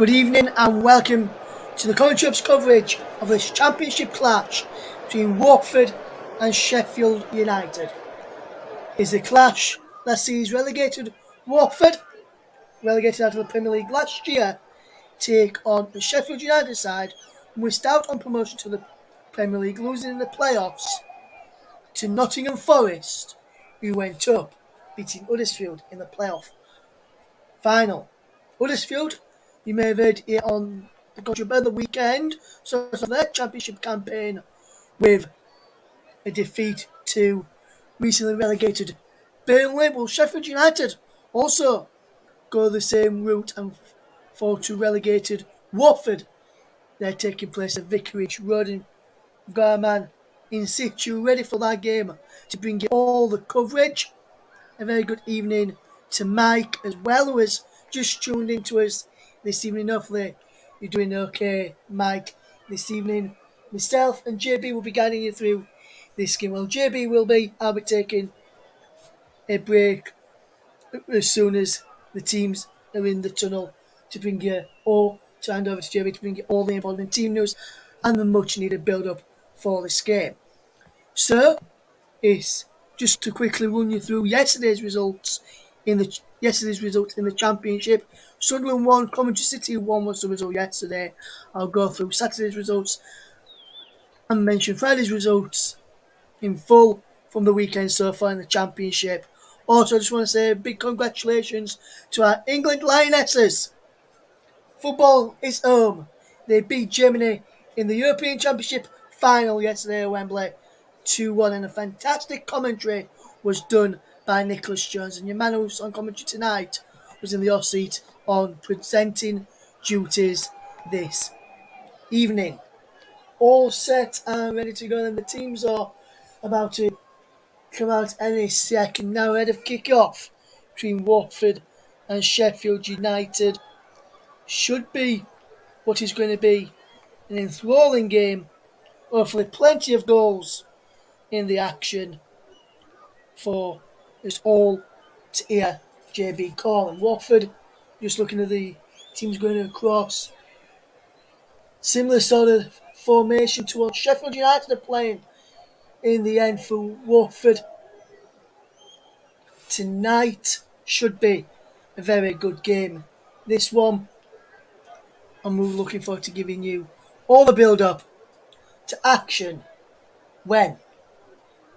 Good evening and welcome to the Commentary coverage of this Championship clash between Watford and Sheffield United. Is the clash that sees relegated Watford, relegated out of the Premier League last year, take on the Sheffield United side who missed out on promotion to the Premier League, losing in the playoffs to Nottingham Forest, who went up, beating Huddersfield in the playoff final. Huddersfield, you may have heard it on the country about the weekend, so their championship campaign with a defeat to recently relegated Burnley. Well, Sheffield United also go the same route and fall to relegated Watford. They're taking place at Vicarage Road, and we've got a man in situ ready for that game to bring you all the coverage. A very good evening to Mike as well, who has just tuned into us this evening. Hopefully you're doing okay, Mike, this evening. Myself and JB will be guiding you through this game. Well, I'll be taking a break as soon as the teams are in the tunnel to hand over to JB to bring you all the important team news and the much needed build up for this game. So, it's just to quickly run you through yesterday's results in the Championship. Sunderland won, Coventry City won was the result yesterday. I'll go through Saturday's results and mention Friday's results in full from the weekend so far in the Championship. Also, I just want to say a big congratulations to our England Lionesses. Football is home. They beat Germany in the European Championship final yesterday at Wembley 2-1, and a fantastic commentary was done by Nicholas Jones, and your man who's on commentary tonight was in the hot seat on presenting duties this evening. All set and ready to go, and the teams are about to come out any second now ahead of kick-off between Watford and Sheffield United. Should be what is going to be an enthralling game. Hopefully plenty of goals in the action for us all to hear JB call. And Watford, just looking at the teams going across, similar sort of formation to what Sheffield United are playing in the end for Watford. Tonight should be a very good game. This one, and we're looking forward to giving you all the build-up to action when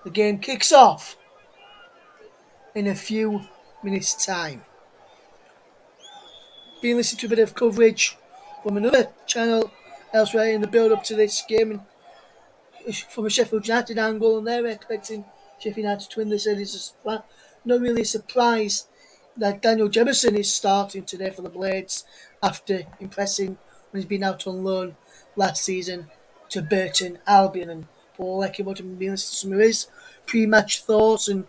the game kicks off in a few minutes' time. Been listening to a bit of coverage from another channel elsewhere in the build-up to this game from a Sheffield United angle, and they're expecting Sheffield United to win. They said it's not really a surprise that Daniel Jemison is starting today for the Blades after impressing when he's been out on loan last season to Burton Albion. And Paul Leckie-Bottom been listening to some of his pre-match thoughts, and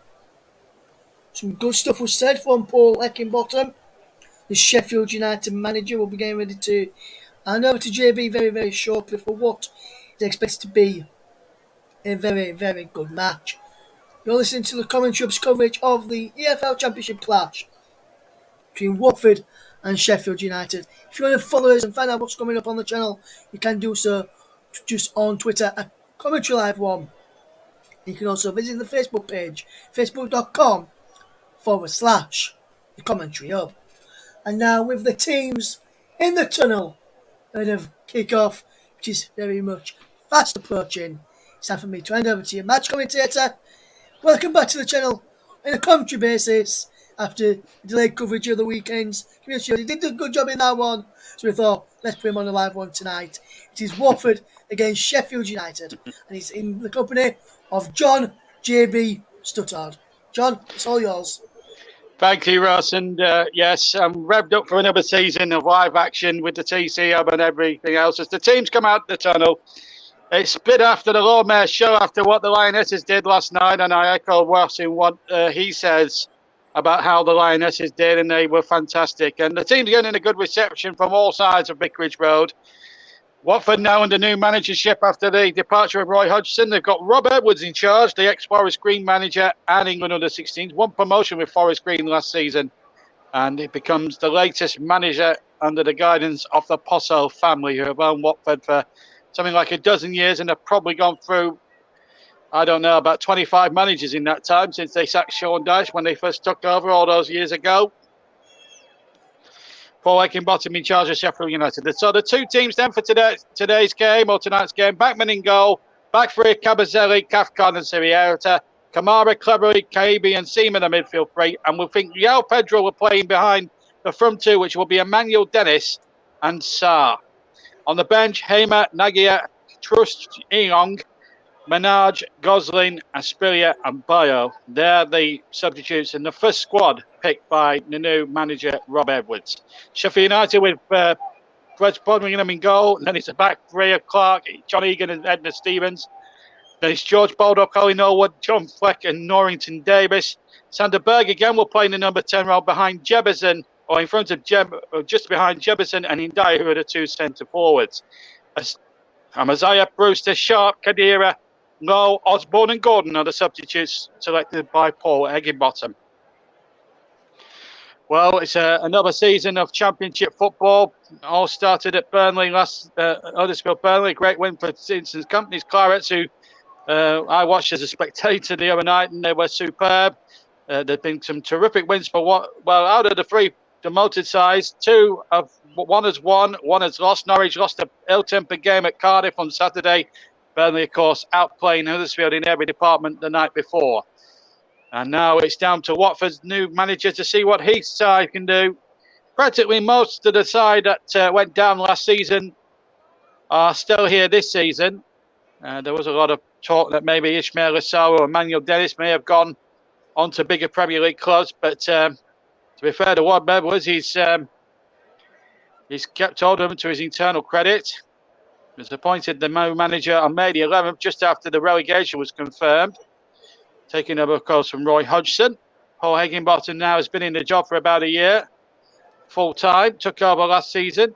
some good stuff was said from Paul Leckie-Bottom. The Sheffield United manager will be getting ready to hand over to JB very, very shortly for what is expected to be a very, very good match. You're listening to the Commentary coverage of the EFL Championship clash between Watford and Sheffield United. If you want to follow us and find out what's coming up on the channel, you can do so just on Twitter at Commentary Live 1. You can also visit the Facebook page, facebook.com/the Commentary Hub. And now with the teams in the tunnel ahead of kick-off, which is very much fast approaching, it's time for me to hand over to your match commentator. Welcome back to the channel on a commentary basis after delayed coverage of the weekends. He did a good job in that one, so we thought, let's put him on the live one tonight. It is Watford against Sheffield United, and he's in the company of John JB Stuttard. John, it's all yours. Thank you, Ross. And yes, I'm revved up for another season of live action with the TC Hub and everything else. As the teams come out the tunnel, it's a bit after the Lord Mayor's show, after what the Lionesses did last night, and I echo Ross in what he says about how the Lionesses did, and they were fantastic. And the team's getting a good reception from all sides of Vicarage Road. Watford now under new managership after the departure of Roy Hodgson. They've got Rob Edwards in charge, the ex-Forest Green manager and England under-16s. Won promotion with Forest Green last season. and he becomes the latest manager under the guidance of the Posso family, who have owned Watford for something like a dozen years and have probably gone through, I don't know, about 25 managers in that time since they sacked Sean Dyche when they first took over all those years ago. Paul Heckingbottom in charge of Sheffield United. So the two teams then for today's game, or tonight's game: Backman in goal, back three: Cabazelli, Cathcart and Siriota, Kamara, Cleverly, Kaibi and Seaman are midfield three, and we think Yao Pedro were playing behind the front two, which will be Emmanuel Dennis and Sarr. On the bench, Hamer, Nagia, Trust, Eong, Menage, Gosling, Aspiria and Bayo. They're the substitutes in the first squad picked by the new manager, Rob Edwards. Sheffield United with Brett Bodmingham in goal. And then it's a back three of Clark, John Egan and Edna Stevens. Then it's George Baldock, Colin Norwood, John Fleck and Norrington Davis. Sander Berg again will play in the number 10 role behind Jebison, or in front of just behind Jebison and Indai, who are the two centre forwards. Amaziah, Brewster, Sharp, Kadira, Lowe, Osborne and Gordon are the substitutes selected by Paul Heckingbottom. Well, it's another season of Championship football. All started at Burnley Huddersfield Burnley. Great win for Simpsons Company's Clarets, who I watched as a spectator the other night, and they were superb. There've been some terrific wins for out of the three demoted sides, one has won, one has lost. Norwich lost an ill-tempered game at Cardiff on Saturday. Burnley, of course, outplaying Huddersfield in every department the night before. And now it's down to Watford's new manager to see what his side can do. Practically most of the side that went down last season are still here this season. There was a lot of talk that maybe Ismail Assar or Emmanuel Dennis may have gone on to bigger Premier League clubs. But to be fair to Rob Edwards, he's kept hold of them to his internal credit. He was appointed the manager on May the 11th, just after the relegation was confirmed, taking over, of course, from Roy Hodgson. Paul Heckingbottom now has been in the job for about a year, full-time, took over last season.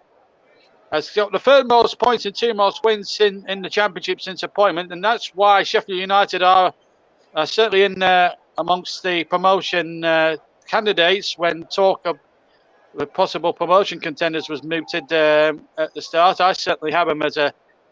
Has got the third most points and two most wins in the Championship since appointment, and that's why Sheffield United are certainly in amongst the promotion candidates when talk of the possible promotion contenders was mooted at the start. I certainly have them as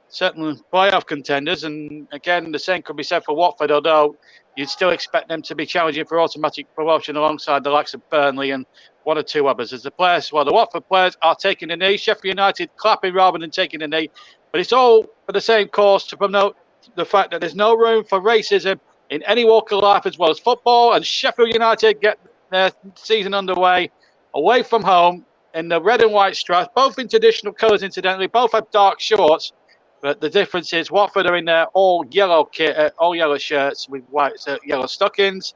certain playoff contenders, and again, the same could be said for Watford, although you'd still expect them to be challenging for automatic promotion alongside the likes of Burnley and one or two others. As the Watford players are taking a knee, Sheffield United clapping rather than taking a knee, but it's all for the same cause, to promote the fact that there's no room for racism in any walk of life as well as football, and Sheffield United get their season underway away from home in the red and white stripes, both in traditional colours incidentally, both have dark shorts, but the difference is Watford are in their all yellow kit, all yellow shirts with white yellow stockings,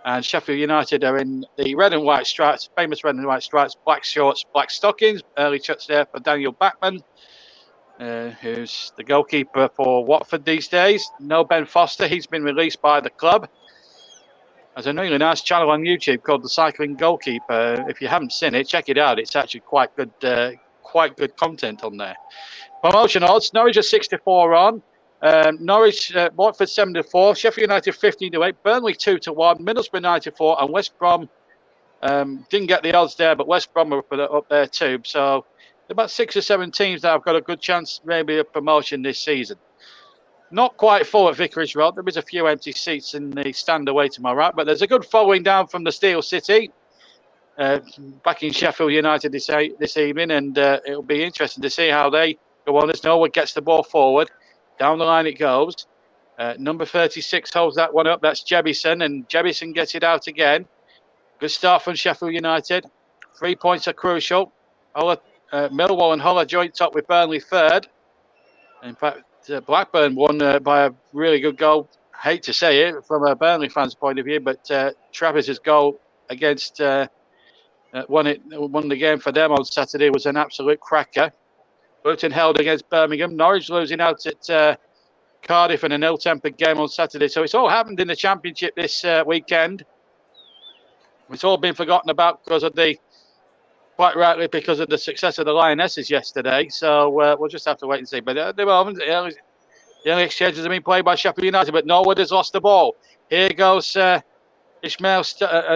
and Sheffield United are in the red and white stripes, famous red and white stripes, black shorts, black stockings. Early touch there for Daniel Backman, who's the goalkeeper for Watford these days. No Ben Foster, he's been released by the club. There's a really nice channel on YouTube called The Cycling Goalkeeper. If you haven't seen it, check it out. It's actually quite good content on there. Promotion odds: Norwich are 64 on. Watford 7-4, Sheffield United 15-8, Burnley 2-1, Middlesbrough 94, and West Brom didn't get the odds there, but West Brom are up there too. So about 6 or 7 teams that have got a good chance maybe of promotion this season. Not quite full at Vicarage Road. There is a few empty seats in the stand away to my right, but there's a good following down from the Steel City back in Sheffield United this evening, and it'll be interesting to see how they go on as Norwood gets the ball forward. Down the line it goes. Number 36 holds that one up. That's Jebison, and Jebison gets it out again. Good start from Sheffield United. 3 points are crucial. Millwall and Hull are joint top with Burnley third. In fact, Blackburn won by a really good goal. I hate to say it from a Burnley fan's point of view, but Travis's goal against won the game for them on Saturday was an absolute cracker. Luton held against Birmingham. Norwich losing out at Cardiff in an ill-tempered game on Saturday. So it's all happened in the Championship this weekend. It's all been forgotten about quite rightly, because of the success of the Lionesses yesterday. So we'll just have to wait and see. But at the moment, the early exchanges have been played by Sheffield United, but Norwood has lost the ball. Here goes Ishmael,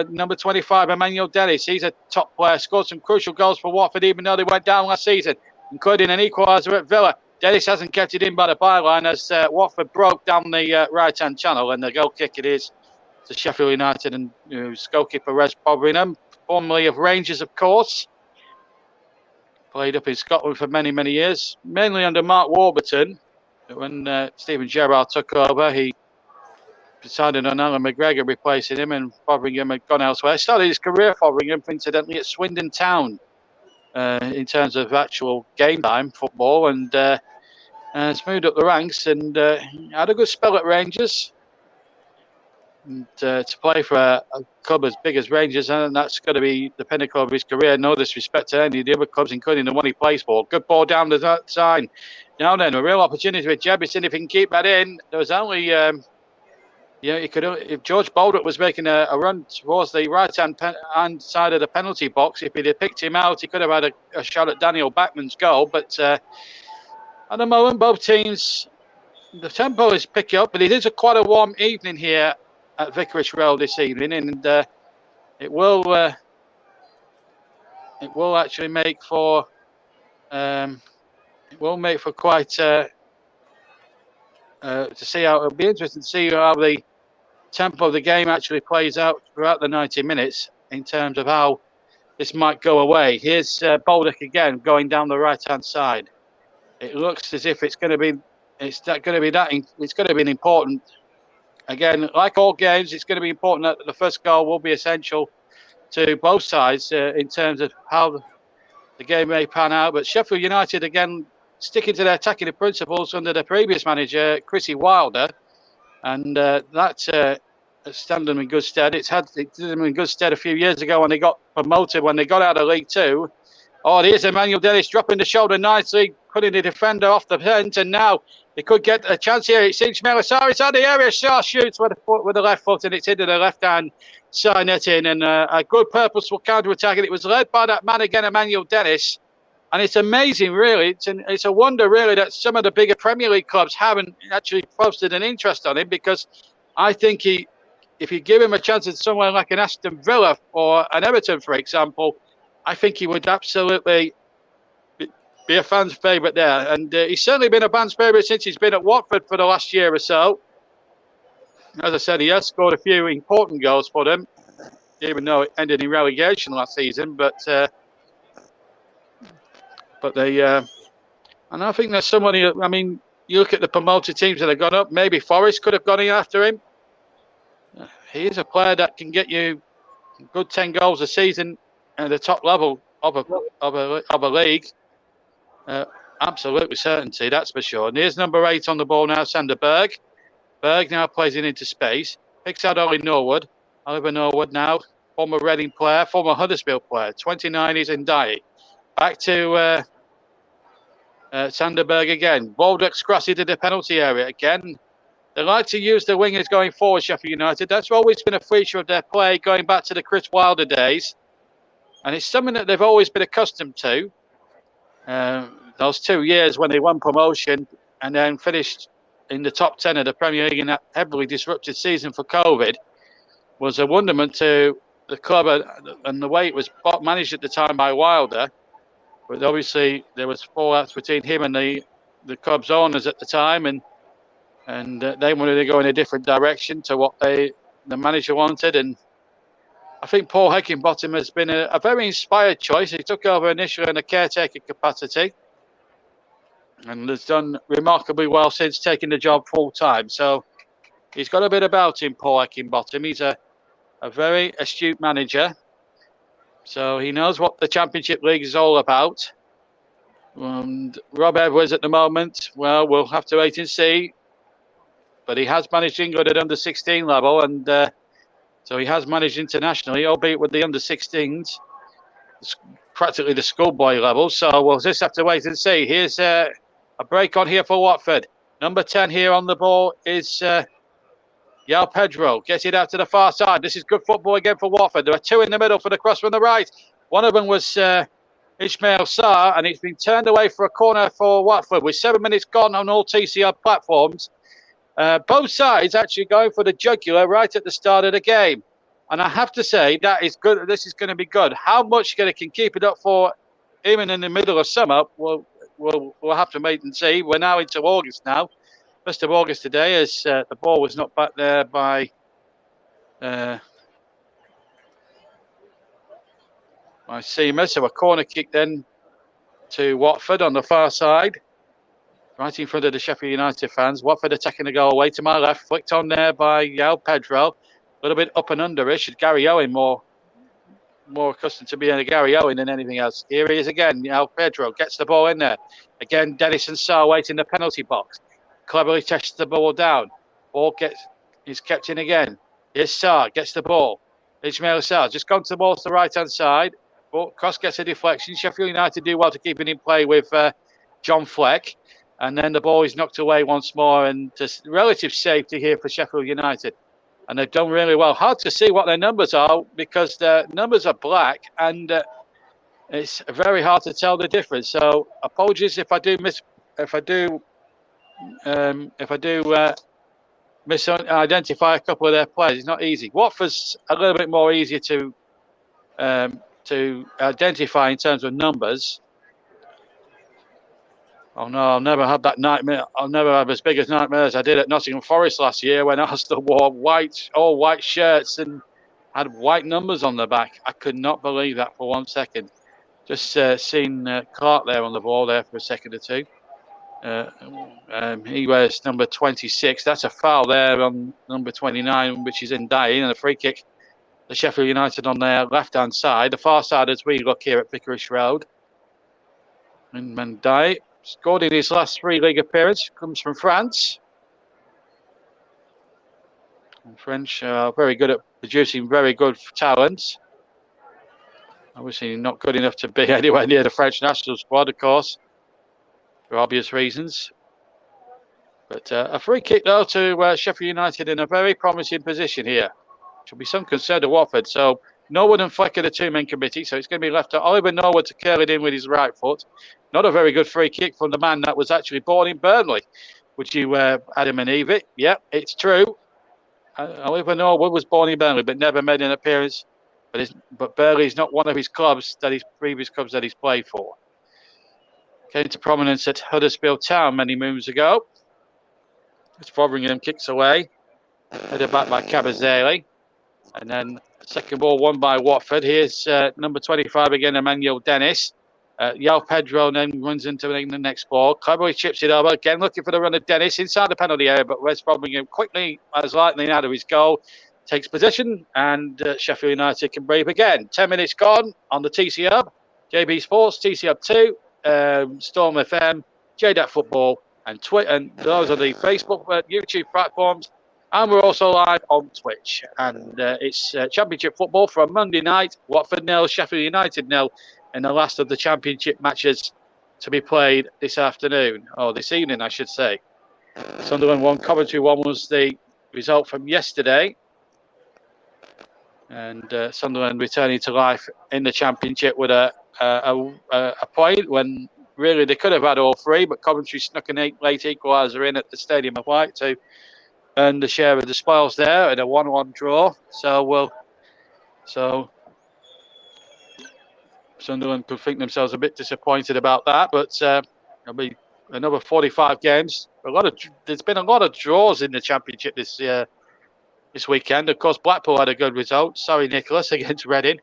number 25, Emmanuel Dennis. He's a top player, scored some crucial goals for Watford, even though they went down last season, including an equaliser at Villa. Dennis hasn't kept it in by the byline as Watford broke down the right-hand channel, and the goal kick it is to Sheffield United, and whose goalkeeper Res Bobringham, formerly of Rangers, of course. Played up in Scotland for many, many years, mainly under Mark Warburton. When Stephen Gerrard took over, he decided on Alan McGregor replacing him, and Fotheringham had gone elsewhere. Started his career, Fotheringham, incidentally, at Swindon Town in terms of actual game time football, and has moved up the ranks and had a good spell at Rangers. And to play for a club as big as Rangers, and that's going to be the pinnacle of his career. No disrespect to any of the other clubs, including the one he plays for. Good ball down the that side. Now then, a real opportunity with Jebison if he can keep that in. There was only... he could. If George Baldock was making a run towards the right-hand side of the penalty box, if he'd have picked him out, he could have had a shot at Daniel Backman's goal. But at the moment, both teams, the tempo is picking up, but it is quite a warm evening here at Vicarage Road this evening, and it will actually make for quite to see how it'll be interesting to see how the tempo of the game actually plays out throughout the 90 minutes in terms of how this might go away. Here's Baldock again going down the right-hand side. It looks as if it's going to be an important. Again, like all games, it's going to be important that the first goal will be essential to both sides in terms of how the game may pan out. But Sheffield United, again, sticking to their attacking principles under the previous manager, Chrissy Wilder, and that stand them in good stead. It did them in good stead a few years ago when they got promoted, when they got out of League Two. Oh, here's Emmanuel Dennis dropping the shoulder nicely, putting the defender off the fence, and now they could get a chance here. It's Ishmael Assar inside the area. Shaw shoots with the left foot, and it's into the left-hand side netting, and a good purposeful counter-attack, and it was led by that man again, Emmanuel Dennis. And it's amazing, really. It's a wonder, really, that some of the bigger Premier League clubs haven't actually posted an interest on him, because I think if you give him a chance at somewhere like an Aston Villa or an Everton, for example, I think he would absolutely be a fan's favourite there. And he's certainly been a fan's favourite since he's been at Watford for the last year or so. As I said, he has scored a few important goals for them, even though it ended in relegation last season. But they, and I think there's somebody, I mean, you look at the promoted teams that have gone up, maybe Forest could have gone in after him. He is a player that can get you a good 10 goals a season at the top level of a league. Absolutely certainty, that's for sure. And here's number 8 on the ball now, Sander Berg. Berg now plays it into space, picks out Ollie Norwood. Oliver Norwood now, former Reading player, former Huddersfield player, 29 is Ndiaye. Back to Sander Berg again. Baldock's crossed into the penalty area again. They like to use the wingers going forward, Sheffield United. That's always been a feature of their play going back to the Chris Wilder days. And it's something that they've always been accustomed to. Those 2 years when they won promotion and then finished in the top 10 of the Premier League in that heavily disrupted season for COVID was a wonderment to the club and the way it was managed at the time by Wilder. But obviously there was fallout between him and the club's owners at the time, and they wanted to go in a different direction to what the manager wanted. And I think Paul Heckingbottom has been a very inspired choice. He took over initially in a caretaker capacity and has done remarkably well since taking the job full time. So he's got a bit about him, Paul Heckingbottom. He's a very astute manager. So he knows what the Championship League is all about. And Rob Edwards at the moment, well, we'll have to wait and see. But he has managed England at under 16 level, and so he has managed internationally, albeit with the under 16s, practically the schoolboy level. So we'll just have to wait and see. Here's a break on here for Watford. Number 10 here on the ball is Yao Pedro. Gets it out to the far side. This is good football again for Watford. There are 2 in the middle for the cross from the right. One of them was Ishmael Sarr, and it's been turned away for a corner for Watford with 7 minutes gone on all TCR platforms. Both sides actually going for the jugular right at the start of the game. And I have to say, that is good. This is going to be good. How much they can keep it up for even in the middle of summer, we'll have to wait and see. We're now into August now. 1st of August today, as the ball was knocked back there by Seamer. So a corner kick then to Watford on the far side, right in front of the Sheffield United fans. Watford attacking the goal away to my left, flicked on there by Pedro. A little bit up and under-ish. Gary Owen more accustomed to being a Gary Owen than anything else. Here he is again. Pedro gets the ball in there. Again, Dennis and Sarr wait in the penalty box. Cleverly tests the ball down. Ball is kept in again. Here's Sarr, gets the ball. Ismail Sarr just gone to the ball to the right-hand side. But Cross gets a deflection. Sheffield United do well to keep it in play with John Fleck. And then the ball is knocked away once more. And just relative safety here for Sheffield United. And they've done really well. Hard to see what their numbers are because their numbers are black, and it's very hard to tell the difference. So apologies if I do misidentify a couple of their players. It's not easy. Watford's a little bit more easier to identify in terms of numbers. Oh no, I'll never have that nightmare. I'll never have as big as nightmare as I did at Nottingham Forest last year when Arsenal wore all white shirts and had white numbers on the back. I could not believe that for 1 second. Just seen Clark there on the ball there for a second or two. He wears number 26. That's a foul there on number 29, which is in Dye, and a free kick. The Sheffield United on their left-hand side. The far side as we look here at Vicarage Road. And Mendy scored in his last 3 league appearances. Comes from France. And French are very good at producing very good talents. Obviously not good enough to be anywhere near the French national squad, of course, for obvious reasons. But a free kick, though, to Sheffield United in a very promising position here. Should be some concern to Watford. So Norwood and Fleck are the 2-man committee. So it's going to be left to Oliver Norwood to curl it in with his right foot. Not a very good free kick from the man that was actually born in Burnley. Would you, Adam and Eve it? Yeah, it's true. Oliver Norwood was born in Burnley, but never made an appearance. But Burnley is not one of his previous clubs that he's played for. Came to prominence at Huddersfield Town many moons ago. It's Fotheringham kicks away. Headed back by Cabazeli. And then second ball won by Watford. Here's number 25 again, Emmanuel Dennis. Pedro then runs into the next ball. Cleverly chips it over. Again, looking for the run of Dennis inside the penalty area, but Wes Fotheringham quickly, as lightning out of his goal, takes possession, and Sheffield United can breathe again. 10 minutes gone on the TC Hub. JB Sports, TC Hub 2, Storm FM, JDAT Football, and Twitter. And those are the Facebook, YouTube platforms. And we're also live on Twitch. And it's Championship football for a Monday night. Watford 0, Sheffield United 0 in the last of the Championship matches to be played this afternoon. Or this evening, I should say. Sunderland 1, Coventry 1 was the result from yesterday. And Sunderland returning to life in the Championship with a point when really they could have had all 3, but Coventry snuck an late equaliser in at the Stadium of Light to earn the share of the spoils there in a 1-1 draw. So Sunderland could think themselves a bit disappointed about that, but it'll be another 45 games. There's been a lot of draws in the Championship this weekend. Of course, Blackpool had a good result. Sorry, Nicholas, against Reading.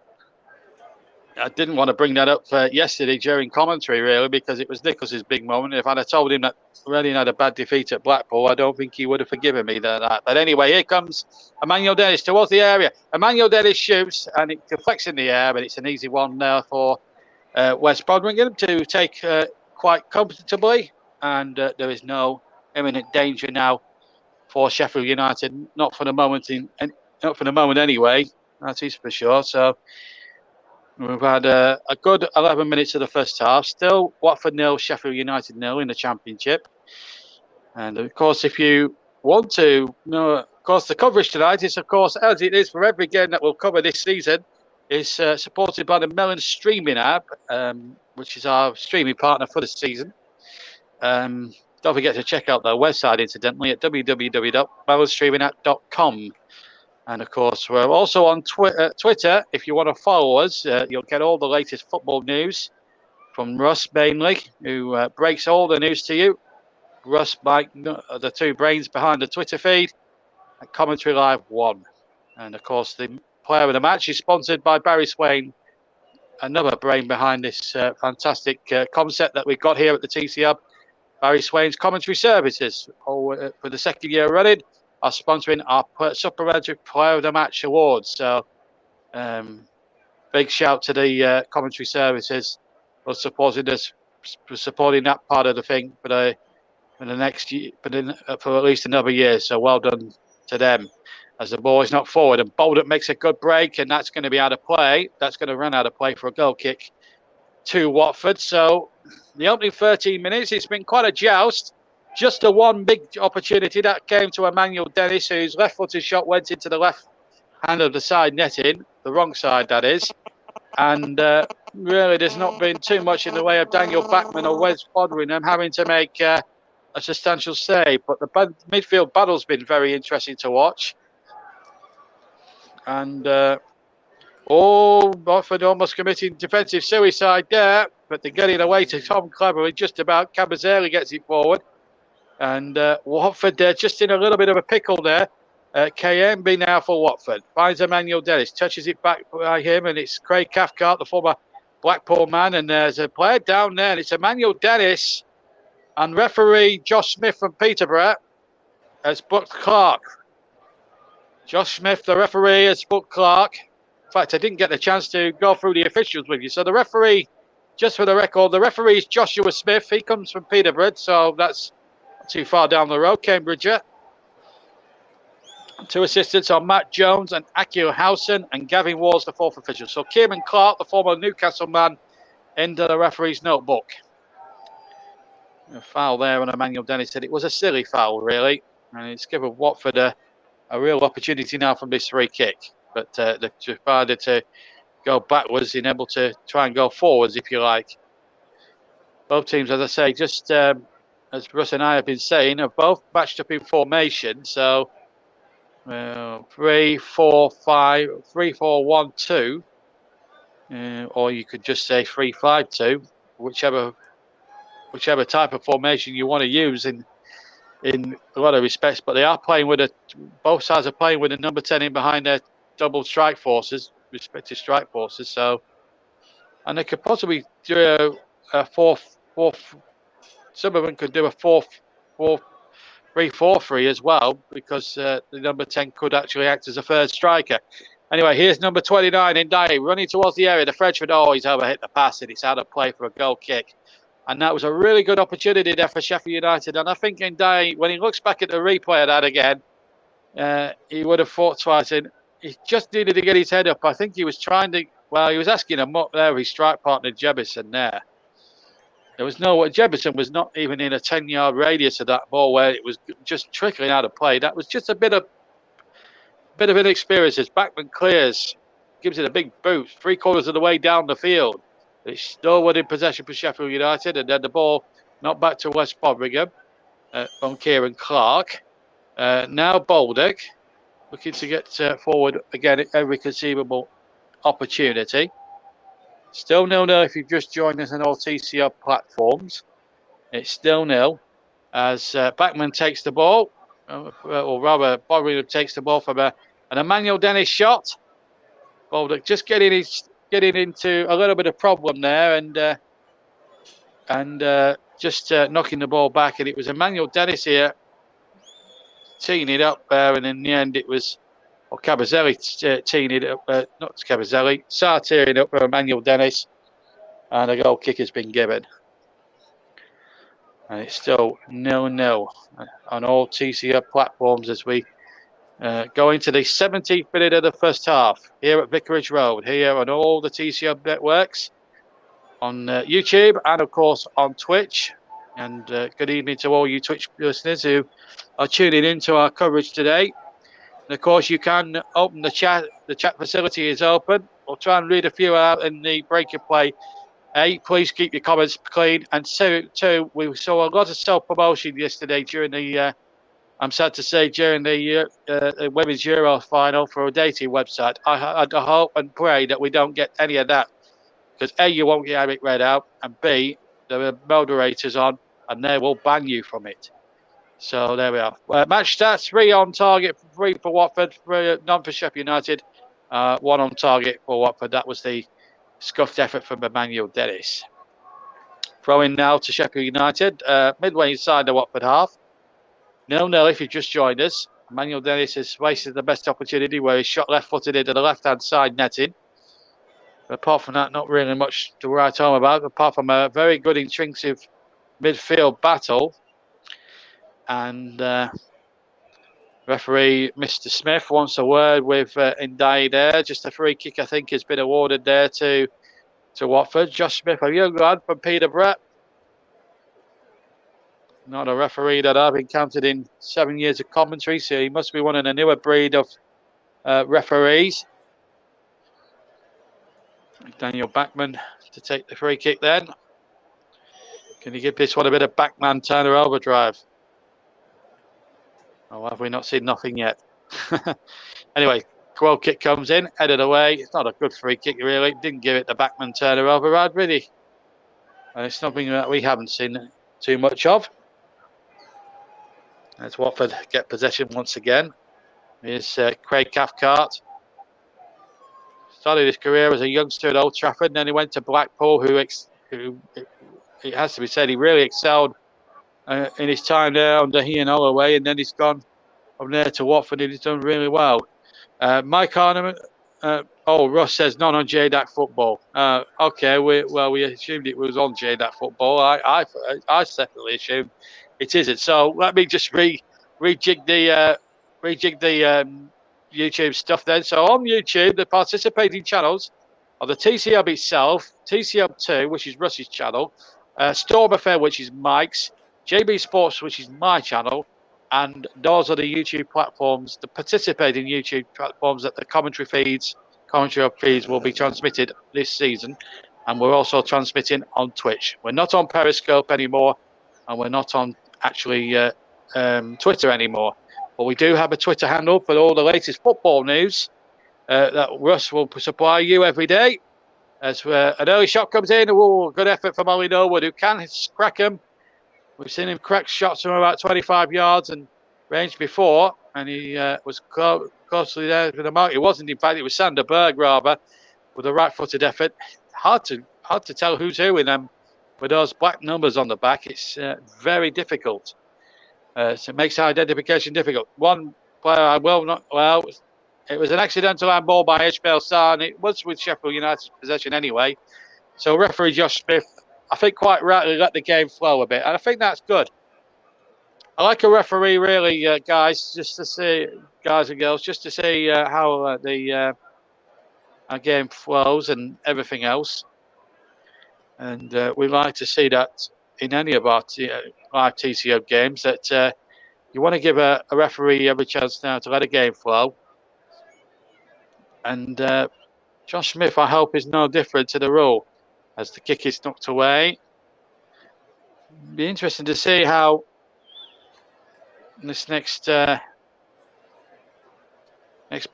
I didn't want to bring that up yesterday during commentary, really, because it was Nicholas's big moment. If I'd have told him that Reading had a bad defeat at Blackpool, I don't think he would have forgiven me that. But anyway, here comes Emmanuel Dennis towards the area. Emmanuel Dennis shoots, and it deflects in the air, but it's an easy one there for West Fotheringham to take quite comfortably. And there is no imminent danger now for Sheffield United, not for the moment anyway. That is for sure. So we've had a good 11 minutes of the first half. Still Watford 0, Sheffield United 0 in the Championship. And of course, if you want to know, of course, the coverage tonight is, of course, as it is for every game that we'll cover this season, is supported by the Melon streaming app, which is our streaming partner for the season. Don't forget to check out their website, incidentally, at www.melonstreamingapp.com. And of course, we're also on Twitter. If you want to follow us, you'll get all the latest football news from Russ mainly, who breaks all the news to you. Russ, Mike, the two brains behind the Twitter feed, at Commentary Live 1. And of course, the player of the match is sponsored by Barry Swain, another brain behind this fantastic concept that we've got here at the TC Hub. Barry Swain's Commentary Services, for the second year running, are sponsoring our Supplementary Player of the Match Awards. So, big shout to the Commentary Services for supporting us, for supporting that part of the thing for the next year, for at least another year. So well done to them. As the ball is not forward, and Baldock makes a good break, and that's going to be out of play. That's going to run out of play for a goal kick to Watford. So the opening 13 minutes, it's been quite a joust. Just the one big opportunity that came to Emmanuel Dennis, whose left-footed shot went into the left hand of the side netting, the wrong side that is. And really, there's not been too much in the way of Daniel Bachmann or Wes Foderingham having to make a substantial save. But the midfield battle's been very interesting to watch. And Watford almost committing defensive suicide there, but they're getting away to Tom Cleverly. Just about Cabazelli gets it forward. And Watford just in a little bit of a pickle there. KMB now for Watford. Finds Emmanuel Dennis, touches it back by him, and it's Craig Cathcart, the former Blackpool man. And there's a player down there, and it's Emmanuel Dennis. And referee Josh Smith from Peterborough has booked Clark. Josh Smith, the referee, has booked Clark. In fact, I didn't get the chance to go through the officials with you. So the referee, just for the record, the referee is Joshua Smith. He comes from Peterborough, so that's not too far down the road, Cambridgeshire. Two assistants are Matt Jones and Akil Howson, and Gavin Ward's the fourth official. So Kieran Clark, the former Newcastle man, into the referee's notebook. A foul there on Emmanuel Dennis. Said it was a silly foul, really. And it's given Watford a real opportunity now from this free kick. But they've decided to go backwards and able to try and go forwards, if you like. Both teams, as I say, just as Russ and I have been saying, are both matched up in formation. So 3-4-5, 3-4-1-2, or you could just say 3-5-2, whichever type of formation you want to use in a lot of respects. But they are playing with both sides are playing with a number 10 in behind their double strike forces, respective strike forces. So, and they could possibly do a fourth. Some of them could do a 3-4-3 as well, because the number 10 could actually act as a third striker. Anyway, here's number 29 Ndiaye running towards the area. The Frenchman, he's overhit the pass, and it's out of play for a goal kick. And that was a really good opportunity there for Sheffield United. And I think Ndiaye, when he looks back at the replay of that again, he would have thought twice. And he just needed to get his head up. I think he was he was asking him up there, his strike partner, Jebison, there. There was Jebison was not even in a 10-yard radius of that ball where it was just trickling out of play. That was just a bit of inexperience as Bachmann clears, gives it a big boot, 3/4 of the way down the field. It's still in possession for Sheffield United, and then the ball not back to West Foderingham from Kieran Clark. Now Baldock looking to get forward again at every conceivable opportunity. Still 0-0 if you've just joined us on all TCR platforms. It's still 0 as Bachmann takes the ball, or rather Foderingham takes the ball from an Emmanuel Dennis shot. Baldock just getting into a little bit of problem there, and just knocking the ball back. And it was Emmanuel Dennis here teeing it up there, and in the end it was Cabazelli teeing it up, not Cabazelli, Sarr teeing up for Emmanuel Dennis, and a goal kick has been given. And it's still 0-0 on all TCR platforms as we go into the 17th minute of the first half here at Vicarage Road, here on all the TCR networks, on YouTube and of course on Twitch. And good evening to all you Twitch listeners who are tuning into our coverage today. And of course you can open the chat. The chat facility is open. We'll try and read a few out in the break of play. Please keep your comments clean. And two, we saw a lot of self-promotion yesterday during the I'm sad to say, during the Women's Euro final for a dating website, I hope and pray that we don't get any of that. Because A, you won't get it read out, and B, there are moderators on, and they will ban you from it. So there we are. Match stats: 3 on target, 3 for Watford, none for Sheffield United, 1 on target for Watford. That was the scuffed effort from Emmanuel Dennis. Throwing now to Sheffield United, midway inside the Watford half. 0-0 if you've just joined us. Emmanuel Dennis has wasted the best opportunity where he shot left-footed into the left-hand side netting. But apart from that, not really much to write home about, apart from a very good intrinsic midfield battle. And referee Mr. Smith wants a word with Ndai there. Just a free kick, I think, has been awarded there to Watford. Josh Smith, a young lad from Peterborough. Not a referee that I've encountered in 7 years of commentary, so he must be one of the newer breed of referees. Daniel Backman to take the free kick then. Can you give this one a bit of backman Turner overdrive? Oh, have we not seen nothing yet? Anyway, goal kick comes in, headed away. It's not a good free kick, really. Didn't give it the backman Turner override, really. And it's something that we haven't seen too much of. As Watford get possession once again. Here's Craig Cathcart. Started his career as a youngster at Old Trafford, and then he went to Blackpool, who it has to be said, he really excelled in his time there under Ian Holloway, and then he's gone from there to Watford, and he's done really well. Mike Arnhem, Russ says none on JDAC football. Okay, we assumed it was on JDAC football. I definitely assumed it isn't. So let me just rejig the YouTube stuff then. So on YouTube, the participating channels are the TC Hub itself, TC Hub 2, which is Russ's channel, Storm Affair, which is Mike's, JB Sports, which is my channel, and those are the YouTube platforms, the participating YouTube platforms that the commentary hub feeds will be transmitted this season. And we're also transmitting on Twitch. We're not on Periscope anymore, and we're not on actually Twitter anymore. But we do have a Twitter handle for all the latest football news that Russ will supply you every day. As an early shot comes in, good effort from Ollie Norwood, who can crack them. We've seen him crack shots from about 25 yards and range before, and he was closely there for the mark. It wasn't, in fact, it was Sander Berg rather, with a right-footed effort. Hard to tell who's who in them with those black numbers on the back. It's very difficult. So it makes identification difficult. One player it was an accidental handball by Ishmael Sarr, and it was with Sheffield United's possession anyway. So referee Josh Smith, I think, quite rightly let the game flow a bit, and I think that's good. I like a referee, really, guys, just to see, guys and girls, just to see how the game flows and everything else. And we like to see that in any of our live TCO games, that you want to give a referee every chance now to let a game flow. And Josh Smith, I hope, is no different to the rule as the kick is knocked away. Be interesting to see how this next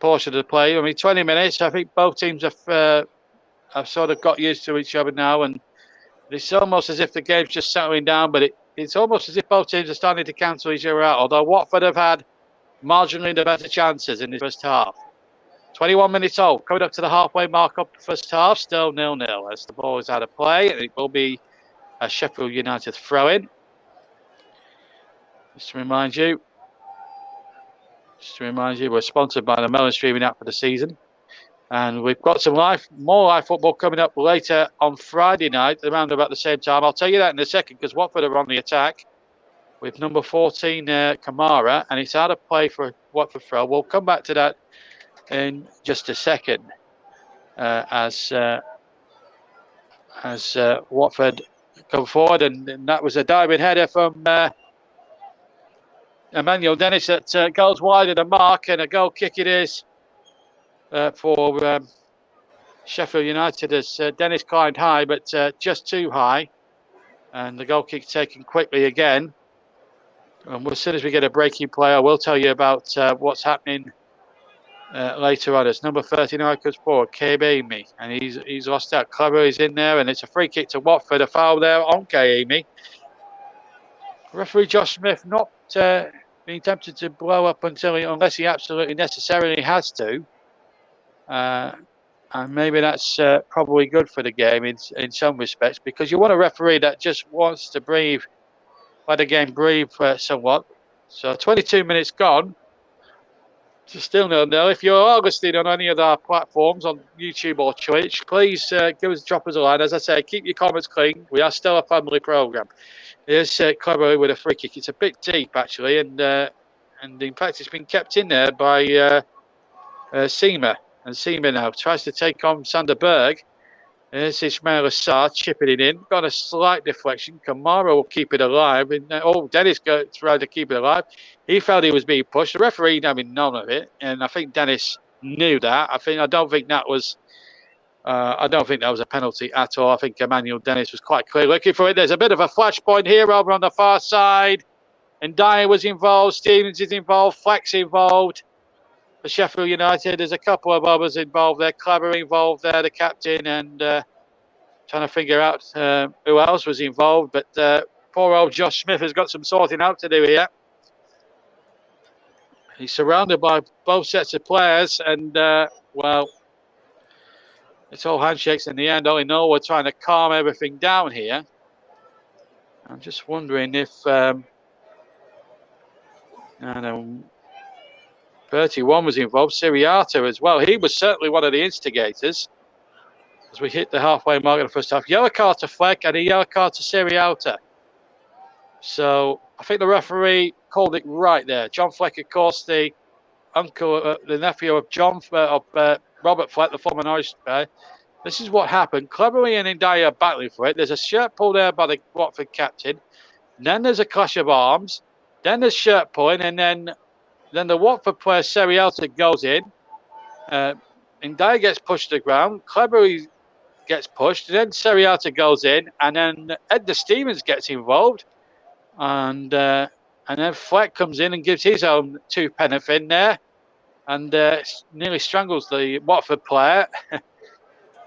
portion of the play. I mean, 20 minutes. I think both teams have sort of got used to each other now, and it's almost as if the game's just settling down. But it's almost as if both teams are starting to cancel each other out. Although Watford have had marginally the better chances in the first half. 21 minutes old, coming up to the halfway mark of the first half. Still 0-0 as the ball is out of play, and it will be a Sheffield United throw-in. Just to remind you, we're sponsored by the Melon Streaming app for the season. And we've got some more live football coming up later on Friday night, around about the same time. I'll tell you that in a second, because Watford are on the attack with number 14, Kamara, and it's out of play for Watford throw. We'll come back to that in just a second as Watford come forward, and that was a diving header from Emmanuel Dennis that goes wide of the mark, and a goal kick it is for Sheffield United as Dennis climbed high, but just too high, and the goal kick taken quickly again. as soon as we get a breaking play, I will tell you about what's happening later on. It's number 39 comes forward, Kaimi, and he's lost out. Clever is in there, and it's a free kick to Watford. A foul there on Kaimi. Referee Josh Smith not being tempted to blow up unless he absolutely necessarily has to. And maybe that's probably good for the game in some respects, because you want a referee that just wants to breathe, let the game breathe somewhat. So 22 minutes gone. So still 0-0. If you're listening on any of our platforms on YouTube or Twitch, please drop us a line. As I say, keep your comments clean. We are still a family programme. Here's Clever with a free kick. It's a bit deep, actually, and in fact, it's been kept in there by Seamer. And Seamer now tries to take on Sander Berg. There's Ismail Assar chipping it in. Got a slight deflection. Kamara will keep it alive. And, Dennis tried to keep it alive. He felt he was being pushed. The referee having none of it. And I think Dennis knew that. I don't think that was a penalty at all. I think Emmanuel Dennis was quite clear looking for it. There's a bit of a flashpoint here over on the far side. And Dyer was involved. Stevens is involved. Fleck's involved. For Sheffield United, there's a couple of others involved there. Clever involved there, the captain, and trying to figure out who else was involved. But poor old Josh Smith has got some sorting out to do here. He's surrounded by both sets of players, and it's all handshakes in the end. All in all, we're trying to calm everything down here. I'm just wondering if 31 was involved, Siriata as well. He was certainly one of the instigators as we hit the halfway mark in the first half. Yellow card to Fleck and a yellow card to Siriata. So I think the referee called it right there. John Fleck, of course, the nephew of Robert Fleck, the former Norwich player. This is what happened. Cleverly and Ndaya battling for it. There's a shirt pull there by the Watford captain. Then there's a clash of arms. Then there's shirt pulling, and then the Watford player, Serialta, goes in. Ndaya gets pushed to the ground. Cleverly gets pushed. Then Serialta goes in. And then Edgar Stevens gets involved. And then Fleck comes in and gives his own two-penneth in there. And nearly strangles the Watford player.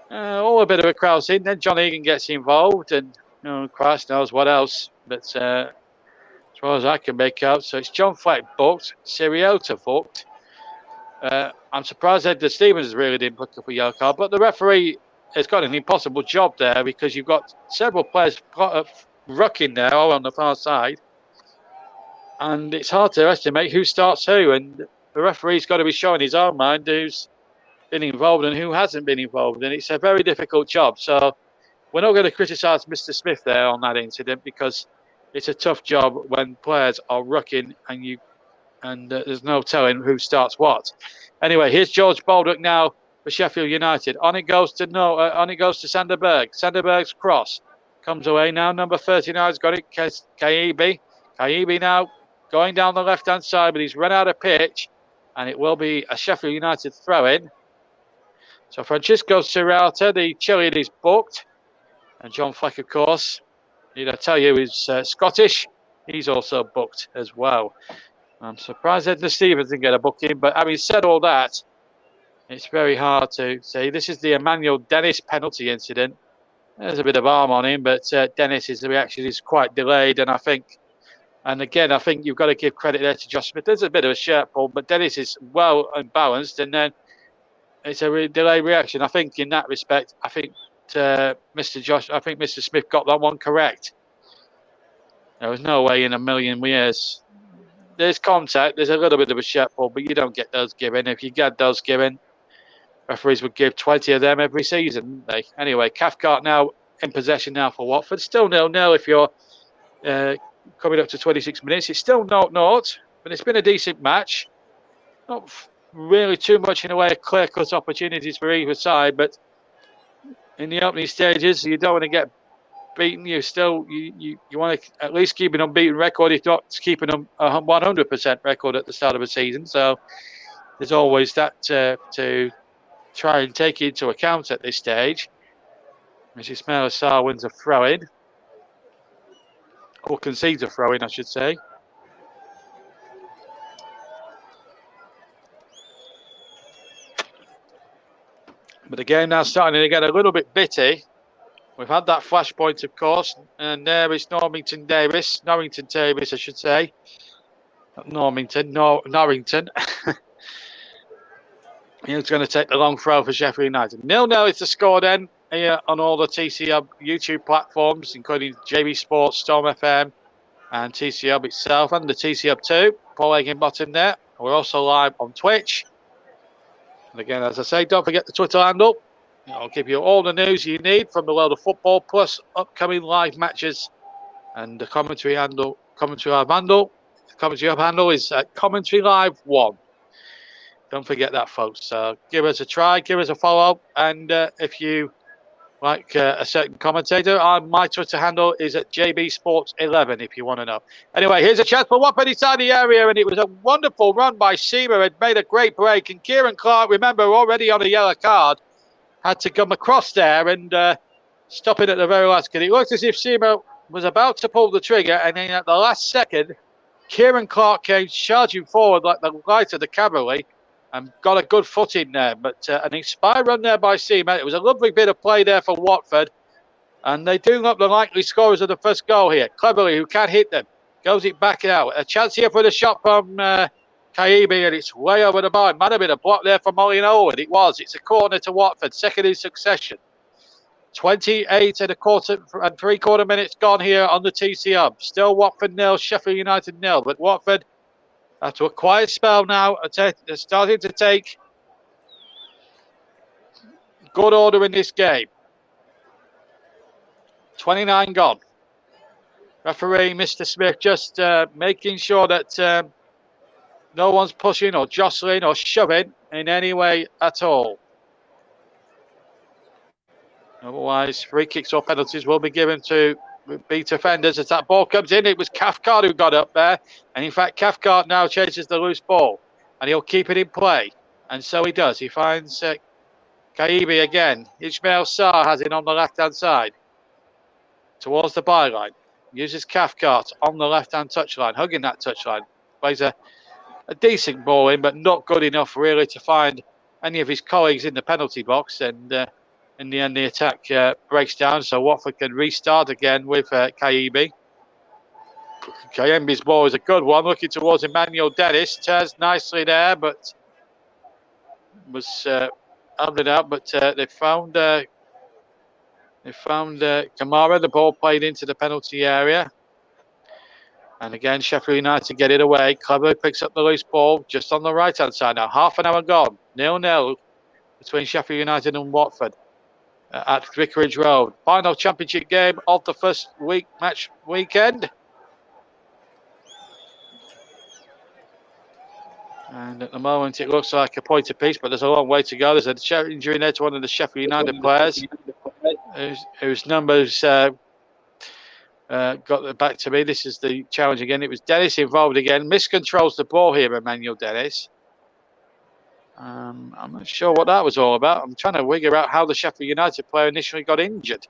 All a bit of a crowd scene. Then John Egan gets involved. And Christ knows what else. But as far as I can make out. So it's John Fleck booked, Siriota booked. I'm surprised Edgar Stevens really didn't pick up a yellow card, but the referee has got an impossible job there because you've got several players rucking there all on the far side. And it's hard to estimate who starts who. And the referee's got to be showing his own mind who's been involved and who hasn't been involved. And it's a very difficult job. So we're not going to criticise Mr. Smith there on that incident because it's a tough job when players are rucking and there's no telling who starts what. Anyway, here's George Baldock now for Sheffield United. On it goes to Sander Berg. Sander Berg's cross comes away now. Number 39's got it. Kaibi. Kaibi now going down the left-hand side, but he's run out of pitch, and it will be a Sheffield United throw-in. So Francisco Serrata, the Chilean, is booked, and John Fleck, of course, need I tell you, is Scottish. He's also booked as well. I'm surprised Edgar Stevens didn't get a booking, but having said all that, it's very hard to say. This is the Emmanuel Dennis penalty incident. There's a bit of arm on him, but Dennis's reaction is quite delayed, and I think you've got to give credit there to Josh Smith. There's a bit of a shirt pull, but Dennis is well and balanced, and then it's a delayed reaction. I think in that respect, Mr. Smith got that one correct. There was no way in a million years. There's contact, there's a little bit of a shirt pull, but you don't get those given. If you get those given, referees would give 20 of them every season, wouldn't they? Anyway, Cathcart now in possession now for Watford. Still 0-0 if you're coming up to 26 minutes. It's still 0-0, but it's been a decent match. Not really too much in the way of clear-cut opportunities for either side, but in the opening stages, you don't want to get beaten. You want to at least keep an unbeaten record, if not keeping a 100% record at the start of a season. So there's always that to try and take into account at this stage. As Ismail Assar wins a throw-in, or concedes a throw-in, I should say. But the game now starting to get a little bit bitty. We've had that flashpoint, of course, and there is Norrington Davis, I should say. Not Norrington. He's going to take the long throw for Sheffield United. 0-0 is the score then here on all the TC Hub YouTube platforms, including JB Sports, Storm FM, and TC Hub itself, and the TC Hub 2. Paul Higginbottom there. We're also live on Twitch. And again, as I say, don't forget the Twitter handle. I'll give you all the news you need from the world of football, plus upcoming live matches and the commentary hub handle. The commentary hub handle is Commentary Live 1. Don't forget that, folks. So give us a try, give us a follow, and if you like a certain commentator, my Twitter handle is at JB Sports 11 if you want to know. Anyway, here's a chance for Watford inside the area, and it was a wonderful run by Seamer. Had made a great break, and Kieran Clark, remember, already on a yellow card, had to come across there and stop it at the very last. Because it looked as if Seamer was about to pull the trigger, and then at the last second, Kieran Clark came charging forward like the light of the cavalry and got a good foot in there. But an inspired run there by Seamer. It was a lovely bit of play there for Watford. And they do look the likely scorers of the first goal here. Cleverly, who can't hit them, goes it back out. A chance here for the shot from Kaibi, and it's way over the bar. Might have been a block there for Molly and Owen. It was. It's a corner to Watford, second in succession. 28 and a quarter and 3/4 minutes gone here on the TC Hub. Still Watford 0, Sheffield United 0. But Watford, after a quiet spell now, are starting to take good order in this game. 29 gone. Referee Mr. Smith just making sure that no one's pushing or jostling or shoving in any way at all. Otherwise, free kicks or penalties will be given to beat offenders. As that ball comes in, it was Cathcart who got up there. And in fact, Cathcart now chases the loose ball. And he'll keep it in play. And so he does. He finds Kaibi again. Ismail Sarr has it on the left-hand side. Towards the byline. Uses Cathcart on the left-hand touchline. Hugging that touchline. Plays a decent ball in, but not good enough really to find any of his colleagues in the penalty box. And in the end, the attack breaks down, so Watford can restart again with Kaibi. Kayembe's ball is a good one, looking towards Emmanuel Dennis. Turns nicely there, but was handed out. But they found Kamara. The ball played into the penalty area. And again, Sheffield United get it away. Clever picks up the loose ball just on the right-hand side now. Half an hour gone. 0-0 between Sheffield United and Watford at Vicarage Road. Final championship game of the first weekend. And at the moment, it looks like a point apiece, but there's a long way to go. There's a injury there to one of the Sheffield United players whose numbers got back to me. This is the challenge again. It was Dennis involved again. Miscontrols the ball here, Emmanuel Dennis. I'm not sure what that was all about. I'm trying to figure out how the Sheffield United player initially got injured.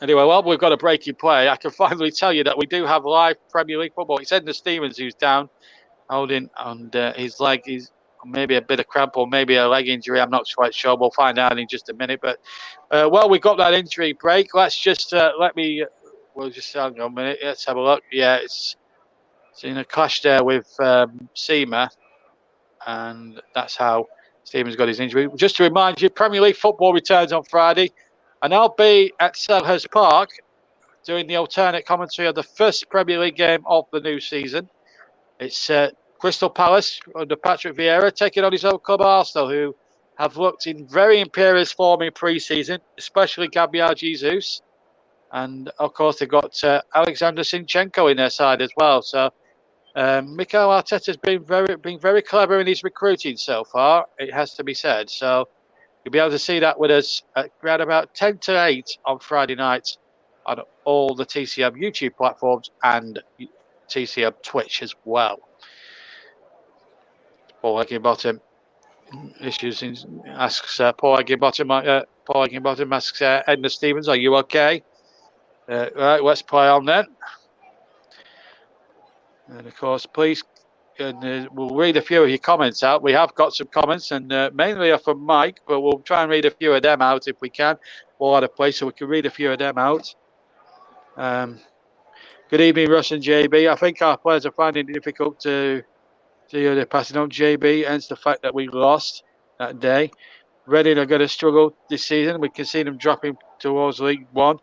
Anyway, well, we've got a break in play. I can finally tell you that we do have live Premier League football. It's Edna Stevens who's down, holding on his leg. He's maybe a bit of cramp or maybe a leg injury. I'm not quite sure. We'll find out in just a minute. But, well, we got that injury break. Let's just we'll just hang on a minute. Let's have a look. Yeah, it's in a clash there with Seamer. And that's how Stevens got his injury. Just to remind you, Premier League football returns on Friday. And I'll be at Selhurst Park doing the alternate commentary of the first Premier League game of the new season. It's Crystal Palace under Patrick Vieira taking on his old club Arsenal, who have looked in very imperious form in pre-season, especially Gabriel Jesus. And, of course, they've got Alexander Zinchenko in their side as well. So Mikel Arteta's been very clever in his recruiting so far, it has to be said. So you'll be able to see that with us at around about 10 to 8 on Friday nights on all the TC Hub YouTube platforms and TC Hub Twitch as well. Paul Higginbottom asks Paul Higginbottom asks Edna Stevens, "Are you okay?" Right, let's play on then. And of course, please we'll read a few of your comments out. We have got some comments, and mainly are from Mike, but we'll try and read a few of them out if we can. All out of place, so we can read a few of them out. Good evening, Russ and JB. I think our players are finding it difficult to they're passing on JB, hence the fact that we lost that day. Reading are going to struggle this season. We can see them dropping towards League One.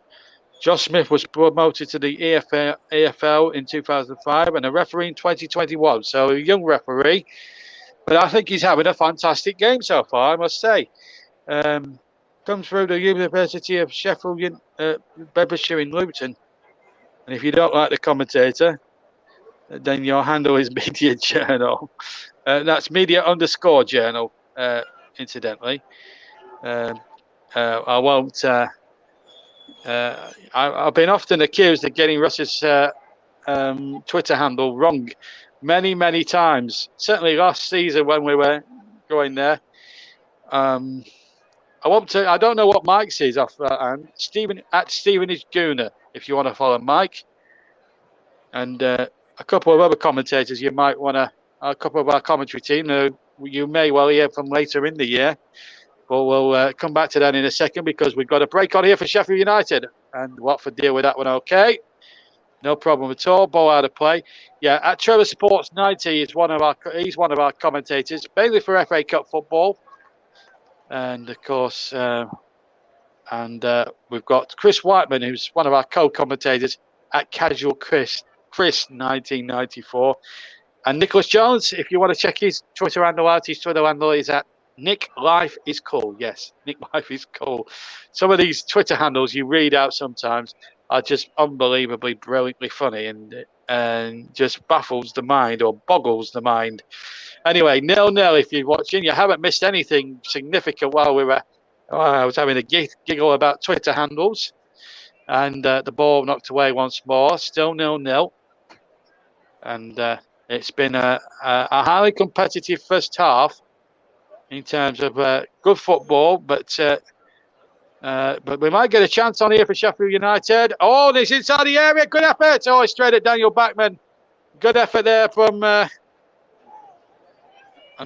Josh Smith was promoted to the EFL in 2005 and a referee in 2021. So a young referee, but I think he's having a fantastic game so far, I must say. Comes through the University of Sheffield, Bedfordshire in Luton. And if you don't like the commentator, then your handle is Media Journal. That's Media_Journal, incidentally. I won't... I've been often accused of getting Russ's Twitter handle wrong many times. Certainly last season when we were going there. I don't know what Mike says off and Stephen at Stevenage Gooner, if you want to follow Mike. And a couple of other commentators you might want to, a couple of our commentary team who you may well hear from later in the year. But we'll come back to that in a second because we've got a break on here for Sheffield United. And Watford deal with that one okay. No problem at all. Ball out of play. Yeah, at Trevor Sports 90 he's one of our commentators, mainly for FA Cup football. And of course, we've got Chris Whiteman, who's one of our co-commentators at Casual Chris 1994. And Nicholas Jones, if you want to check his Twitter handle out, his Twitter handle is at Nick Life is cool. Yes, Nick Life is cool. Some of these Twitter handles you read out sometimes are just unbelievably brilliantly funny and just baffles the mind or boggles the mind. Anyway, 0-0 if you're watching. You haven't missed anything significant while I was having a giggle about Twitter handles. And the ball knocked away once more. Still 0-0. And it's been a highly competitive first half in terms of good football, but we might get a chance on here for Sheffield United. Oh, this inside the area, good effort. Oh, straight at Daniel Backman. Good effort there from. I'm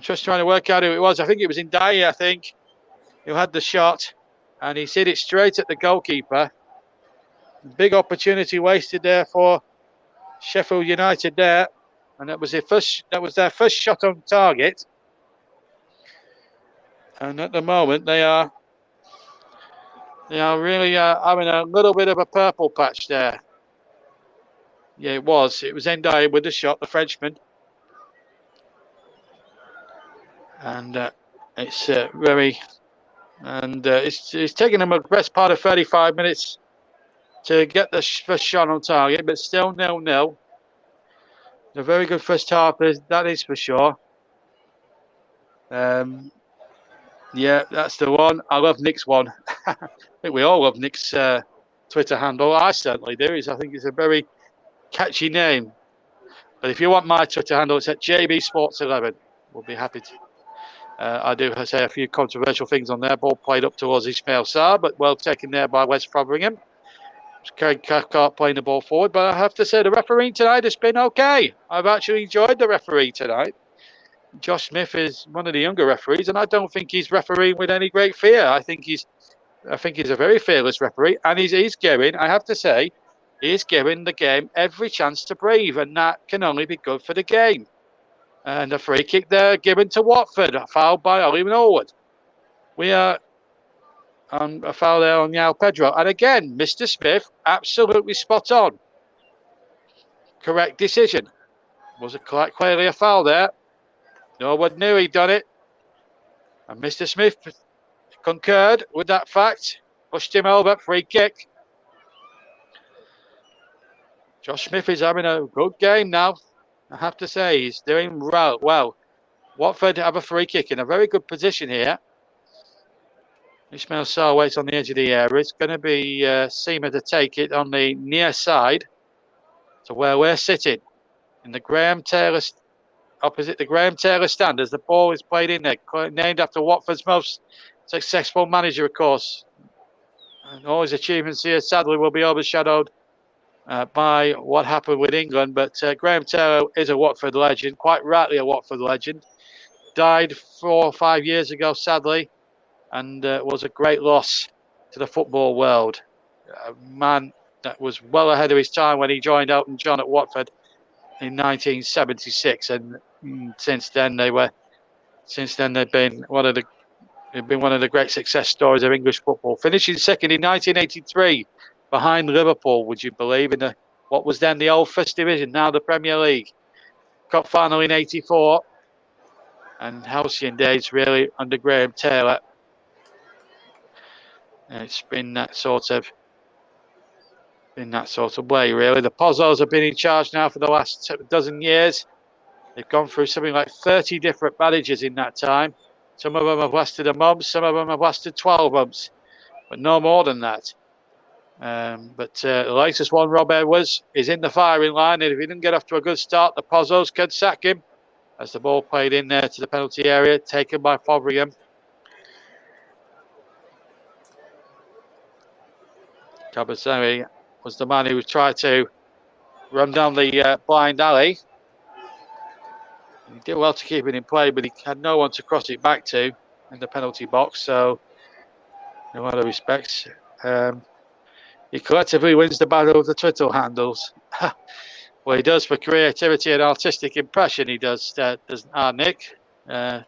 just trying to work out who it was. I think it was Ndiaye, who had the shot, and he hit it straight at the goalkeeper. Big opportunity wasted there for Sheffield United there, and that was their first shot on target. And at the moment, they are really having a little bit of a purple patch there. Yeah, it was Ndiaye with the shot, the Frenchman. And it's taken them a best part of 35 minutes to get the first shot on target, but still 0-0. A very good first half, that is for sure. Yeah, that's the one. I love Nick's one. I think we all love Nick's Twitter handle. I certainly do. I think it's a very catchy name. But if you want my Twitter handle, it's at JB Sports 11. We'll be happy to. I do say a few controversial things on there. Ball played up towards Ismail Sarr, but well taken there by West Frothingham. Craig Cathcart playing the ball forward. But I have to say the refereeing tonight has been okay. I've actually enjoyed the referee tonight. Josh Smith is one of the younger referees, and I don't think he's refereeing with any great fear. I think he's a very fearless referee, and he's giving, I have to say, he's giving the game every chance to breathe, and that can only be good for the game. And a free kick there given to Watford, fouled by Ollie Norwood. We are on a foul there on Yao Pedro, and again, Mr. Smith, absolutely spot on. Correct decision. Was it quite clearly a foul there? Norwood knew he'd done it. And Mr. Smith concurred with that fact. Pushed him over, free kick. Josh Smith is having a good game now. I have to say, he's doing well. Watford have a free kick in a very good position here. Ismail Sarr waits on the edge of the area. It's going to be Seamer to take it on the near side to where we're sitting. In the Graham Taylor opposite the Graham Taylor stand as the ball is played in there, named after Watford's most successful manager, of course. And all his achievements here, sadly, will be overshadowed by what happened with England. But Graham Taylor is a Watford legend, quite rightly a Watford legend. Died 4 or 5 years ago, sadly, and was a great loss to the football world. A man that was well ahead of his time when he joined Elton John at Watford in 1976, and since then they've been one of the great success stories of English football. Finishing second in 1983 behind Liverpool, would you believe, in what was then the old First Division, now the Premier League. Cup final in 84, and halcyon days really under Graham Taylor. It's been that sort of way, really. The Pozzos have been in charge now for the last dozen years. They've gone through something like 30 different managers in that time. Some of them have lasted a month, some of them have lasted 12 months, but no more than that. But the latest one, Rob Edwards, is in the firing line, and if he didn't get off to a good start, the Pozzos could sack him. As the ball played in there to the penalty area, taken by Fotheringham. Cabazeri was the man who tried to run down the blind alley. He did well to keep it in play, but he had no one to cross it back to in the penalty box. So, in a lot of respects, he collectively wins the battle of the Twitter handles. Well, he does for creativity and artistic impression. He doesn't our Nick, our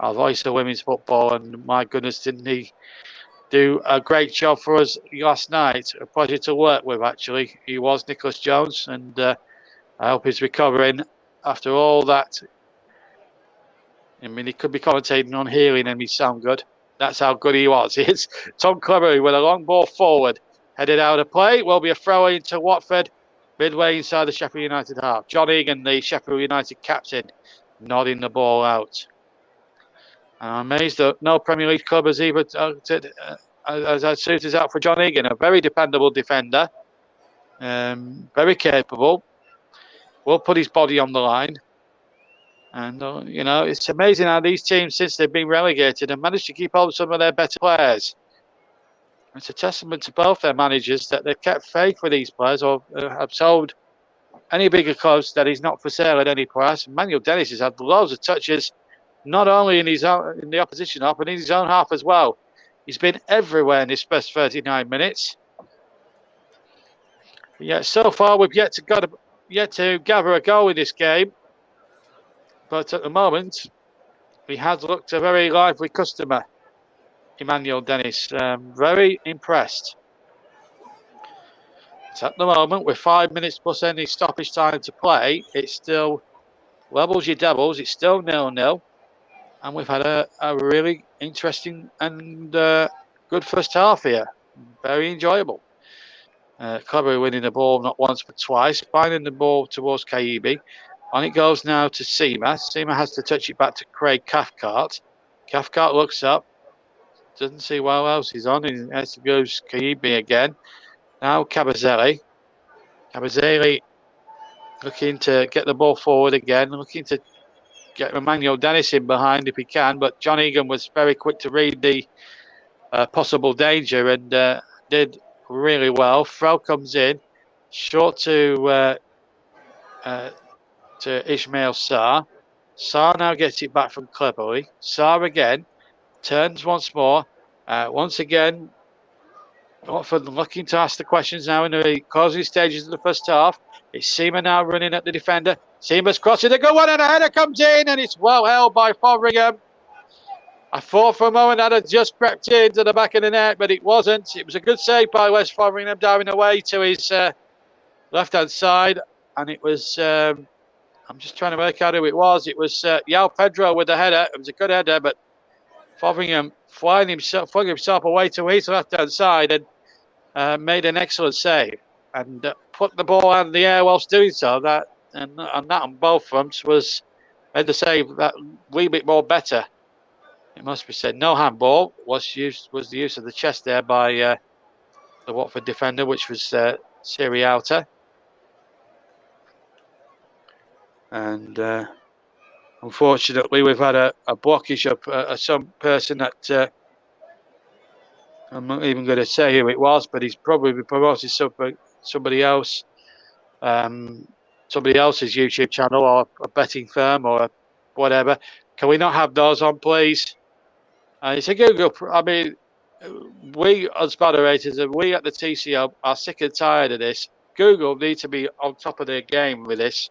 voice of women's football, and my goodness, didn't he do a great job for us last night? A pleasure to work with, actually. He was Nicholas Jones, and I hope he's recovering after all that. I mean, he could be commentating on hearing and he sound good. That's how good he was. It's Tom Cleverley with a long ball forward, headed out of play. Will be a throw into Watford, midway inside the Sheffield United half. John Egan, the Sheffield United captain, nodding the ball out. I'm amazed that no Premier League club has even as suited out for John Egan, a very dependable defender, very capable. Will put his body on the line. And, it's amazing how these teams, since they've been relegated, have managed to keep hold of some of their better players. It's a testament to both their managers that they've kept faith with these players, or have sold any bigger clubs that he's not for sale at any price. Emmanuel Dennis has had loads of touches, not only in the opposition half, but in his own half as well. He's been everywhere in his first 39 minutes. But yet, so far, we've yet to gather a goal in this game. But at the moment, he has looked a very lively customer, Emmanuel Dennis. Very impressed. So at the moment, with 5 minutes plus any stoppage time to play, it's still levels your devils. It's still 0-0. And we've had a really interesting and good first half here. Very enjoyable. Cleverly winning the ball not once but twice, finding the ball towards Kaibi. On it goes now to Seema. Seema has to touch it back to Craig Cathcart. Cathcart looks up, doesn't see what else he's on. He has to go to Kaibi again. Now Cabazeri. Cabazeri looking to get the ball forward again, looking to get Emmanuel Dennis in behind if he can, but John Egan was very quick to read the possible danger and did really well. Throw comes in, short to Ismail Sarr. Sarr now gets it back from Cleverley. Sarr again, turns once more. Once again, Watford looking to ask the questions now in the closing stages of the first half. It's Seema now running at the defender. Seema's crossing the good one, and a header comes in, and it's well held by Fotheringham. I thought for a moment that had just crept into the back of the net, but it wasn't. It was a good save by Wes Fotheringham, diving away to his left-hand side, and it was... I'm just trying to work out who it was. It was Yao Pedro with the header. It was a good header, but Fotheringham flung himself away to his left-hand side and made an excellent save and put the ball out of the air whilst doing so. That on both fronts made the save that wee bit more better. It must be said. No handball was the use of the chest there by the Watford defender, which was Siriauta. And unfortunately, we've had a blockage of some person that I'm not even going to say who it was, but he's probably promoted somebody else, somebody else's YouTube channel or a betting firm or whatever. Can we not have those on, please? It's a Google. I mean, we as moderators and we at the TCO are sick and tired of this. Google need to be on top of their game with this.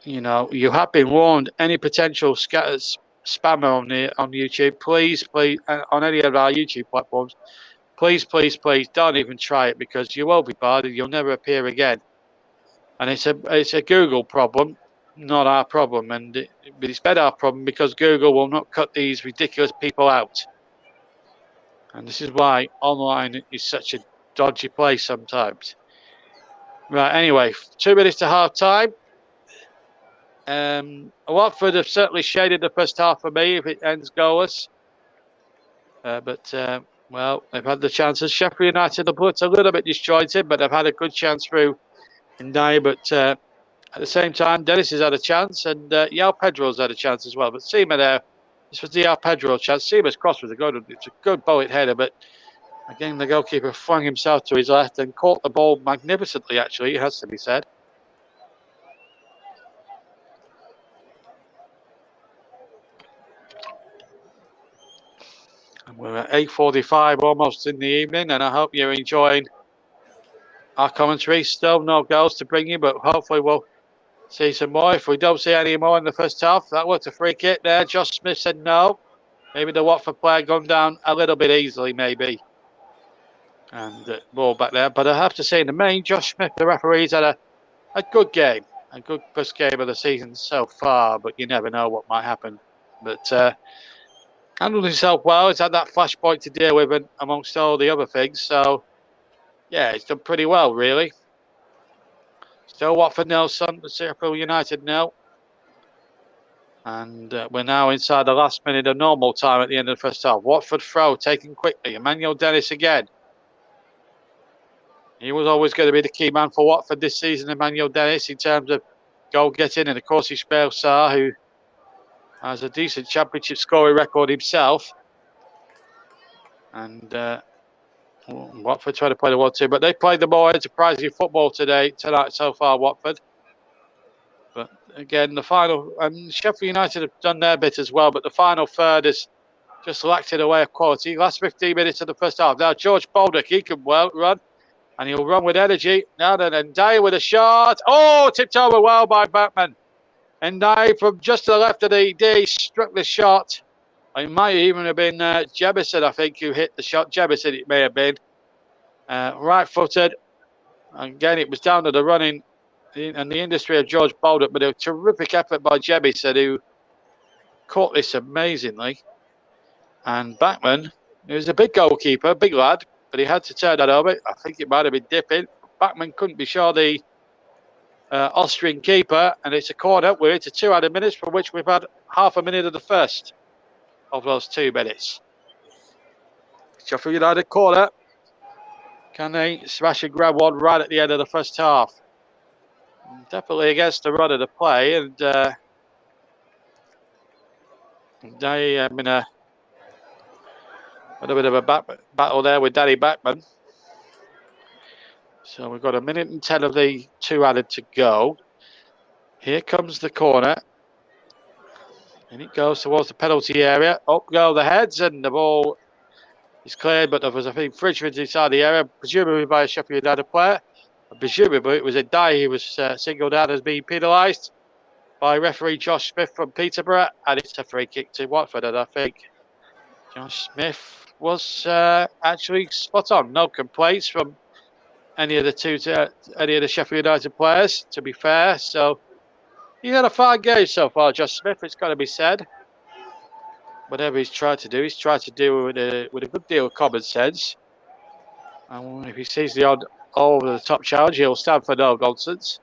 You know, you have been warned. Any potential spammer on YouTube, please, on any of our YouTube platforms, please don't even try it, because you will be barred and you'll never appear again. And it's a Google problem, not our problem. And it's been our problem because Google will not cut these ridiculous people out. And this is why online is such a dodgy place sometimes. Right, anyway, 2 minutes to half time. Watford have certainly shaded the first half for me if it ends goalless. Well, they've had the chances. Sheffield United have looked a little bit disjointed, but they've had a good chance through Ndai. But at the same time, Dennis has had a chance, and Yao Pedro's had a chance as well. But Seema there, this was the Yao Pedro chance. Seema's cross was it's a good bullet header, but again, the goalkeeper flung himself to his left and caught the ball magnificently, actually, it has to be said. And we're at 8:45 almost in the evening, and I hope you're enjoying our commentary. Still no goals to bring you, but hopefully we'll see some more. If we don't see any more in the first half, that was a free kick there. Josh Smith said no. Maybe the Watford player gone down a little bit easily, maybe. And ball back there. But I have to say, in the main, Josh Smith, the referee's had a good game. A good first game of the season so far, but you never know what might happen. But handled himself well. He's had that flashpoint to deal with amongst all the other things. So, yeah, he's done pretty well, really. Still Watford nil, Sheffield United nil. And we're now inside the last minute of normal time at the end of the first half. Watford throw taken quickly. Emmanuel Dennis again. He was always going to be the key man for Watford this season, Emmanuel Dennis, in terms of goal getting. And of course, he's Ismail Sarr, who has a decent championship scoring record himself. And Watford trying to play the 1-2, but they played the more enterprising football tonight so far, Watford. But again, the final, and Sheffield United have done their bit as well, but the final third has just lacked in a way of quality. Last 15 minutes of the first half. Now, George Baldock, he can run, and he'll run with energy. Now then, Ndai with a shot. Oh, tipped over well by Batman. Ndai from just to the left of the D struck the shot. It might even have been Jebison, I think, who hit the shot. Jebison, it may have been. Right-footed. Again, it was down to the running and the industry of George Baldock, but a terrific effort by Jebison, who caught this amazingly. And Backman, who was a big goalkeeper, big lad, but he had to turn that over. I think it might have been dipping. Backman couldn't be sure the Austrian keeper, and it's a corner. We're into 2 added minutes, from which we've had half a minute of the first of those 2 minutes. Sheffield United corner. Can they smash and grab one right at the end of the first half? Definitely against the run of the play, and they have been a bit of a battle there with Danny Backman. So we've got 1 minute and 10 of the 2 added to go. Here comes the corner. And it goes towards the penalty area. Up go the heads, and the ball is cleared, but there was, I think, infringement inside the area, presumably by a Sheffield United player. And presumably it was Ndai who was singled out as being penalised by referee Josh Smith from Peterborough, and it's a free kick to Watford. And I think Josh Smith was actually spot on. No complaints from any of the Sheffield United players, to be fair. So he had a fine game so far, Josh Smith, it's got to be said. Whatever he's tried to do with a good deal of common sense. And if he sees the odd over-the-top challenge, he'll stand for no nonsense.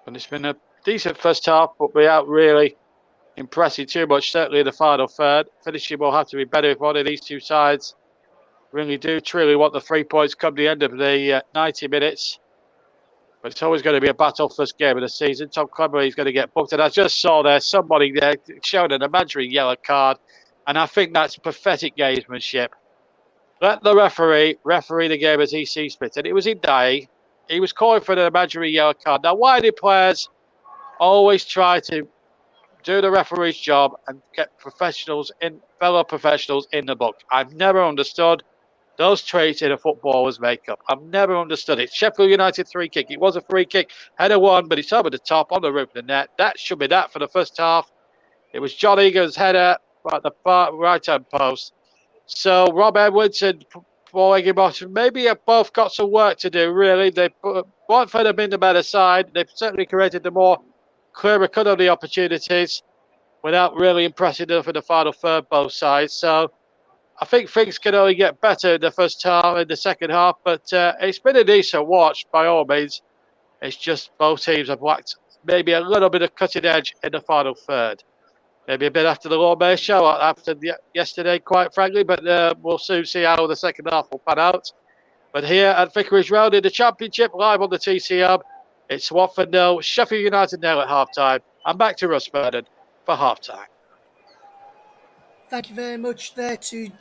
And it's been a decent first half, but without really impressing too much, certainly in the final third. Finishing will have to be better if one of these 2 sides really do truly want the 3 points come the end of the 90 minutes. But it's always going to be a battle first game of the season. Tom Cleverley is going to get booked. And I just saw there somebody there showing an imaginary yellow card. And I think that's pathetic gamesmanship. Let the referee the game as he sees fit. And it was in day. He was calling for an imaginary yellow card. Now, why do players always try to do the referee's job and get fellow professionals in the book? I've never understood those traits in a footballer's makeup. I've never understood it. Sheffield United free kick. It was a free kick. Header one, but it's over the top on the roof of the net. That should be that for the first half. It was John Egan's header at the far right-hand post. So Rob Edwards and Paul Higginbotham maybe have both got some work to do, really. Watford have been the better side. They've certainly created the more clearer cut of the opportunities without really impressing enough in the final third, both sides. So I think things can only get better in the first half, in the second half, but it's been a decent watch by all means. It's just both teams have lacked maybe a little bit of cutting edge in the final third. Maybe a bit after the Lord Mayor show, after yesterday, quite frankly, but we'll soon see how the second half will pan out. But here at Vicarage Road in the Championship, live on the TC Hub, it's Watford 0, Sheffield United 0 at half-time. I'm back to Russ Burden for half-time. Thank you very much there to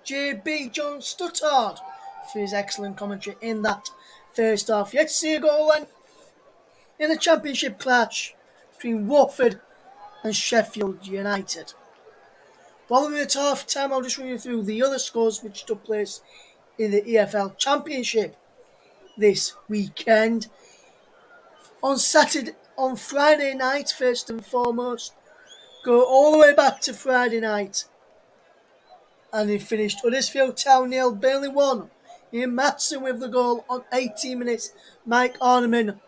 JB John Stuttard for his excellent commentary in that first half. Yet to see a goal then in the Championship clash between Watford and Sheffield United. While we're at half time, I'll just run you through the other scores which took place in the EFL Championship this weekend. On Friday night, first and foremost, go all the way back to Friday night. And he finished Huddersfield Town 0, Burnley 1. Ian Matson with the goal on 18 minutes. Mike Arneman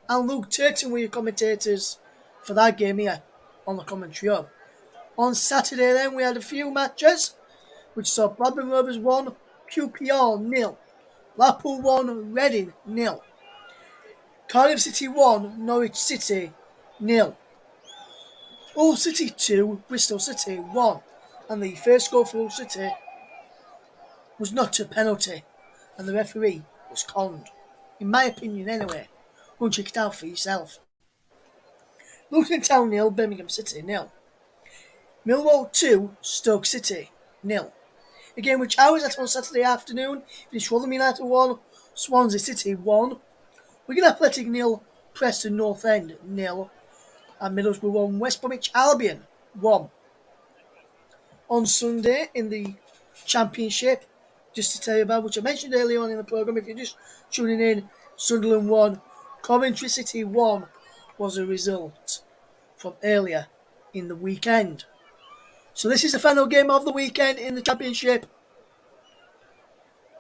and Luke Turton were your commentators for that game here on the commentary hub. On Saturday then we had a few matches which saw Blackburn Rovers 1, QPR 0, Blackpool 1, Reading 0, Cardiff City 1, Norwich City 0, Hull City 2, Bristol City 1, and the first goal for Hull City was not a penalty and the referee was conned. In my opinion anyway. Go and check it out for yourself. Luton Town 0, Birmingham City 0. Millwall 2, Stoke City 0. A game which I was at on Saturday afternoon, finished Rotherham United 1, Swansea City 1, Wigan Athletic 0, Preston North End 0, and Middlesbrough 1, West Bromwich Albion 1. On Sunday in the Championship, just to tell you about, which I mentioned earlier on in the programme, if you're just tuning in, Sunderland 1, Coventry City 1 was a result from earlier in the weekend. So this is the final game of the weekend in the Championship.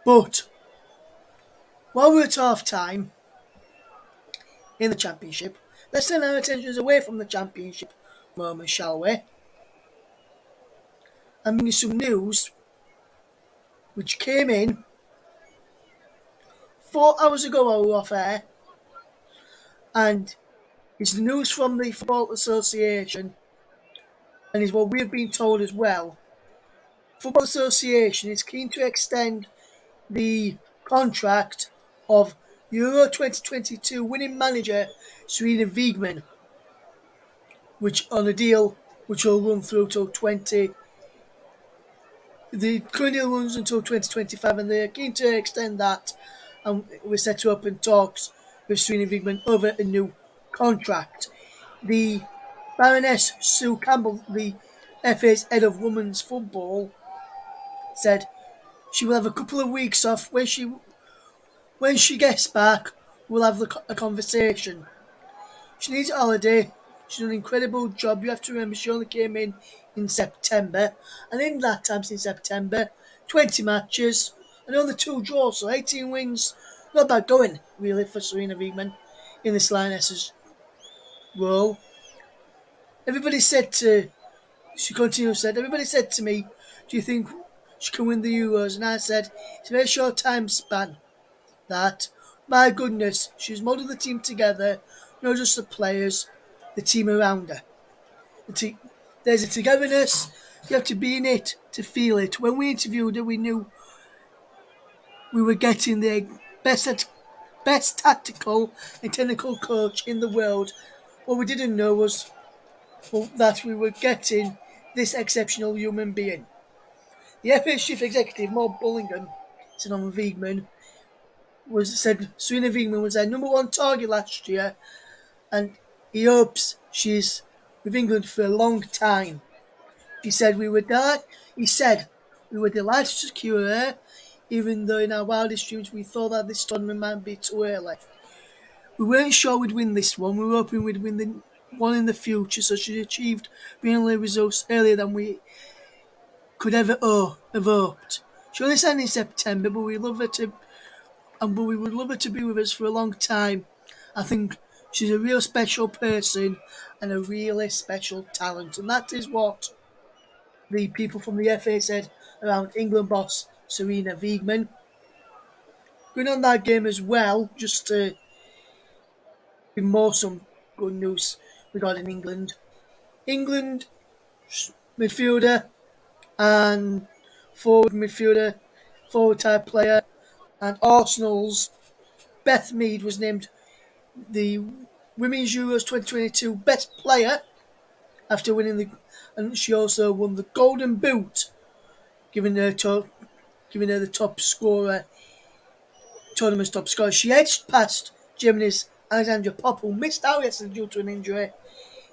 But while we're at half time in the Championship, let's turn our attentions away from the Championship moment, shall we? And bring you some news which came in 4 hours ago while we were off air. And it's the news from the Football Association, and is what we've been told as well. Football Association is keen to extend the contract of Euro 2022 winning manager Serena Wiegman, which on a deal which will run through till the current deal runs until 2025, and they're keen to extend that, and we're set to open talks with Serena Wiegman over a new contract. The Baroness Sue Campbell, the FA's head of women's football, said she will have a couple of weeks off. When she gets back, we'll have a conversation. She needs a holiday. She's done an incredible job. You have to remember she only came in September, and in that time since September, 20 matches and only 2 draws, so 18 wins. Not bad going, really, for Serena Wiegman in this Lioness's role. Everybody said to me, do you think she can win the Euros? And I said, it's a very short time span. That, my goodness, she's modelled the team together, not just the players, the team around her. There's a togetherness, you have to be in it to feel it. When we interviewed her, we knew we were getting the best tactical and technical coach in the world. What we didn't know was that we were getting this exceptional human being. The FA's chief executive, Maud Bullingham, Serena Wiegman, Serena Wiegman was their number one target last year, and he hopes she's with England for a long time. He said He said we were delighted to secure her, even though in our wildest dreams we thought that this tournament might be too early. We weren't sure we'd win this one. We were hoping we'd win the one in the future, so she achieved brilliant results earlier than we could ever have hoped. She only signed in September, but we would love her to be with us for a long time. I think she's a real special person and a really special talent, and that is what the people from the FA said around England boss Serena Wiegman. Going on that game as well, just to give more some good news regarding England. England midfielder and forward type player, and Arsenal's Beth Mead was named the Women's Euros 2022 best player after winning and she also won the Golden Boot, giving her the top scorer, tournament's top scorer. She edged past Germany's Alexandra Popp, who missed out yesterday due to an injury.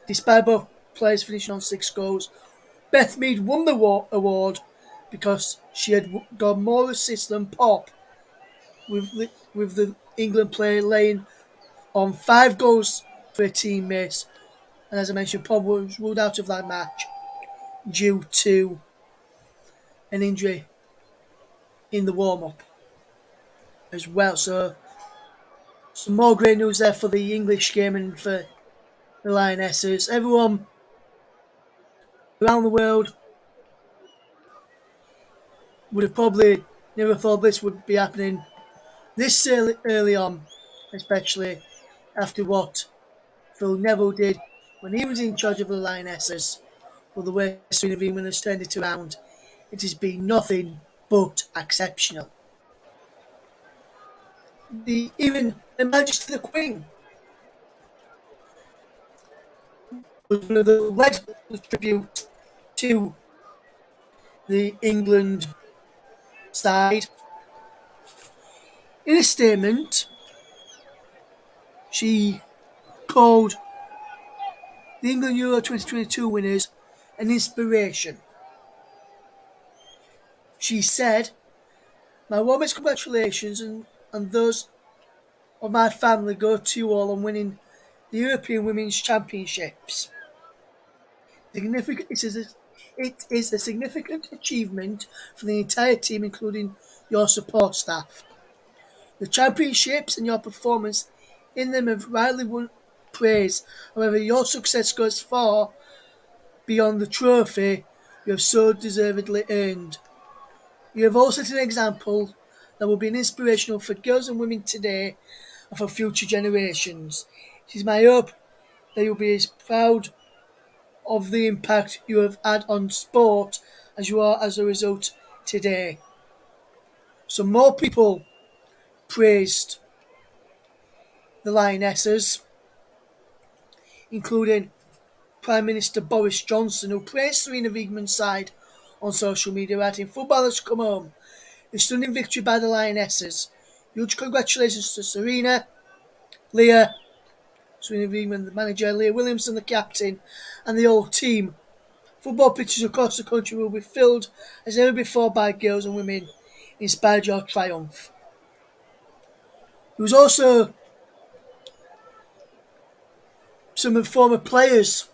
Despite both players finishing on 6 goals, Beth Mead won the award because she had got more assists than Popp, with the England player laying on 5 goals for her teammates. And as I mentioned, Popp was ruled out of that match due to an injury in the warm-up as well. So some more great news there for the English game and for the Lionesses. Everyone around the world would have probably never thought this would be happening this early on, especially after what Phil Neville did when he was in charge of the Lionesses. But the way Serena Wiegman has turned it around, it has been nothing but exceptional. Even Her Majesty the Queen was one of the led tribute to the England side. In a statement, she called the England Euro 2022 winners an inspiration. She said, "My warmest congratulations and those of my family go to you all on winning the European Women's Championships. It is a significant achievement for the entire team, including your support staff. The championships and your performance in them have rightly won praise. However, your success goes far beyond the trophy you have so deservedly earned. You have also set an example that will be an inspirational for girls and women today and for future generations. It is my hope that you'll be as proud of the impact you have had on sport as you are as a result today." So more people praised the Lionesses, including Prime Minister Boris Johnson, who praised Serena Wiegman's side on social media, writing, "Footballers come home. A stunning victory by the Lionesses. Huge congratulations to Serena, Leah, Serena Wiegman, the manager, Leah Williamson, the captain, and the whole team. Football pitches across the country will be filled as never before by girls and women inspired your triumph." There was also some former players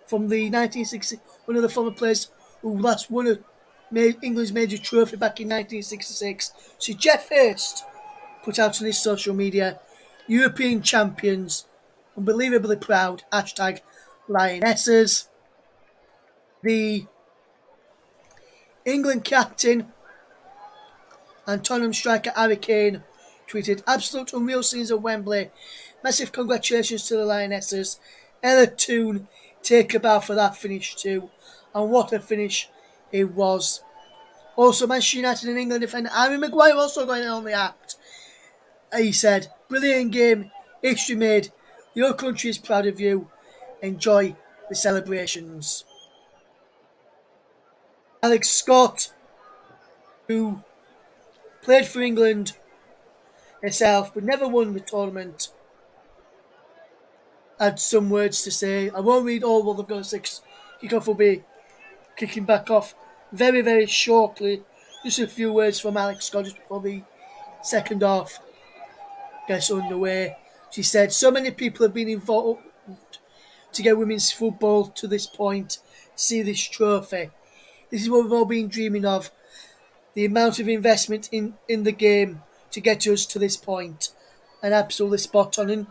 from the 1960, one of the former players who last won England's major trophy back in 1966. So Jeff Hurst put out on his social media, "European champions, unbelievably proud, hashtag Lionesses." The England captain and Tottenham striker Harry Kane tweeted, "Absolute unreal scenes at Wembley. Massive congratulations to the Lionesses. Ella Toone, take a bow for that finish too. And what a finish it was." Also, Manchester United and England defender Harry Maguire also going on the act. He said, "Brilliant game, history made. Your country is proud of you. Enjoy the celebrations." Alex Scott, who played for England herself, but never won the tournament, had some words to say. I won't read all what they've got. Six kickoff will be kicking back off very, very shortly. Just a few words from Alex Scott just before the second half gets underway. She said, so many people have been involved to get women's football to this point, see this trophy. This is what we've all been dreaming of. The amount of investment in the game to get us to this point. And absolutely spot on. And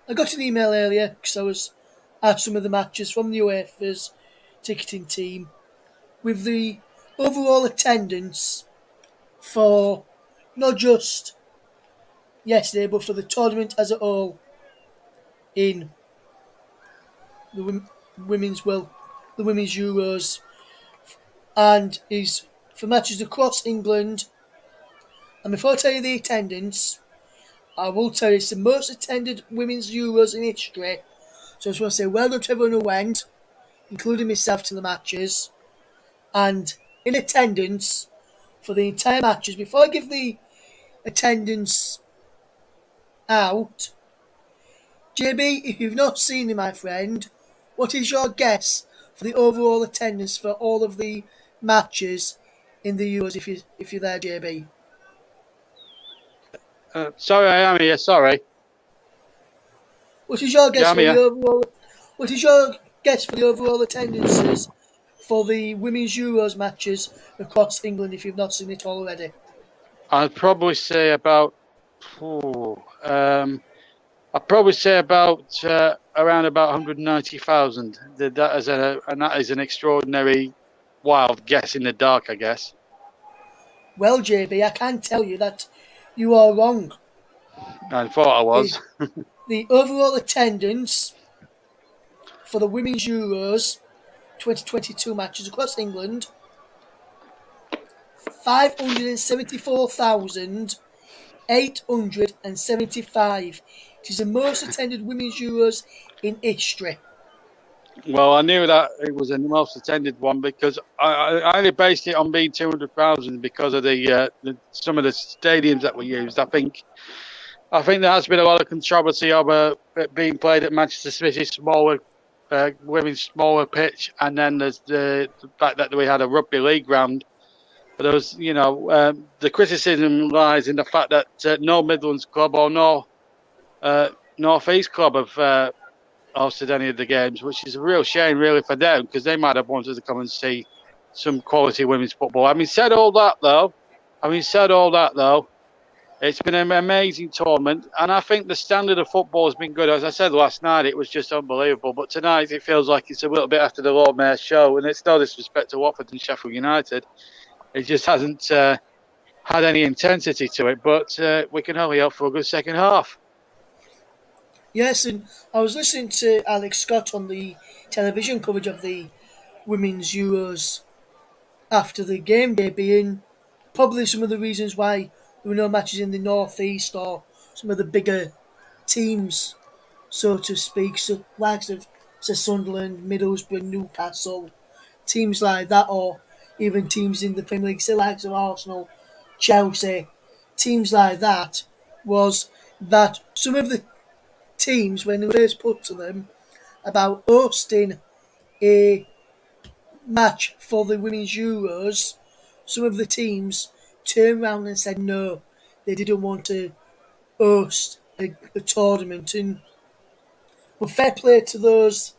I got an email earlier because I was at some of the matches from the UEFA's ticketing team with the overall attendance for not just yesterday but for the tournament as a whole in the the women's Euros, and is for matches across England. And before I tell you the attendance, I will tell you it's the most attended women's Euros in history. So I just want to say well done to everyone who went, including myself, to the matches. And in attendance for the entire matches, before I give the attendance out, JB, if you've not seen it, my friend, what is your guess for the overall attendance for all of the matches in the Euros? If you're there, JB, Sorry, I am here. Sorry. what is your guess Yeah, I'm for the here. overall? What is your guess for the overall attendances for the women's Euros matches across England? If you've not seen it already, I'd probably say about. Oh, I'd probably say about around about 190,000. That is an extraordinary, wild guess in the dark, I guess. well, JB, I can tell you that you are wrong. I thought I The, was. the overall attendance for the women's Euros 2022 matches across England, 574,875. It is the most attended women's Euros in history. Well, I knew that it was the most attended one because I only based it on being 200,000 because of the some of the stadiums that were used. I think there has been a lot of controversy over it being played at Manchester City's smaller women's smaller pitch, and then there's the fact that we had a rugby league ground. But there was, the criticism lies in the fact that no Midlands club or no North East club have hosted any of the games, which is a real shame, really, for them because they might have wanted to come and see some quality women's football. Said all that though, it's been an amazing tournament, and I think the standard of football has been good. As I said last night, it was just unbelievable. But tonight, it feels like it's a little bit after the Lord Mayor's show, and it's no disrespect to Watford and Sheffield United. It just hasn't had any intensity to it, but we can only hope for a good second half. Yes, and I was listening to Alex Scott on the television coverage of the women's Euros after the game day, being probably some of the reasons why there were no matches in the North East or some of the bigger teams, so to speak, so likes of Sunderland, Middlesbrough, Newcastle, teams like that, or even teams in the Premier League, so likes of Arsenal, Chelsea, teams like that, was that some of the teams, when they were first put to them about hosting a match for the Women's Euros, some of the teams turned around and said no, they didn't want to host a tournament. And but fair play to those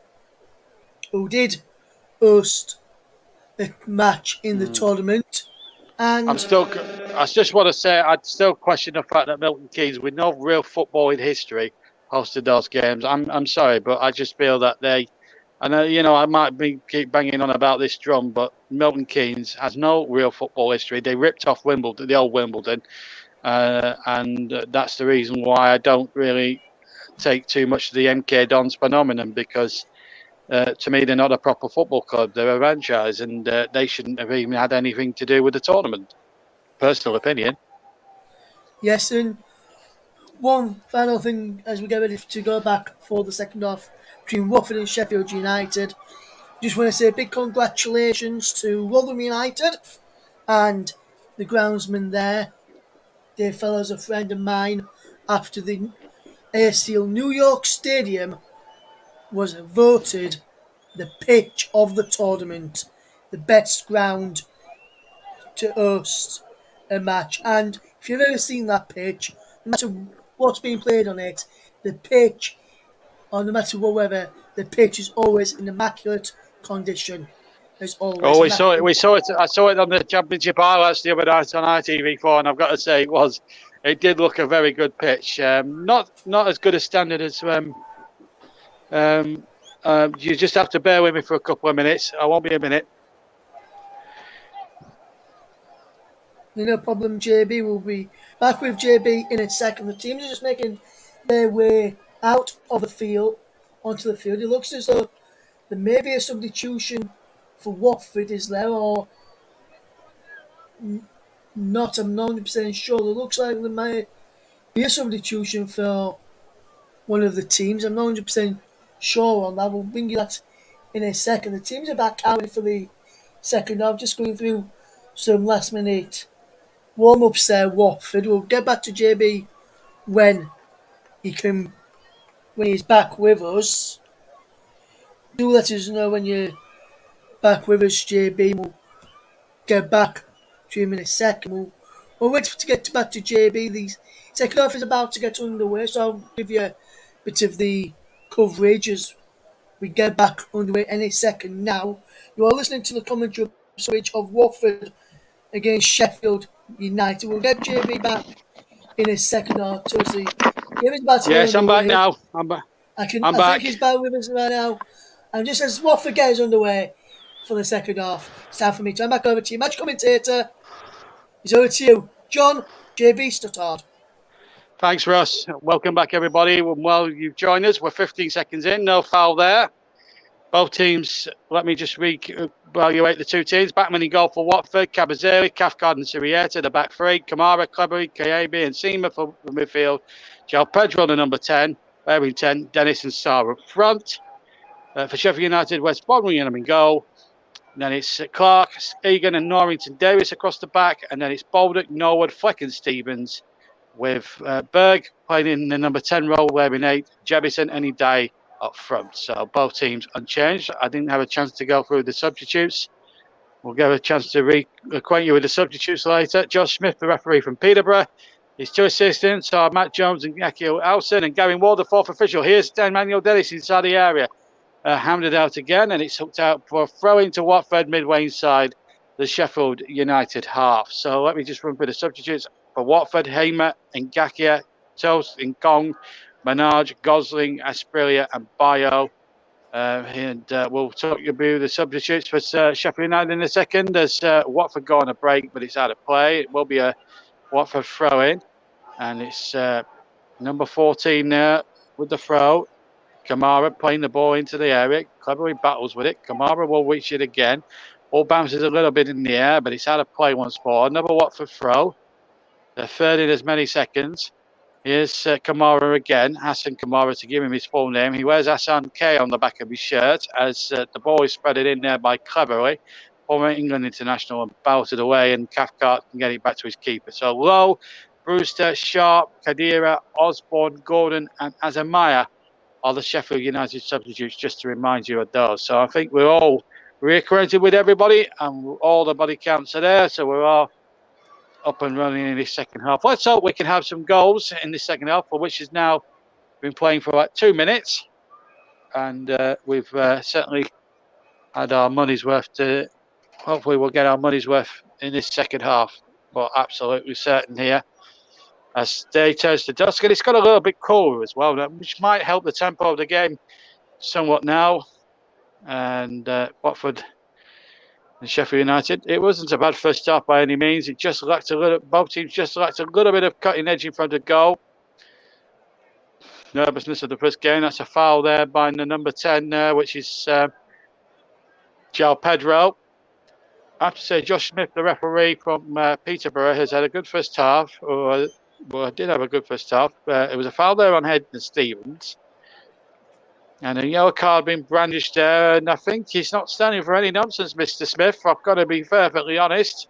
who did host a match in the tournament. And I just want to say, I'd still question the fact that Milton Keynes, with no real football in history, hosted those games. I'm sorry, but I just feel that I might keep banging on about this drum, but Milton Keynes has no real football history. They ripped off Wimbledon, the old Wimbledon, and that's the reason why I don't really take too much of the MK Dons phenomenon, because to me they're not a proper football club. They're a franchise, and they shouldn't have even had anything to do with the tournament. Personal opinion. yes, and one final thing as we get ready to go back for the second half between Watford and Sheffield United. Just want to say a big congratulations to Rotherham United and the groundsman there dear fellows, a friend of mine, after the ACL New York Stadium was voted the pitch of the tournament, the best ground to host a match. And if you've ever seen that pitch, no matter what's being played on it, the pitch, or no matter what weather, the pitch is always in immaculate condition. As always, Oh, we saw it. immaculate. We saw it. I saw it on the Championship highlights the other night on ITV4, and I've got to say, it did look a very good pitch. Not as good a standard as. You just have to bear with me for a couple of minutes. I won't be a minute. No problem, JB. We'll be back with JB in a second. The teams are just making their way out of the field, onto the field. It looks as though there may be a substitution for Watford, is there, or not? I'm not 100% sure. It looks like there might be a substitution for one of the teams. I'm not 100% sure on that. We'll bring you that in a second. The teams are back out for the second half, just going through some last minute warm-ups there, Watford. We'll get back to JB when he's back with us. Do let us know when you're back with us, JB. We'll get back to him in a second. We'll wait to get back to JB. The second half is about to get underway, so I'll give you a bit of the coverage as we get back underway any second now. You are listening to the commentary of Watford against Sheffield United. We'll get JB back in a second or two. The game is about to get Yes, I'm underway. back now. I'm back. I back. think he's back with us right now. And just as Watford gets underway for the second half, it's time for me to hand back over to you. Match commentator, it's over to you, John JB Stuttard. Thanks, Ross. Welcome back, everybody. Well, you've joined us. We're 15 seconds in. No foul there. Both teams, let me just evaluate the two teams. Backman in goal for Watford, Cabazeri, Cathcart and Sirieta, the back three. Kamara, Clebury, Kayabi and Seema for the midfield. João Pedro, the number 10. Wearing 10, Dennis and Sarr up front. For Sheffield United, West Bodmingham in goal. And then it's Clark, Egan and Norrington Davis across the back. And then it's Baldock, Norwood, Fleck and Stevens with Berg playing in the number 10 role, wearing 8, Jebison and Idai up front. So both teams unchanged. I didn't have a chance to go through the substitutes. We'll get a chance to reacquaint you with the substitutes later. Josh Smith, the referee from Peterborough. His two assistants are Matt Jones and Akio Alson, and Gary Ward, the fourth official. Here's Emmanuel Dennis inside the area. Hammered out again, and it's hooked out for a throw into Watford midway inside the Sheffield United half. So let me just run through the substitutes. For Watford, Hamer, Ngakia, Toast, Ngong, Manaj, Gosling, Asprilia and Bayo. We'll talk you through the substitutes for Sheffield United in a second. There's Watford go on a break, but it's out of play. It will be a Watford throw-in. And it's number 14 there with the throw. Kamara playing the ball into the area. Cleverly battles with it. Kamara will reach it again. Ball bounces a little bit in the air, but it's out of play once more. Another Watford throw. The third in as many seconds. Here's Kamara again. Hassan Kamara, to give him his full name. He wears Hassan K on the back of his shirt as the ball is spreaded in there by Cleverly. Former England international, and belted away, and Cathcart can get it back to his keeper. So Lowe, Brewster, Sharp, Kadira, Osborne, Gordon and Azamaya are the Sheffield United substitutes, just to remind you of those. So I think we're all reacquainted with everybody and all the body counts are there. So we're all up and running in this second half. Let's hope we can have some goals in this second half, for which has now been playing for about 2 minutes. And we've certainly had our money's worth. Hopefully we'll get our money's worth in this second half. But absolutely certain here. As day turns to dusk, and it's got a little bit cooler as well, which might help the tempo of the game somewhat now. And Watford and Sheffield United, it wasn't a bad first half by any means. It just lacked both teams just lacked a little bit of cutting edge in front of goal. Nervousness of the first game. That's a foul there by the number 10, which is João Pedro. I have to say, Josh Smith, the referee from Peterborough, has had a good first half. Did have a good first half. It was a foul there on Head and Stevens. And a yellow card being brandished there. And I think he's not standing for any nonsense, Mr. Smith. I've got to be perfectly honest.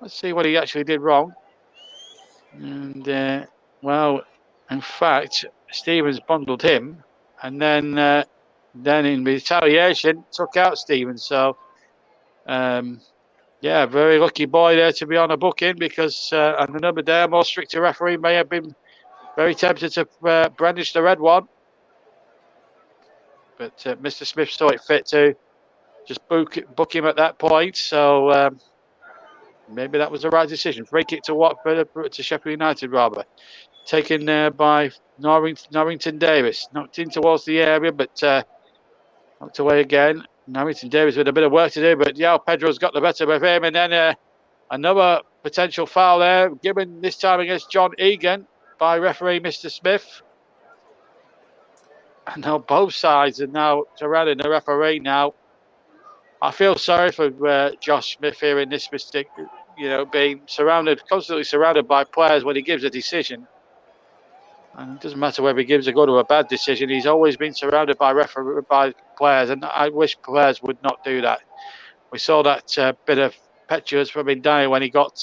Let's see what he actually did wrong. And, well, in fact, Stevens bundled him, and then in retaliation took out Stevens. So, yeah, very lucky boy there to be on a booking, because on another day, a more stricter referee may have been very tempted to brandish the red one. But Mr. Smith saw it fit to just book him at that point. So maybe that was the right decision. Free kick to Watford, to Sheffield United rather. Taken by Norrington Davis. Knocked in towards the area, but knocked away again. Norrington Davis with a bit of work to do, but Pedro's got the better of him. And then another potential foul there, given this time against John Egan by referee Mr. Smith. And now both sides are now surrounding the referee now. I feel sorry for Josh Smith here in this mistake, being constantly surrounded by players when he gives a decision. And it doesn't matter whether he gives a good or a bad decision. He's always been surrounded by players, and I wish players would not do that. We saw that bit of petulance from Ndai when he got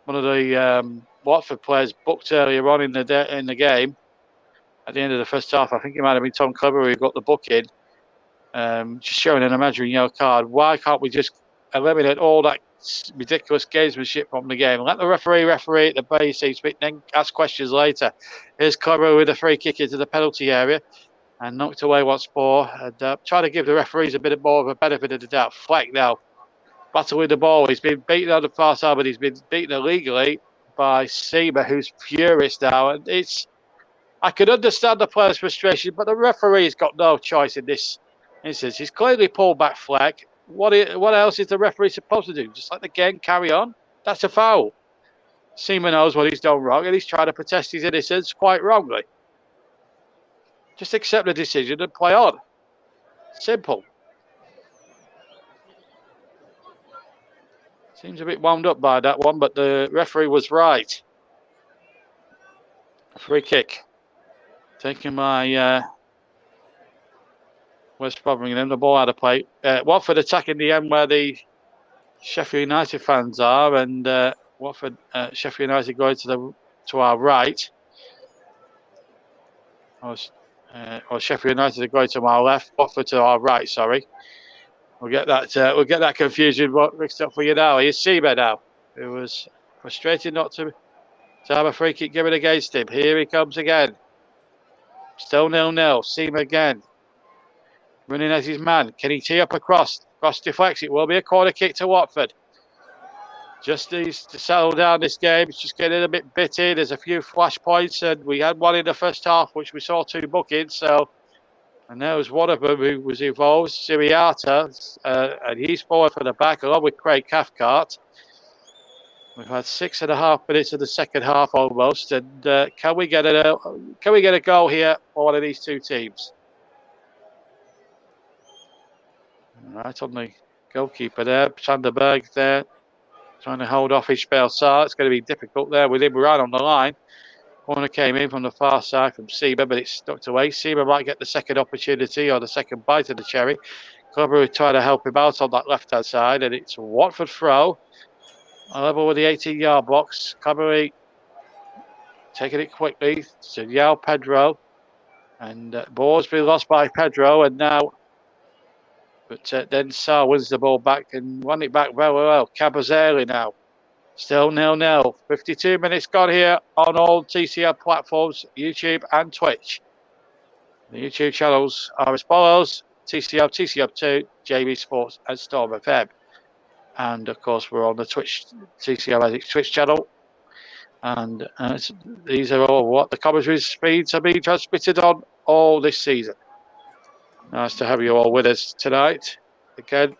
one of the Watford players booked earlier on in the game. At the end of the first half, I think it might have been Tom Clever who got the booking. Just showing an imaginary yellow card. Why can't we just eliminate all that ridiculous gamesmanship from the game? Let the referee at the base, then ask questions later. Here's Clever with a free kick into the penalty area and knocked away once more. And try to give the referees a bit more of a benefit of the doubt. Fleck now battling the ball. He's been beaten on the far side, but he's been beaten illegally by Seamer, who's furious now. And I could understand the player's frustration, but the referee's got no choice in this instance. He's clearly pulled back Fleck. What else is the referee supposed to do? Just let the game carry on? That's a foul. Seamer knows what he's done wrong, and he's trying to protest his innocence quite wrongly. Just accept the decision and play on. Simple. Seems a bit wound up by that one, but the referee was right. Free kick. Taken by West Birmingham. The ball out of play. Watford attacking the end where the Sheffield United fans are, and Sheffield United going to our right. Or Sheffield United are going to our left. Watford to our right. Sorry, we'll get that confusion mixed up for you now. Here's Seamer now. It was frustrated not to have a free kick given against him. Here he comes again. Still 0-0. Seamer again. Running as his man. Can he tee up a cross? Cross deflects. It will be a corner kick to Watford. Just needs to settle down this game. It's just getting a bit bitty. There's a few flash points, and we had one in the first half, which we saw 2 bookings. And there was one of them who was involved, Siriata, and he's forward for the back, along with Craig Cathcart. We've had 6.5 minutes of the second half almost, and can we get a goal here for one of these two teams? Right on the goalkeeper there, Sanderberg there, trying to hold off Ishmael Sarr. It's going to be difficult there with him right on the line. Corner came in from the far side from Seamer, but it's stuck away. Seamer might get the second opportunity or the second bite of the cherry. Clever trying to help him out on that left-hand side, and it's Watford throw. A level with the 18-yard box. Clever taking it quickly to Yao Pedro, and ball's been lost by Pedro, and now. But then Sarr wins the ball back and won it back very well. Cabazeli now. Still 0-0. 52 minutes gone here on all TCL platforms, YouTube and Twitch. The YouTube channels are as follows: TCL, TCL2, JB Sports and Storm FM. And of course we're on the Twitch, TCL Twitch channel. And these are all what the commentary speeds are being transmitted on all this season. Nice to have you all with us tonight. Again,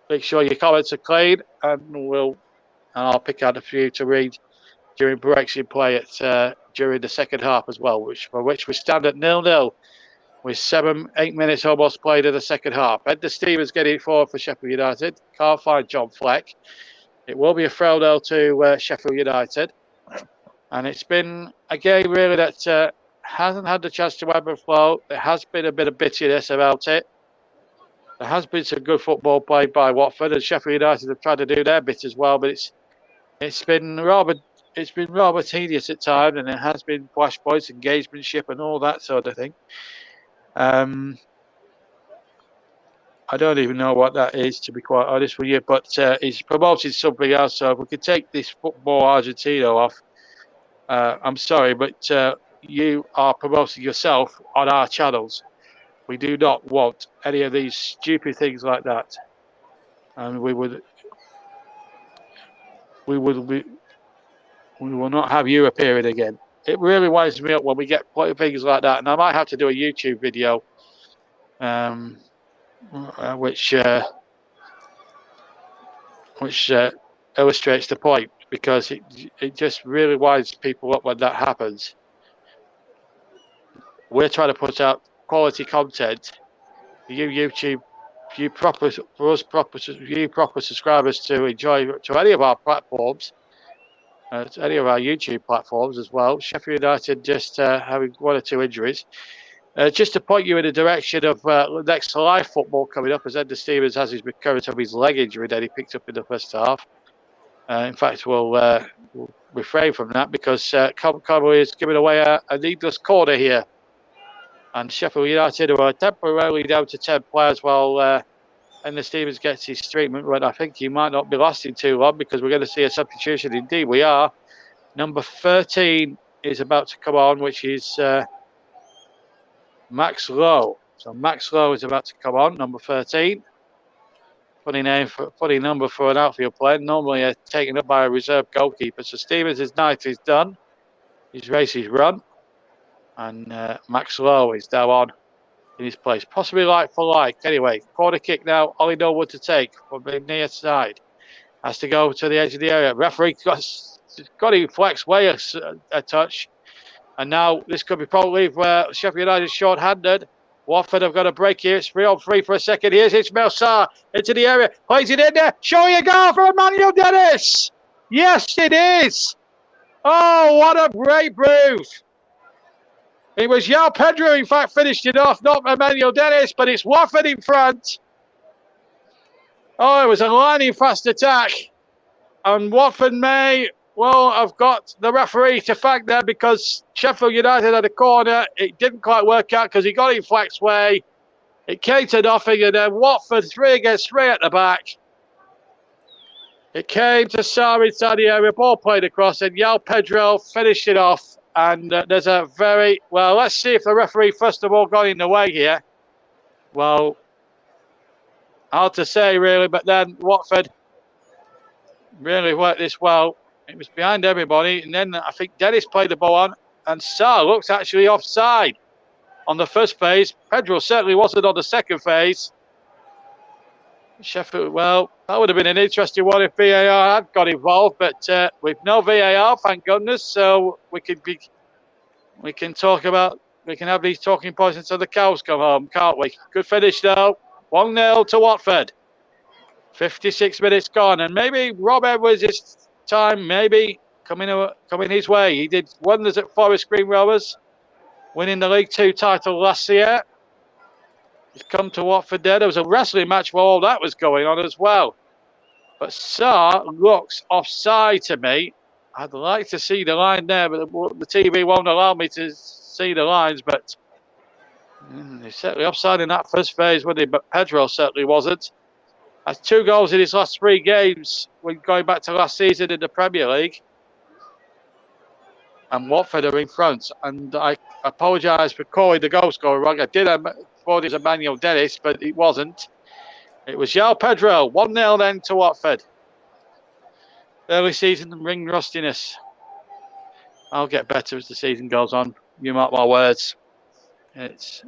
make sure your comments are clean, and I'll pick out a few to read during breaks in play during the second half as well, for which we stand at 0-0 with 7-8 minutes almost played in the second half. Edgar Stevens getting it forward for Sheffield United. Can't find John Fleck. It will be a throw though to Sheffield United, and it's been a game really that hasn't had the chance to ebb and flow. There has been a bit of bitterness about it. There has been some good football played by Watford, and Sheffield United have tried to do their bit as well, but it's been rather it's been rather tedious at times, and it has been flashpoints, engagementship, and all that sort of thing. I don't even know what that is, to be quite honest with you, but he's promoted something else. So if we could take this football Argentino off, I'm sorry, but you are promoting yourself on our channels. We do not want any of these stupid things like that, and we will not have you appearing again. It really winds me up when we get things like that, and I might have to do a YouTube video, which illustrates the point, because it just really winds people up when that happens. We're trying to put out quality content. You proper subscribers to enjoy to any of our platforms, to any of our YouTube platforms as well. Sheffield United just having 1 or 2 injuries. Just to point you in the direction of next live football coming up, as Ender Stevens has his recurrence of his leg injury that he picked up in the first half. In fact, we'll refrain from that, because Cobble is giving away a needless corner here. And Sheffield United are temporarily down to 10 players while Ender Stevens gets his treatment. But I think he might not be lasting too long, because we're going to see a substitution. Indeed, we are. Number 13 is about to come on, which is Max Lowe. So Max Lowe is about to come on, number 13. Funny number for an outfield player. Normally taken up by a reserve goalkeeper. So Stevens' night is done. His race is run. And Max Lowe is now on in his place. Possibly like for like. Anyway, corner kick now. Ollie Norwood to take from the near side. Has to go to the edge of the area. Referee got him flex way a touch. And now this could be probably where Sheffield United is short-handed. Watford have got a break here. It's 3-on-3 for a second. Here's Ismail Sarr into the area. Plays it in there. Showing a goal for Emmanuel Dennis. Yes, it is. Oh, what a great move. It was João Pedro, in fact, finished it off. Not Emmanuel Dennis, but it's Watford in front. Oh, it was a lightning fast attack. And Watford may... Well, I've got the referee to thank there, because Sheffield United had a corner. It didn't quite work out because he got in flex way. It came to nothing, and then Watford 3 against 3 at the back. It came to Sarr inside the area, ball played across, and João Pedro finished it off. And there's a very... Well, let's see if the referee first of all got in the way here. Well, hard to say really, but then Watford really worked this well. It was behind everybody, and then I think Dennis played the ball on, and Sarr looked actually offside on the first phase. Pedro certainly wasn't on the second phase. Sheffield, well, that would have been an interesting one if VAR had got involved, but with no VAR, thank goodness, so we can have these talking points until the cows come home, can't we? Good finish though. 1-0 to Watford. 56 minutes gone, and maybe Rob Edwards is time maybe coming his way. He did wonders at Forest Green Rovers, winning the League 2 title last year. He's come to Watford there. There was a wrestling match while all that was going on as well. But Sarr looks offside to me. I'd like to see the line there, but the TV won't allow me to see the lines. But he's certainly offside in that first phase, wasn't he? But Pedro certainly wasn't. Has 2 goals in his last 3 games when going back to last season in the Premier League. And Watford are in front. And I apologise for calling the goal scorer wrong. I did thought it was Emmanuel Dennis, but it wasn't. It was João Pedro. 1-0 then to Watford. Early season ring rustiness. I'll get better as the season goes on. You mark my words. It's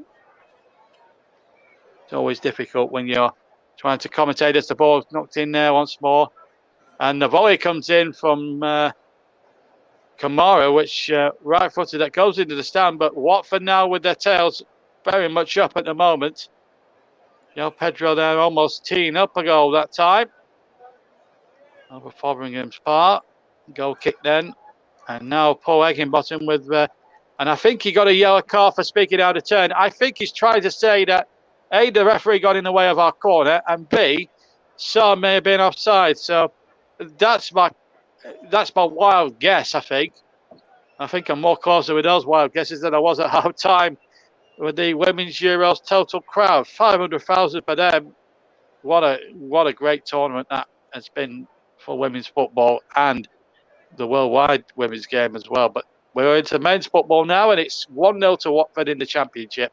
always difficult when you're trying to commentate as the ball knocked in there once more. And the volley comes in from Kamara, which right-footed, that goes into the stand. But Watford now with their tails very much up at the moment. João Pedro there almost teeing up a goal that time. Over Fotheringham's part. Goal kick then. And now Paul Higginbottom with... and I think he got a yellow card for speaking out of turn. I think he's trying to say that A, the referee got in the way of our corner, and B, Sarr may have been offside. So that's my that's my wild guess, I think. I think I'm more closer with those wild guesses than I was at half time with the Women's Euros total crowd. 500,000 for them. What a great tournament that has been for women's football and the worldwide women's game as well. But we're into men's football now, and it's 1-0 to Watford in the Championship.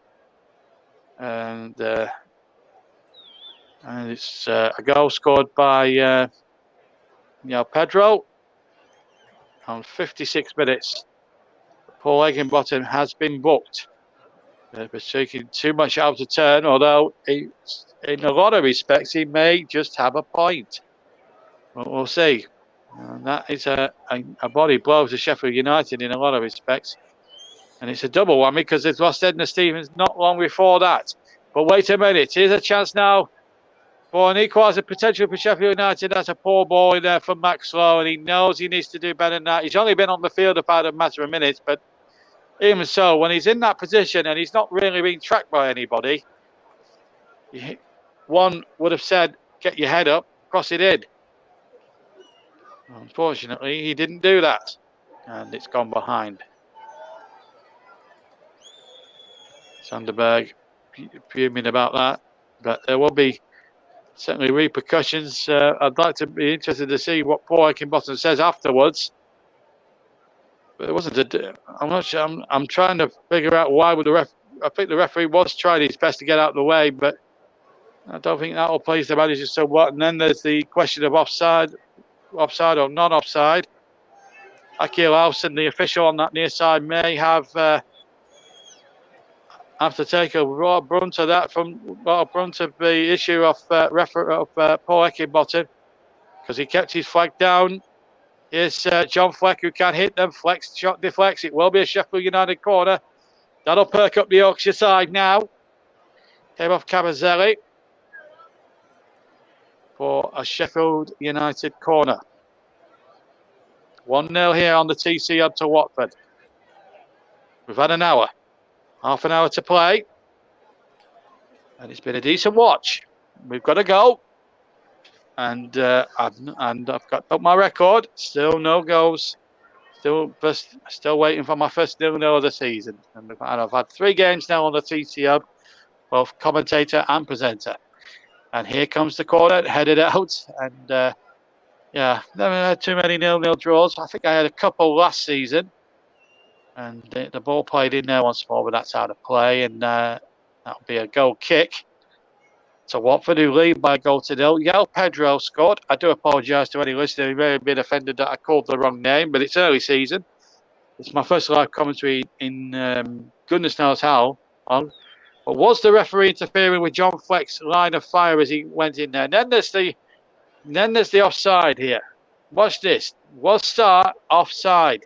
And it's a goal scored by Pedro on 56 minutes. Paul Higginbottom has been booked. They're taking too much out of turn, although in a lot of respects he may just have a point. We'll see. And that is a body blow to Sheffield United in a lot of respects. And it's a double whammy because they've lost Edna Stevens not long before that. But wait a minute. Here's a chance now for an equaliser potential for Sheffield United. That's a poor ball in there from Max Lowe, and he knows he needs to do better than that. He's only been on the field about a matter of minutes, but even so, when he's in that position and he's not really being tracked by anybody, one would have said, get your head up, cross it in. Unfortunately, he didn't do that, and it's gone behind. Sanderberg fuming about that, but there will be certainly repercussions. I'd like to be interested to see what Paul Higginbottom says afterwards. But it wasn't I'm not sure. I'm trying to figure out why would the ref. I think the referee was trying his best to get out of the way, but I don't think that will please the manager. So what? And then there's the question of offside or non-offside. Akil Howson, the official on that near side, may have to take a raw brunt of that brunt of the issue of Paul Higginbottom, because he kept his flag down. Here's John Fleck, who can hit them. Flex shot deflects. It will be a Sheffield United corner. That'll perk up the Yorkshire side now. Came off Cavazelli for a Sheffield United corner. 1-0 here on the TC up to Watford. We've had an hour. Half an hour to play. And it's been a decent watch. We've got to go. And I've got up my record. Still no goals. Still waiting for my first 0-0 of the season. And I've had 3 games now on the TC Hub, both commentator and presenter. And here comes the corner, headed out. And never had too many 0-0 draws. I think I had a couple last season. And the ball played in there once more, but that's out of play. And that'll be a goal kick to Watford, who lead by a goal to 0. Yao Pedro scored. I do apologise to any listener who may have been offended that I called the wrong name, but it's early season. It's my first live commentary in goodness knows how long. But was the referee interfering with John Fleck's line of fire as he went in there? And then there's the offside here. Watch this. Was Star offside?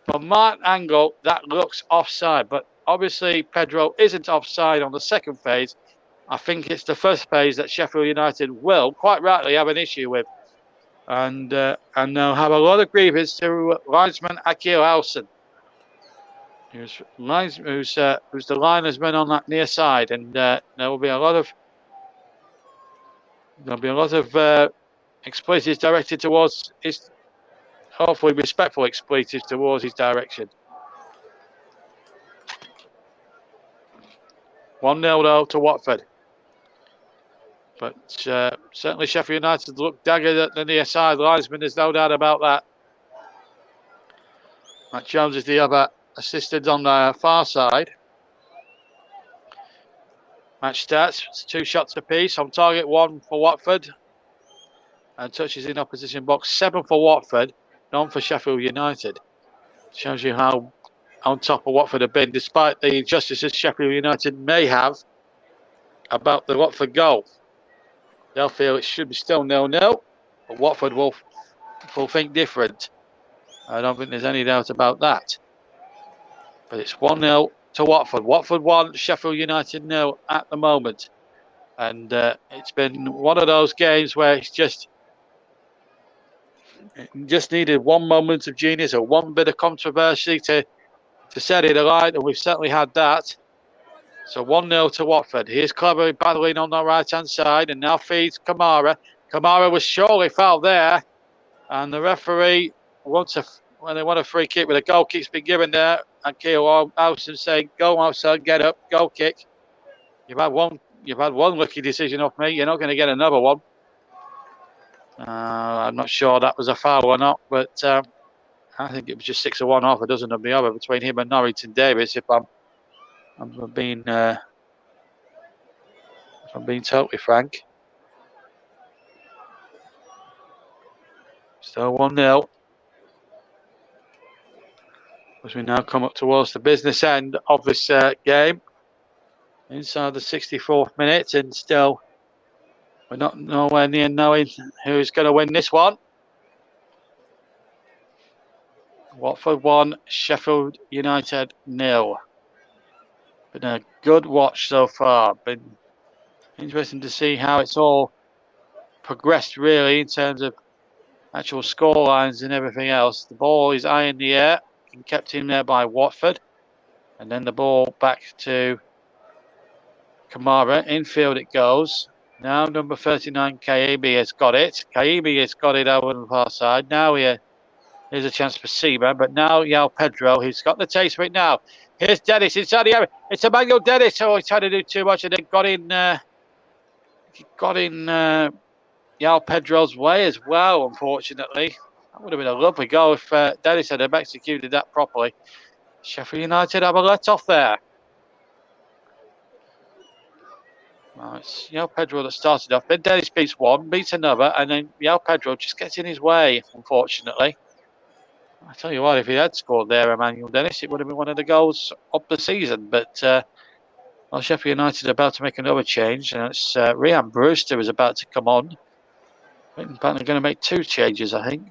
From my angle, that looks offside, but obviously Pedro isn't offside on the second phase. I think it's the first phase that Sheffield United will, quite rightly, have an issue with. And they'll have a lot of grievance to linesman Akil Howson, who's the linesman on that near side. And there will be a lot of expletives directed towards his, hopefully respectful expletives towards his direction. 1-0 though to Watford. But certainly Sheffield United look daggered at the near side linesman, there's no doubt about that. Matt Jones is the other assistant on the far side. Match stats, it's 2 shots apiece on target, 1 for Watford. And touches in opposition box, 7 for Watford, none for Sheffield United. Shows you how on top of Watford have been, despite the injustices Sheffield United may have about the Watford goal. They'll feel it should be still 0-0, but Watford will think different. I don't think there's any doubt about that. But it's 1-0 to Watford. Watford 1, Sheffield United 0 at the moment. And it's been one of those games where it just needed one moment of genius or one bit of controversy to set it alight, and we've certainly had that. So 1-0 to Watford. Here's Clever battling on the right-hand side, and now feeds Kamara. Kamara was surely fouled there. And the referee when they want a free kick, with a goal kick's been given there, and Keogh Howson saying, "Go outside, get up, goal kick." You've had one lucky decision off me. You're not going to get another one. I'm not sure that was a foul or not, but I think it was just 6 of one, half a dozen of the other between him and Norrington Davis. If I'm being totally frank. Still 1-0. As we now come up towards the business end of this game, inside the 64th minute, and still we're not nowhere near knowing who's going to win this one. Watford 1, Sheffield United 0. Been a good watch so far. Been interesting to see how it's all progressed, really, in terms of actual score lines and everything else. The ball is high in the air and kept in there by Watford. And then the ball back to Kamara. Infield it goes. Now number 39, Kaibi has got it. Kaibi has got it over on the far side. Now here's a chance for Seaman, but now Yao Pedro, who's got the taste for it now. Here's Dennis inside the area. It's Emmanuel Dennis. Oh, he's trying to do too much and then got in Yao Pedro's way as well, unfortunately. That would have been a lovely goal if Dennis had executed that properly. Sheffield United have a let-off there. It's Yao Pedro that started off. Then Dennis beats one, beats another, and then Yao Pedro just gets in his way, unfortunately. I tell you what, if he had scored there, Emmanuel Dennis, it would have been one of the goals of the season. But Sheffield United are about to make another change, and it's Ryan Brewster is about to come on. In fact, they're going to make 2 changes, I think.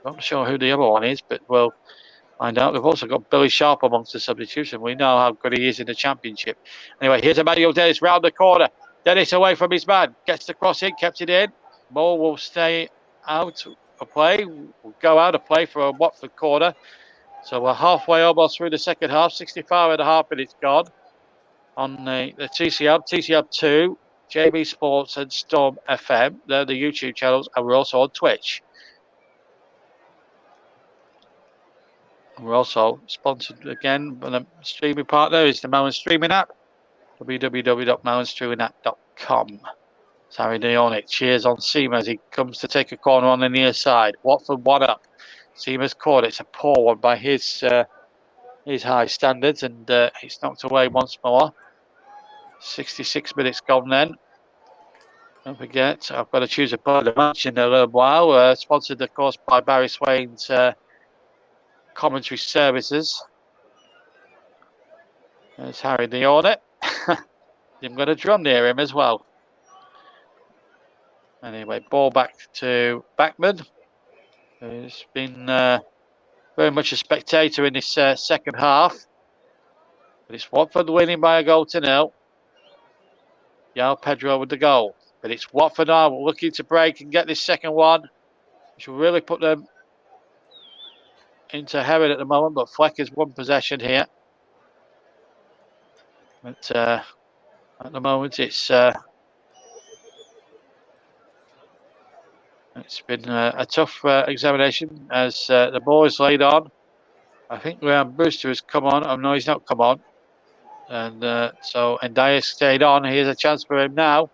I'm not sure who the other one is, but we'll find out. We've also got Billy Sharp amongst the substitution. We know how good he is in the Championship. Anyway, here's Emmanuel Dennis round the corner. Dennis away from his man. Gets the cross in, kept it in. Ball will stay out of play. Will go out of play for a Watford corner. So we're halfway almost through the second half. 65.5 minutes gone on the TCL. TCL 2, JB Sports and Storm FM. They're the YouTube channels, and we're also on Twitch. We're also sponsored again by the streaming partner is the Mowen Streaming app, www.mowenstreamingapp.com. Harry Dionic cheers on Seema as he comes to take a corner on the near side. Watford 1 up. Seema's caught. It's a poor one by his high standards, and it's knocked away once more. 66 minutes gone then. Don't forget, I've got to choose a player of the match in a little while. Sponsored, of course, by Barry Swain's commentary services. There's Harry Dionic. You've got a drum near him as well. Anyway, ball back to Backman, who's been very much a spectator in this second half. But it's Watford winning by 1-0. Yao Pedro with the goal. But it's Watford now looking to break and get this second one, which will really put them into heaven at the moment. But Fleck has won possession here. But at the moment, it's been a tough examination as the ball is laid on. I think Brewster has come on. Oh, no, he's not come on. And so Ndiaye stayed on. Here's a chance for him now.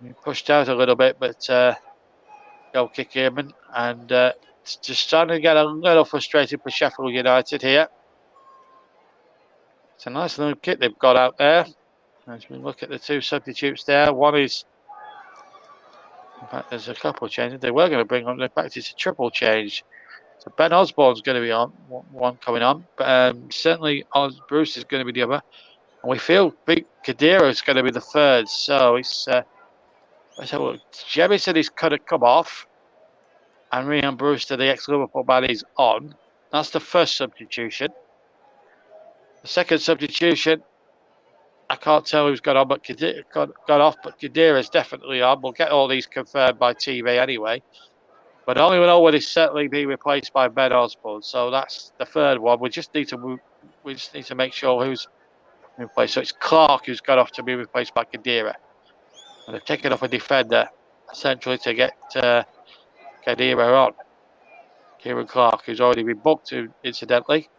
He pushed out a little bit, but goal kick him. And it's just starting to get a little frustrated for Sheffield United here. It's a nice little kit they've got out there. As we look at the 2 substitutes there, one is, in fact, there's a couple of changes. They were going to bring on, in fact, it's a triple change. So Ben Osborne's going to be on, one coming on. But certainly Bruce is going to be the other. And we feel Big Kadira is going to be the third. So it's, let's have a look. Jemison is going to come off. And Ryan Brewster, the ex-Liverpool man, is on. That's the first substitution. The second substitution, I can't tell who's got on, but got off. But Kadira is definitely on. We'll get all these confirmed by TV anyway. But only one will certainly be replaced by Ben Osborne. So that's the third one. We just need to make sure who's in place. So it's Clark who's got off to be replaced by Kadira. And they've taken off a defender essentially to get Kadira on. Kieran Clark, who's already been booked, incidentally.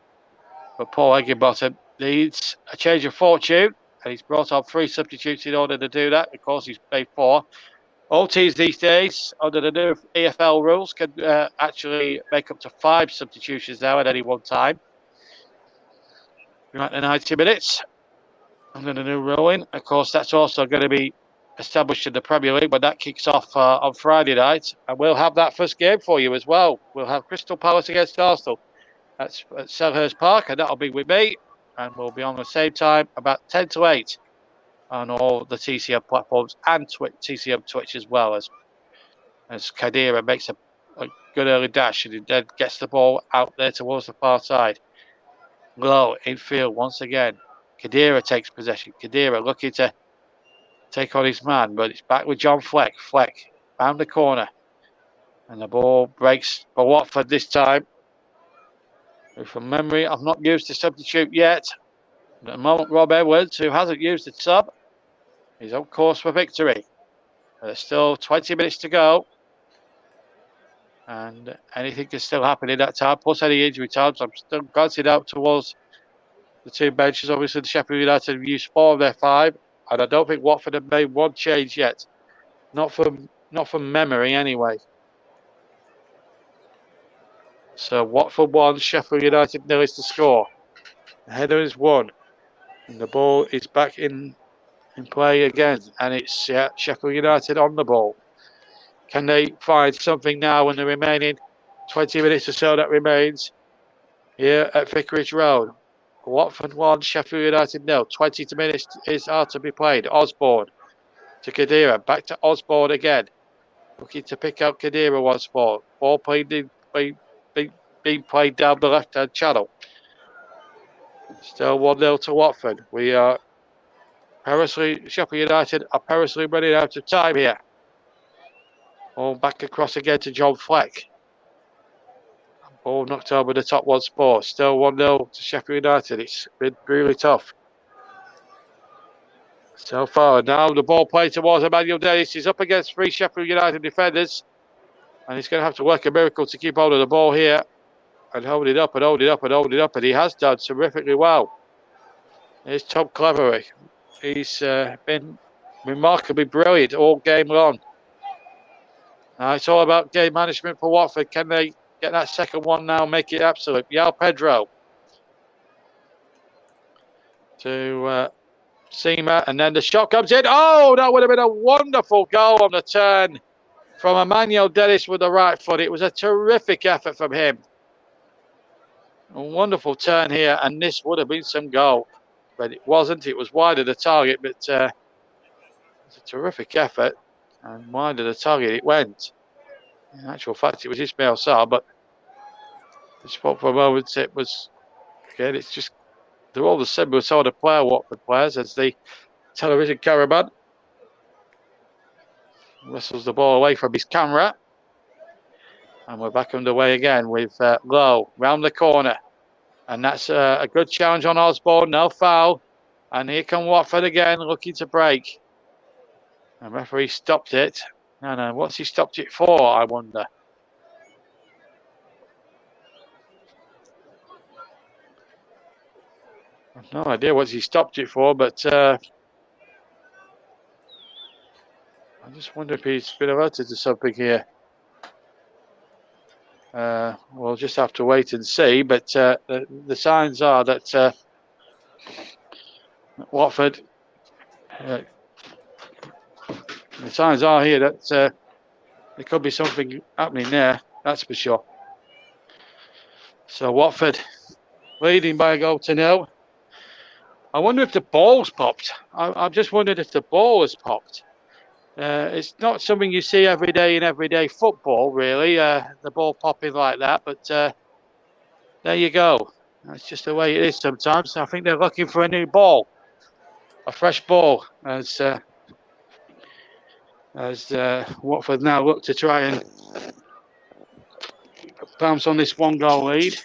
But Paul Higginbottom needs a change of fortune, and he's brought on 3 substitutes in order to do that. Of course, he's made 4. All teams these days, under the new EFL rules, can actually make up to 5 substitutions now at any one time. Right, the 90 minutes under the new ruling. Of course, that's also going to be established in the Premier League when that kicks off on Friday night. And we'll have that first game for you as well. We'll have Crystal Palace against Arsenal at Selhurst Park, and that'll be with me. And we'll be on the same time, about 10 to 8, on all the TCM platforms and TCM Twitch as well, as Kadira makes a good early dash and he then gets the ball out there towards the far side. Low infield once again. Kadira takes possession. Kadira looking to take on his man, but it's back with John Fleck. Fleck found the corner. And the ball breaks for Watford this time. From memory, I've not used the substitute yet. At the moment, Rob Edwards, who hasn't used the sub, is on course for victory. There's still 20 minutes to go. And anything can still happen in that time, plus any injury times. I'm still glancing out towards the 2 benches. Obviously, the Sheffield United have used 4 of their 5, and I don't think Watford have made 1 change yet. Not from memory, anyway. So Watford 1, Sheffield United 0 is the score. The header is 1, and the ball is back in play again, and it's Sheffield United on the ball. Can they find something now in the remaining 20 minutes or so that remains here at Vicarage Road? Watford 1, Sheffield United 0. 20 minutes are to be played. Osborne to Kadira. Back to Osborne again. Looking to pick out Kadira once more. Ball being played down the left-hand channel. Still 1-0 to Watford. We are Sheffield United are perilously running out of time here. Ball back across again to John Fleck. Ball knocked over the top once more. Still 1-0 to Sheffield United. It's been really tough so far. Now the ball played towards Emmanuel Dennis. He's up against 3 Sheffield United defenders. And he's going to have to work a miracle to keep hold of the ball here. And hold it up and hold it up and hold it up. And he has done terrifically well. Here's Tom Clevery. He's been remarkably brilliant all game long. It's all about game management for Watford. Can they get that second one now, make it absolute? Yao Pedro to Seema, and then the shot comes in. Oh, that would have been a wonderful goal on the turn from Emmanuel Dennis with the right foot. It was a terrific effort from him. A wonderful turn here, and this would have been some goal. But it wasn't. It was wide of the target, but it's a terrific effort. And wide of the target it went. In actual fact, it was Ismail Sarr, but I spoke for a moment. It was, again, it's just, they're all the similar sort of player, Watford players, as the television cameraman whistles the ball away from his camera. And we're back underway again with Lowe round the corner. And that's a good challenge on Osborne, no foul. And here come Watford again, looking to break. The referee stopped it. No, what's he stopped it for, I wonder? I've no idea what he stopped it for, but I just wonder if he's been alerted to something here. We'll just have to wait and see, but the signs are that Watford... the signs are here that there could be something happening there, that's for sure. So Watford leading by a goal to 0. I wonder if the ball's popped. I've just wondered if the ball has popped. It's not something you see every day in everyday football, really, the ball popping like that. But there you go. That's just the way it is sometimes. I think they're looking for a new ball, a fresh ball, as Watford now look to try and bounce on this 1-goal lead.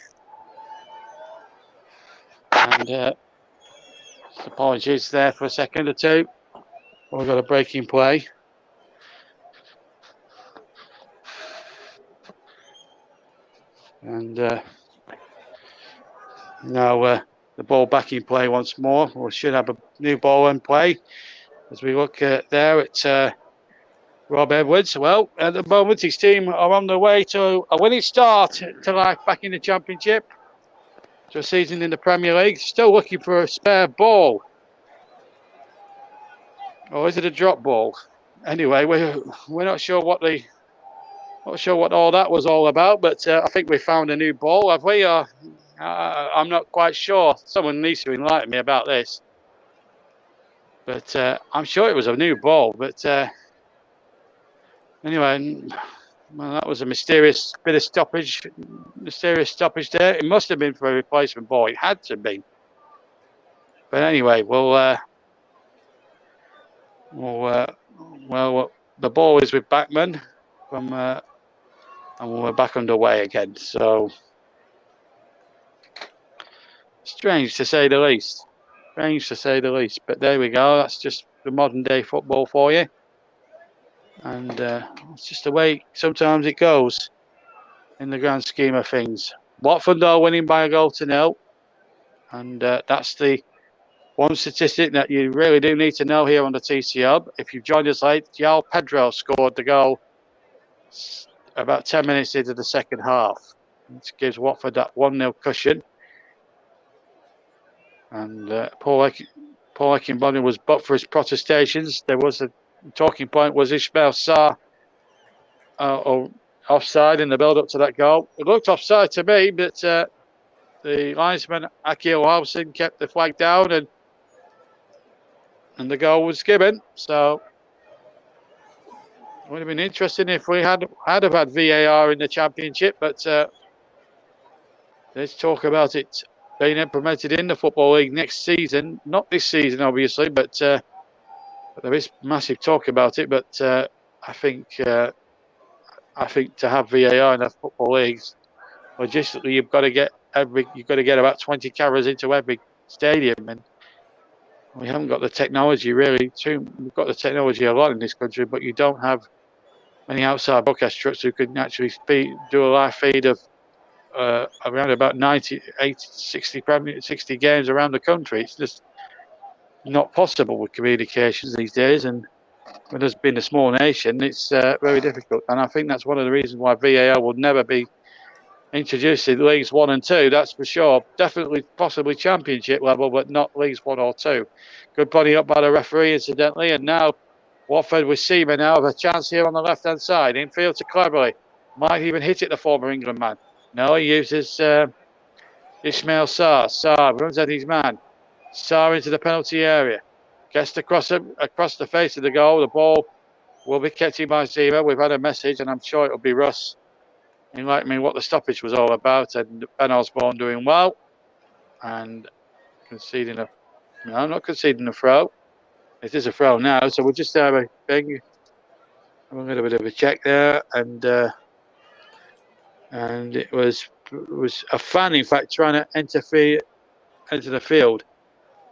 And apologies there for a second or two. We've got a break in play. And now the ball back in play once more. We should have a new ball in play as we look there at Rob Edwards. Well, at the moment, his team are on the way to a winning start to life back in the Championship, to a season in the Premier League. Still looking for a spare ball. Or is it a drop ball? Anyway, we're not sure what all that was all about, but I think we found a new ball, have we? I'm not quite sure. Someone needs to enlighten me about this. But I'm sure it was a new ball. But anyway, well, that was a mysterious stoppage there. It must have been for a replacement ball. It had to be. But anyway, well, the ball is with Backman from, and we're back underway again. So strange to say the least. But there we go. That's just the modern day football for you. And it's just the way sometimes it goes in the grand scheme of things. Watford are winning by 1-0. And that's the one statistic that you really do need to know here on the TC Hub. If you've joined us late, João Pedro scored the goal about 10 minutes into the second half. It gives Watford that 1-0 cushion. And Paul Eckenbonny was but for his protestations. There was a talking point, was Ismail Sarr or offside in the build-up to that goal? It looked offside to me, but the linesman Akil Hobson kept the flag down, and the goal was given. So it would have been interesting if we had VAR in the Championship, but let's talk about it being implemented in the Football League next season. Not this season, obviously, but there is massive talk about it. But I think to have VAR in the Football Leagues, logistically, you've got to get about 20 cameras into every stadium, and we haven't got the technology really. We've got the technology a lot in this country, but you don't have many outside broadcast trucks who can actually do a live feed of around about 90, 80, 60 games around the country. It's just not possible with communications these days, and when there's been a small nation, it's very difficult. And I think that's one of the reasons why VAR will never be introduced in Leagues 1 and 2, that's for sure. Definitely, possibly Championship level, but not Leagues 1 or 2. Good body up by the referee, incidentally, and now Watford with Seaman now have a chance here on the left-hand side. Infield to Cleverley. Might even hit it, the former England man. No, he uses Ismail Sarr. Sarr runs at his man. Sarr into the penalty area. Gets across the face of the goal. The ball will be kept in by Zima. We've had a message, and I'm sure it'll be Russ enlightening me what the stoppage was all about. And Ben Osborne doing well. And conceding a... No, I'm not conceding a throw. It is a throw now, so we'll just have a little bit of a check there, and it was a fan, in fact, trying to into the field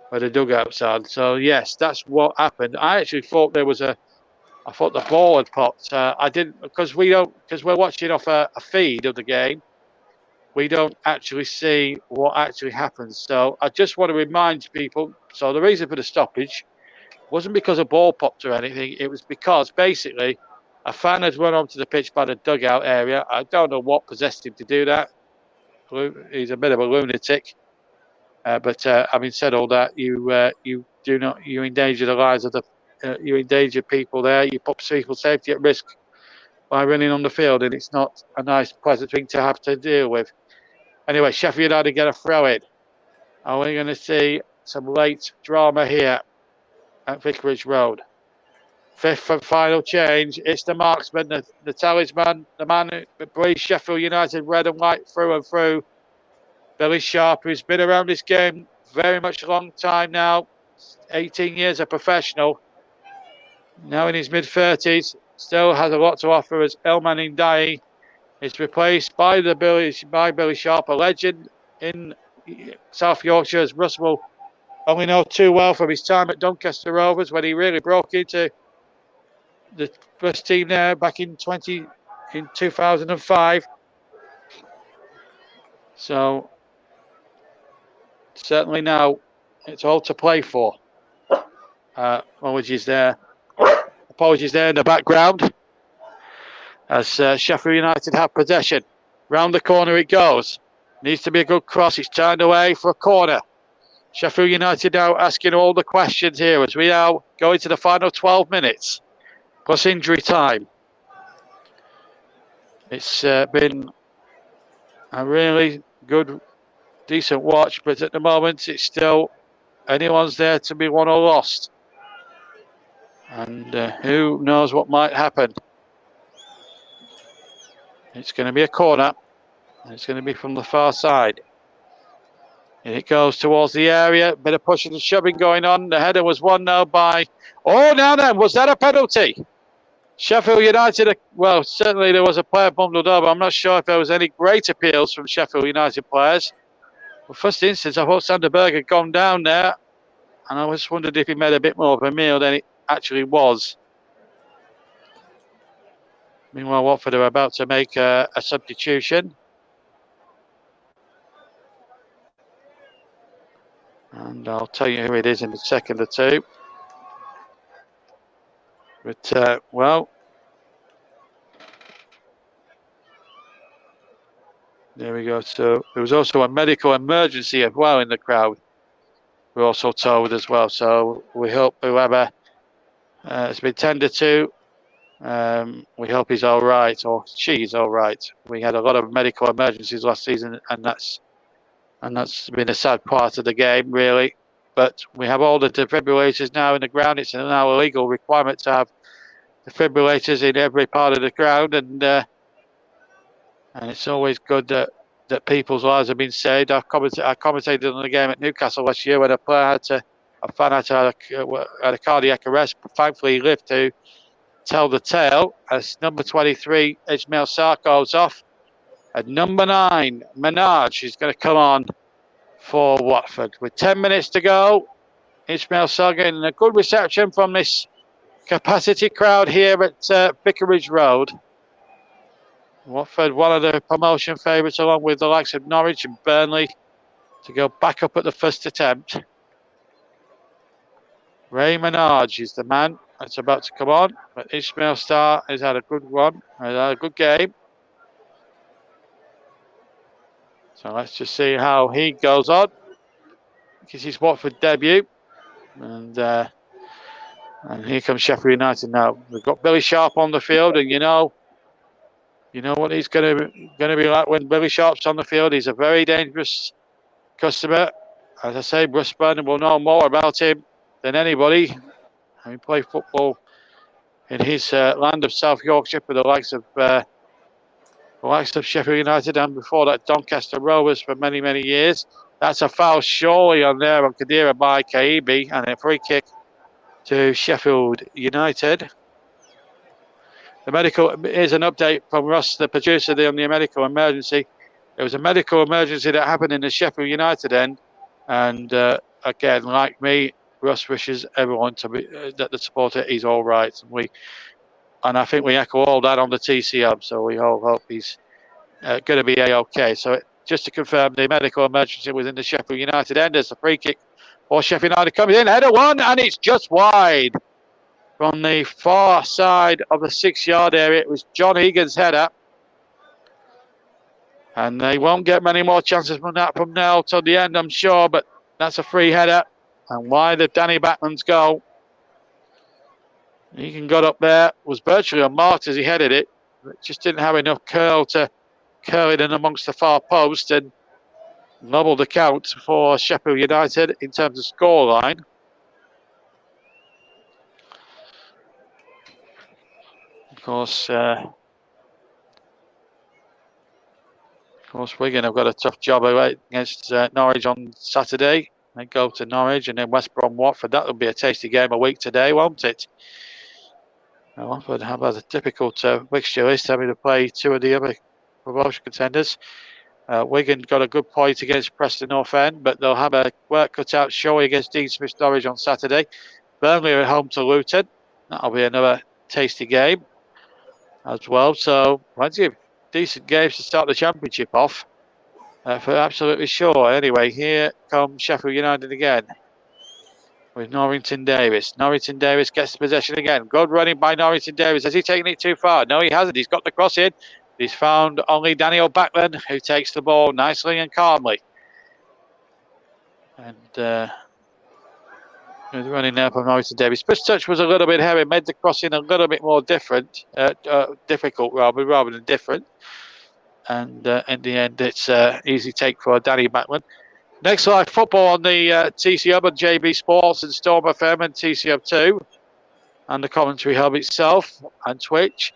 where the dugouts are. So yes, that's what happened. I actually thought I thought the ball had popped. I didn't, because we're watching off a feed of the game. We don't actually see what actually happens. So I just want to remind people. So the reason for the stoppage wasn't because a ball popped or anything. It was because basically a fan had run onto the pitch by the dugout area. I don't know what possessed him to do that. He's a bit of a lunatic. But having said all that, you endanger the lives of you endanger people there. You put people's safety at risk by running on the field, and it's not a nice, pleasant thing to have to deal with. Anyway, Sheffield United get a throw in. Are we going to see some late drama here at Vicarage Road? Fifth and final change. It's the marksman, the talisman, the man who breathes Sheffield United red and white through and through. Billy Sharp, who's been around this game very much a long time now, 18 years a professional, now in his mid-30s, still has a lot to offer as Elman Ndiaye is replaced by Billy Sharp, a legend in South Yorkshire, as Russ will only know too well from his time at Doncaster Rovers when he really broke into the first team there back in 2005. So certainly now it's all to play for. Apologies there in the background as Sheffield United have possession. Round the corner it goes. Needs to be a good cross. It's turned away for a corner. Sheffield United now asking all the questions here as we now go into the final 12 minutes plus injury time. It's been a really good, decent watch, but at the moment it's still anyone's there to be won or lost. And who knows what might happen. It's going to be a corner. And it's going to be from the far side. And it goes towards the area. Bit of pushing and shoving going on. The header was won now by... Oh, now then, was that a penalty? Sheffield United, well, certainly there was a player bundled up. I'm not sure if there was any great appeals from Sheffield United players. Well, first instance, I thought Sanderberg had gone down there. And I just wondered if he made a bit more of a meal than it actually was. Meanwhile, Watford are about to make a substitution. And I'll tell you who it is in a second or two. But, well, there we go. So there was also a medical emergency as well in the crowd. We're also told as well. So we hope whoever has been tended to, we hope he's all right or she's all right. We had a lot of medical emergencies last season, and that's been a sad part of the game, really. But we have all the defibrillators now in the ground. It's now a legal requirement to have defibrillators in every part of the ground, and it's always good that people's lives have been saved. I commentated on the game at Newcastle last year when a fan had a cardiac arrest, but thankfully he lived to tell the tale as number 23 Ismail Sarr goes off, and number 9 Minaj is going to come on for Watford with 10 minutes to go. Ismail Sarr getting a good reception from this capacity crowd here at Vicarage Road. Watford, one of the promotion favourites, along with the likes of Norwich and Burnley, to go back up at the first attempt. Ray Minaj is the man that's about to come on, but Ismail Sarr has had a good one, has had a good game. So let's just see how he goes on. This is his Watford debut, and here comes Sheffield United now. We've got Billy Sharp on the field, and you know what he's going to be like when Billy Sharp's on the field. He's a very dangerous customer. As I say, Bruce Burnham will know more about him than anybody. He played football in his land of South Yorkshire for the likes of Sheffield United, and before that Doncaster Rovers for many, many years. That's a foul surely on there on Kadira by Kaibi, and a free kick to Sheffield United. The medical is an update from Russ, the producer, on the medical emergency. There was a medical emergency that happened in the Sheffield United end, and again, like me, Russ wishes everyone to be that the supporter is all right. And I think we echo all that on the TCM, so we all hope he's going to be okay. So just to confirm, the medical emergency was in the Sheffield United end. There's a free kick for Sheffield United coming in, header one, and it's just wide. From the far side of the 6-yard area, it was John Egan's header. And they won't get many more chances from that from now till the end, I'm sure. But that's a free header. And wide of Danny Batman's goal. Egan got up there, was virtually unmarked as he headed it. But just didn't have enough curl to curl it in amongst the far post and doubled the count for Sheffield United in terms of scoreline. Of course, Wigan have got a tough job against Norwich on Saturday. They go to Norwich and then West Brom Watford. That will be a tasty game a week today, won't it? Now, Watford have a difficult fixture list, having to play two of the other promotion contenders. Wigan got a good point against Preston North End, but they'll have a work cut out showing against Dean Smith Norwich on Saturday. Burnley are at home to Luton. That'll be another tasty game as well. So plenty of decent games to start the Championship off. for absolutely sure. Anyway, here comes Sheffield United again with Norrington Davis. Norrington Davis gets the possession again. Good running by Norrington Davis. Has he taken it too far? No, he hasn't. He's got the cross in. He's found only Daniel Backlund, who takes the ball nicely and calmly. And good running there from Norrington Davis. First touch was a little bit heavy, made the crossing a little bit more difficult rather than different. And in the end, it's easy take for Danny Backlund. Next live football on the TC Hub and JB Sports and Storm FM and TC Hub 2. And the commentary hub itself and Twitch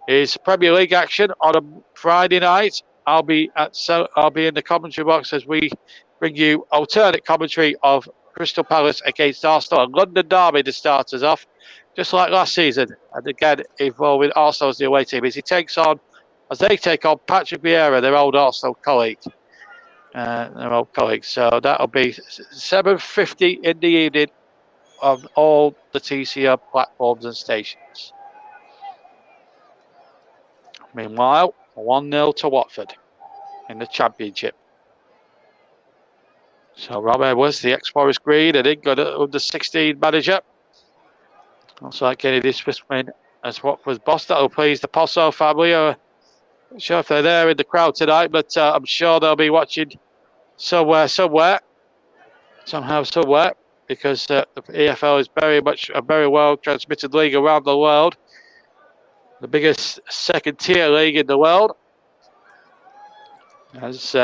is Premier League action on a Friday night. I'll be in the commentary box as we bring you alternate commentary of Crystal Palace against Arsenal and London Derby to start us off, just like last season. And again, involving Arsenal as the away team as they take on Patrick Vieira, their old Arsenal colleague. So that'll be 7:50 in the evening on all the TCR platforms and stations. Meanwhile, 1-0 to Watford in the Championship. So Rob Edwards, the ex-Forest Green and England under-16 manager. Also like getting his first win as Watford's boss. That'll please the Posso family. I'm not sure if they're there in the crowd tonight, but I'm sure they'll be watching somewhere, because the EFL is very much a very well transmitted league around the world. The biggest second-tier league in the world. As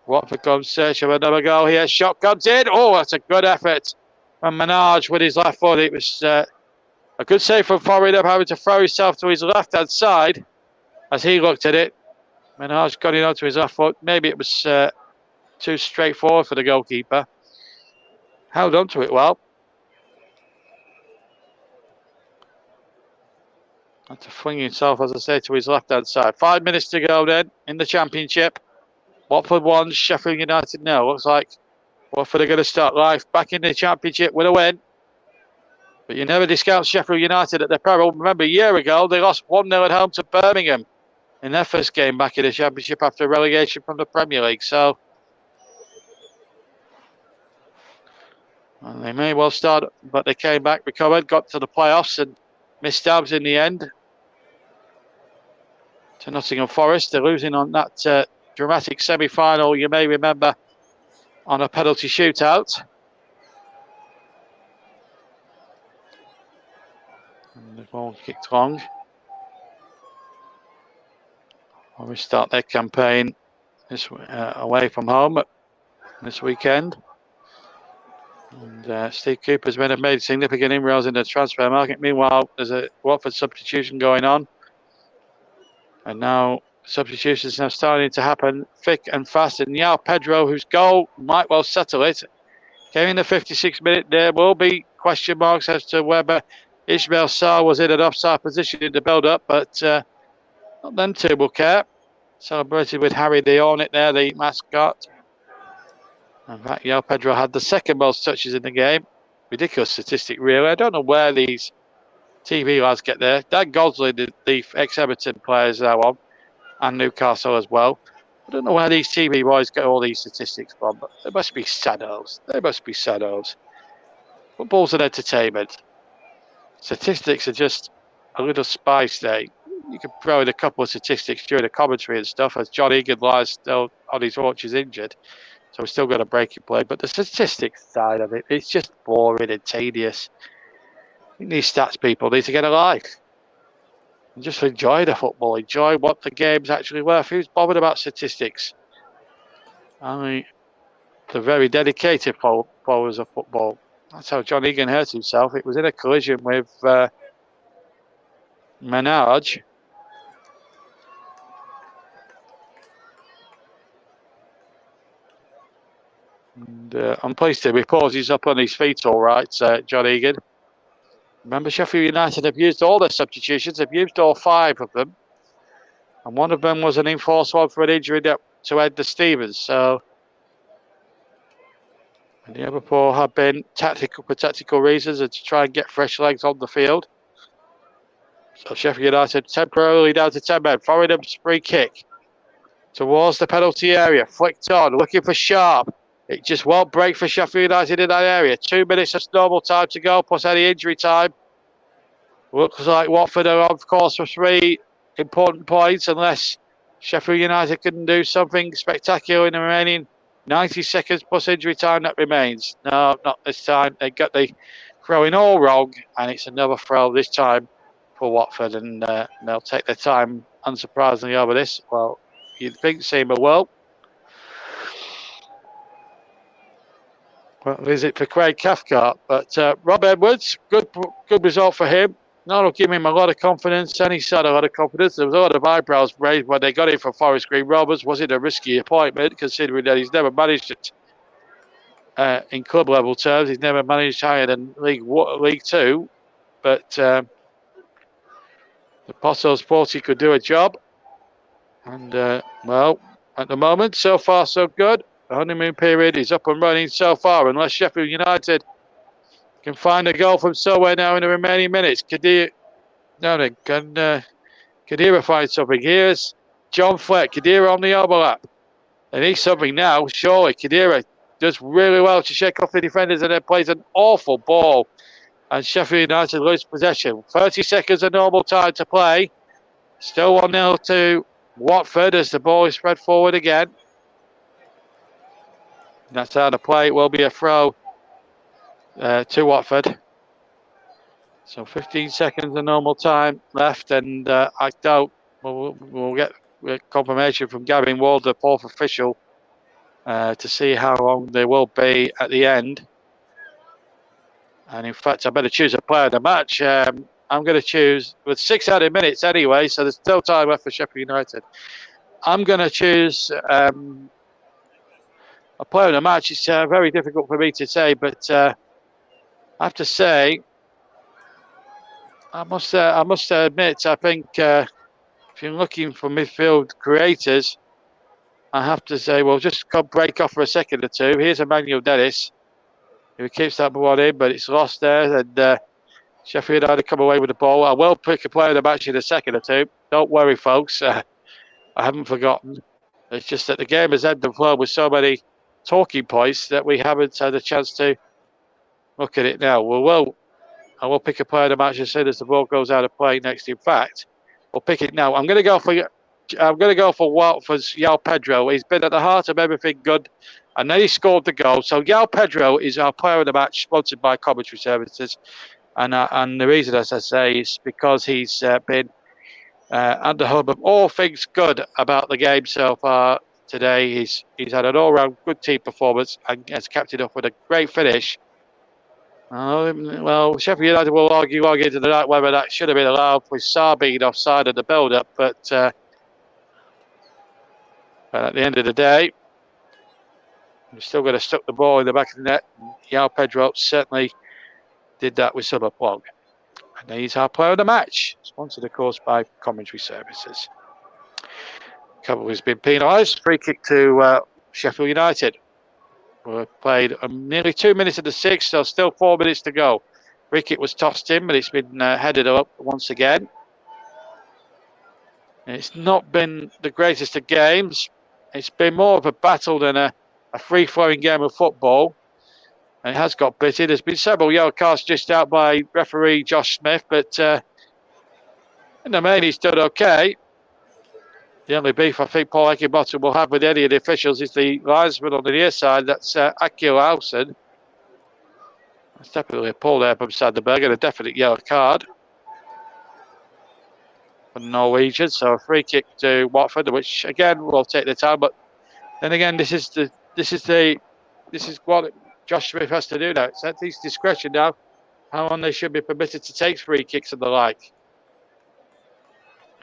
Watford comes search of another goal here. Shot comes in. Oh, that's a good effort from Menage with his left foot. It was a good save from Forrest, having to throw himself to his left-hand side as he looked at it. Menage got it onto his left foot. Maybe it was too straightforward for the goalkeeper. Held on to it well. Had to fling himself, as I say, to his left-hand side. 5 minutes to go then in the Championship. Watford 1, Sheffield United 0. Looks like Watford are going to start life back in the Championship with a win. But you never discount Sheffield United at their peril. Remember, a year ago, they lost 1-0 at home to Birmingham in their first game back in the Championship after relegation from the Premier League. So, well, they may well start, but they came back, recovered, got to the playoffs and missed out in the end to Nottingham Forest. They're losing on that dramatic semi-final, you may remember, on a penalty shootout. And the ball kicked long. We start their campaign away from home this weekend. And Steve Cooper's men have made significant inroads in the transfer market. Meanwhile, there's a Watford substitution going on. And now substitutions are starting to happen thick and fast. And Yao Pedro, whose goal might well settle it, came in the 56th minute. There will be question marks as to whether Ismail Sarr was in an offside position in the build-up, but not them two will care. Celebrated with Harry the Hornet there, the mascot. In fact, Yao Pedro had the second most touches in the game. Ridiculous statistic, really. I don't know where these TV lads get there. Dan Gosling, the ex-Everton player, is now on, and Newcastle as well. I don't know where these TV boys get all these statistics from, but they must be saddos. Football's an entertainment. Statistics are just a little spice there. You can throw in a couple of statistics during the commentary and stuff, as John Egan lies still on his watch is injured. So we're still got a breaking play. But the statistics side of it, it's just boring and tedious. I think these stats people need to get a life. And just enjoy the football. Enjoy what the game's actually worth. Who's bothered about statistics? The very dedicated followers of football. That's how John Egan hurt himself. It was in a collision with Menage. And I'm pleased to report he's up on his feet all right, John Egan. Remember, Sheffield United have used all their substitutions. They've used all 5 of them. And one of them was an enforced one for an injury to Edgar Stevens. So, and the other 4 have been for tactical reasons and to try and get fresh legs on the field. So Sheffield United temporarily down to 10 men. Forrest's free kick. towards the penalty area, flicked on, looking for Sharp. It just won't break for Sheffield United in that area. 2 minutes of normal time to go, plus any injury time. Looks like Watford are on course for 3 important points, unless Sheffield United can do something spectacular in the remaining 90 seconds plus injury time that remains. No, not this time. They got the throwing all wrong, and it's another throw this time for Watford, and they'll take their time, unsurprisingly, over this. Well, you'd think Seamer will. Well, visit for Craig Cathcart, but Rob Edwards, good result for him. That'll give him a lot of confidence, and he's had a lot of confidence. There was a lot of eyebrows raised when they got him from Forest Green Rovers. Was it a risky appointment, considering that he's never managed it in club level terms? He's never managed higher than League Two, but the Postos thought he could do a job. And, well, at the moment, so far so good. The honeymoon period is up and running so far, unless Sheffield United can find a goal from somewhere now in the remaining minutes. Can Kadira find something? Here's John Fleck. Kadira on the overlap. They need something now, surely. Kadira does really well to shake off the defenders and then plays an awful ball. And Sheffield United lose possession. 30 seconds of normal time to play. Still 1-0 to Watford as the ball is spread forward again. That's how the play. It will be a throw to Watford. So 15 seconds of normal time left, and I doubt we'll get confirmation from Gavin Ward, the fourth official, to see how long they will be at the end. And in fact, I better choose a player of the match. I'm going to choose, with 6 added minutes anyway, so there's still time left for Sheffield United. I'm going to choose a player of the match. It's very difficult for me to say, but I have to say, I must admit, I think if you're looking for midfield creators, I have to say, well, just break off for a second or two. Here's Emmanuel Dennis, who keeps that one in, but it's lost there, and Sheffield United come away with the ball. I will pick a player of the match in a second or two. Don't worry, folks. I haven't forgotten. It's just that the game has ebbed and flowed with so many talking points that we haven't had a chance to look at it now. I will pick a player of the match as soon as the ball goes out of play next. In fact, we'll pick it now. I'm going to go for Watford's João Pedro. He's been at the heart of everything good, and then he scored the goal. So João Pedro is our player of the match, sponsored by Commentary Services, and the reason, as I say, is because he's been at the hub of all things good about the game so far today. He's had an all-round good team performance and has capped it off with a great finish. Well, Sheffield United will argue into the night whether that should have been allowed with Sarr being offside of the build-up, but at the end of the day, we're still going to stuck the ball in the back of the net. João Pedro certainly did that with some aplomb. And he's our player of the match, sponsored, of course, by Commentary Services. Couple has been penalised. Free kick to Sheffield United. We played nearly 2 minutes of the 6th, so still 4 minutes to go. Free kick was tossed in, but it's been headed up once again. It's not been the greatest of games. It's been more of a battle than a free-flowing game of football. And it has got bitty. There's been several yellow cards dished out by referee Josh Smith, but in the main he's done okay. The only beef I think Paul Heckingbottom will have with any of the officials is the linesman on the near side. That's Akil Hausen. That's definitely a pull there from Sanderberg and a definite yellow card for the Norwegian. So a free kick to Watford, which again will take the time. But then again, this is what Josh Smith has to do now. It's at his discretion now how long they should be permitted to take free kicks and the like.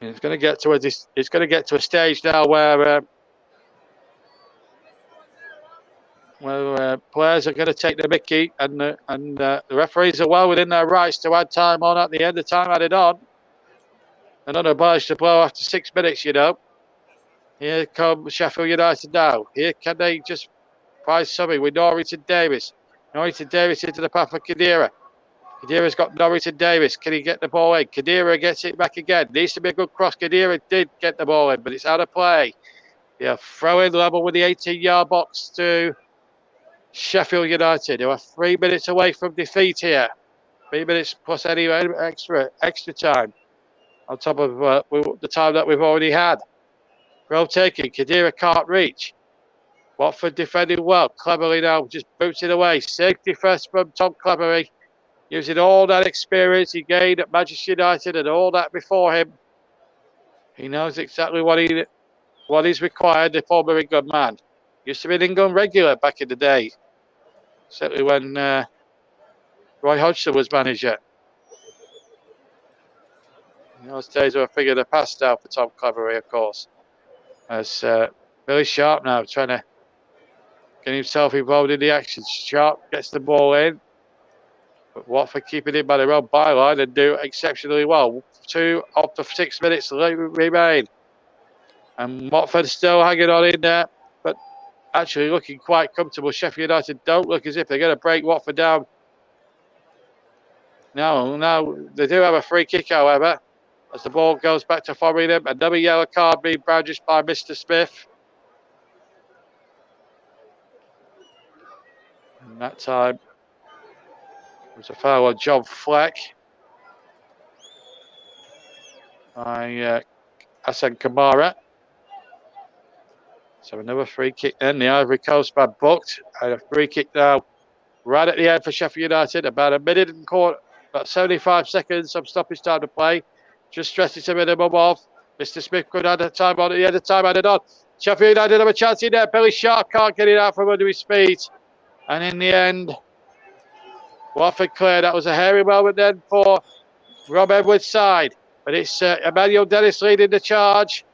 It's going to get to a stage now where players are going to take the mickey, and the referees are well within their rights to add time on at the end of time added on. They're not obliged to blow after 6 minutes, you know. Here comes Sheffield United now. Here can they just find something with Norrington Davis. Norrington Davis into the path of Kadira. Kadira's got Norrington Davis. Can he get the ball in? Kadira gets it back again. Needs to be a good cross. Kadira did get the ball in, but it's out of play. Yeah, throw-in level with the 18-yard box to Sheffield United, who are 3 minutes away from defeat here. 3 minutes plus any extra time on top of the time that we've already had. Throw taken, Khedira can't reach. Watford defending well, cleverly now, just boots it away. Safety first from Tom Cleverly, using all that experience he gained at Manchester United and all that before him. He knows exactly what is required, the former England man. Used to be an England regular back in the day, certainly when Roy Hodgson was manager. Those days are a figure of the past now for Tom Cleverly, of course. As Billy Sharp now trying to get himself involved in the action. Sharp gets the ball in, but Watford keeping him by their own byline and do exceptionally well. 2 of the 6 minutes remain. And Watford still hanging on in there, but actually looking quite comfortable. Sheffield United don't look as if they're going to break Watford down. No, they do have a free kick, however, as the ball goes back to Foringham. Another yellow card being brandished by Mr. Smith. And that time, it was a foul on John Fleck by Hassan Kamara. So another free kick then. The Ivory Coast man booked. And a free kick now right at the end for Sheffield United. About a minute and quarter, about 75 seconds of stoppage time to play. Just stretches a minimum off. Mr. Smith could add a time on at the end of time added on. Sheffield United have a chance in there. Billy Sharp can't get it out from under his feet. And in the end, Watford clear. That was a hairy moment then for Rob Edwards' side. But it's Emmanuel Dennis leading the charge.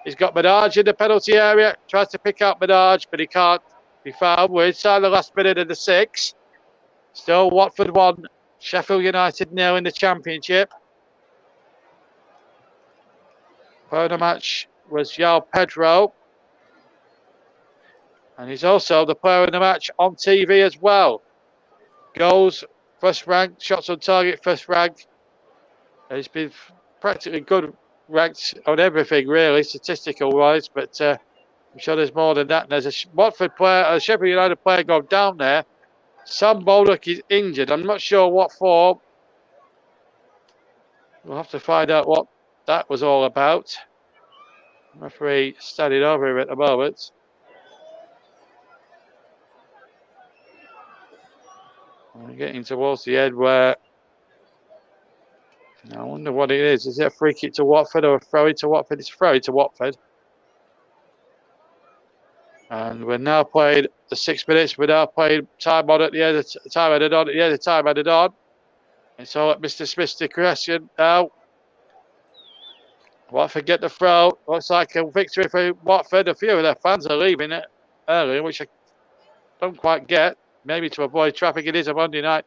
He's got Menage in the penalty area. Tries to pick out Menage, but he can't be found. We're inside the last minute of the 6. Still Watford 1, Sheffield United 0 in the Championship. Player of the match was João Pedro. And he's also the player of the match on TV as well. Goals, first rank. Shots on target, first rank. He's been practically good ranked on everything, really, statistical-wise. But I'm sure there's more than that. And there's a Watford player, a Sheffield United player gone down there. Sam Bolduc is injured. I'm not sure what for. We'll have to find out what that was all about. Referee standing over him at the moment. We're getting towards the end where I wonder what it is. Is it a free kick to Watford or a throw-in to Watford? It's a throw-in to Watford. And we're now playing the 6 minutes. We're now playing time on at the end of time added on. At the end of time added on. It's all at Mr. Smith's discretion now. Watford get the throw. Looks like a victory for Watford. A few of their fans are leaving it early, which I don't quite get. Maybe to avoid traffic. It is a Monday night.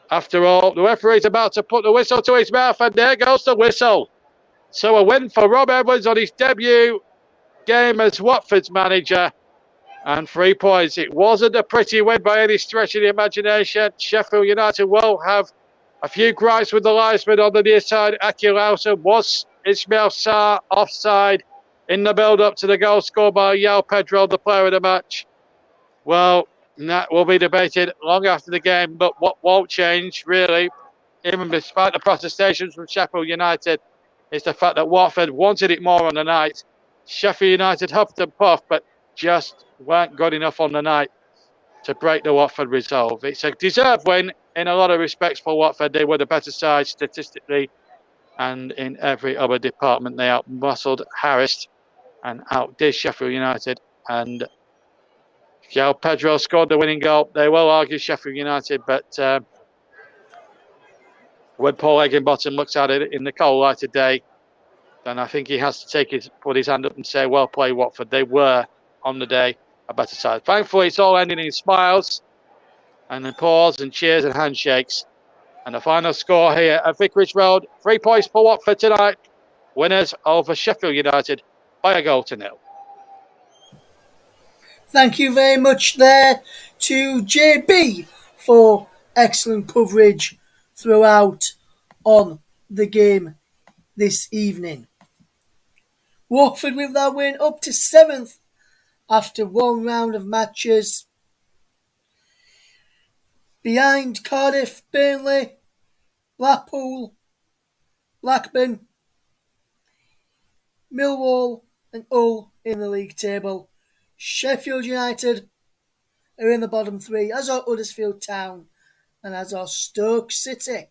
After all, the referee's about to put the whistle to his mouth, and there goes the whistle. So a win for Rob Edwards on his debut game as Watford's manager. And 3 points. It wasn't a pretty win by any stretch of the imagination. Sheffield United will have a few gripes with the linesman on the near side. Aki Lawson. Was Ismail Sarr offside in the build-up to the goal scored by João Pedro, the player of the match? Well, that will be debated long after the game, but what won't change, really, even despite the protestations from Sheffield United, is the fact that Watford wanted it more on the night. Sheffield United huffed and puffed, but just weren't good enough on the night to break the Watford resolve. It's a deserved win in a lot of respects for Watford. They were the better side statistically, and in every other department they outmuscled, harassed, and outdid Sheffield United. And João Pedro scored the winning goal. They will argue Sheffield United, but when Paul Higginbottom looks at it in the cold light of day, then I think he has to put his hand up and say, well played, Watford. They were, on the day, a better side. Thankfully, it's all ending in smiles and applause and cheers and handshakes. And the final score here at Vicarage Road, 3 points for Watford tonight. Winners over Sheffield United by a goal to 0. Thank you very much there to JB for excellent coverage throughout on the game this evening. Watford with their win up to 7th after one round of matches. Behind Cardiff, Burnley, Blackpool, Blackburn, Millwall and Hull in the league table. Sheffield United are in the bottom three, as are Huddersfield Town and as are Stoke City,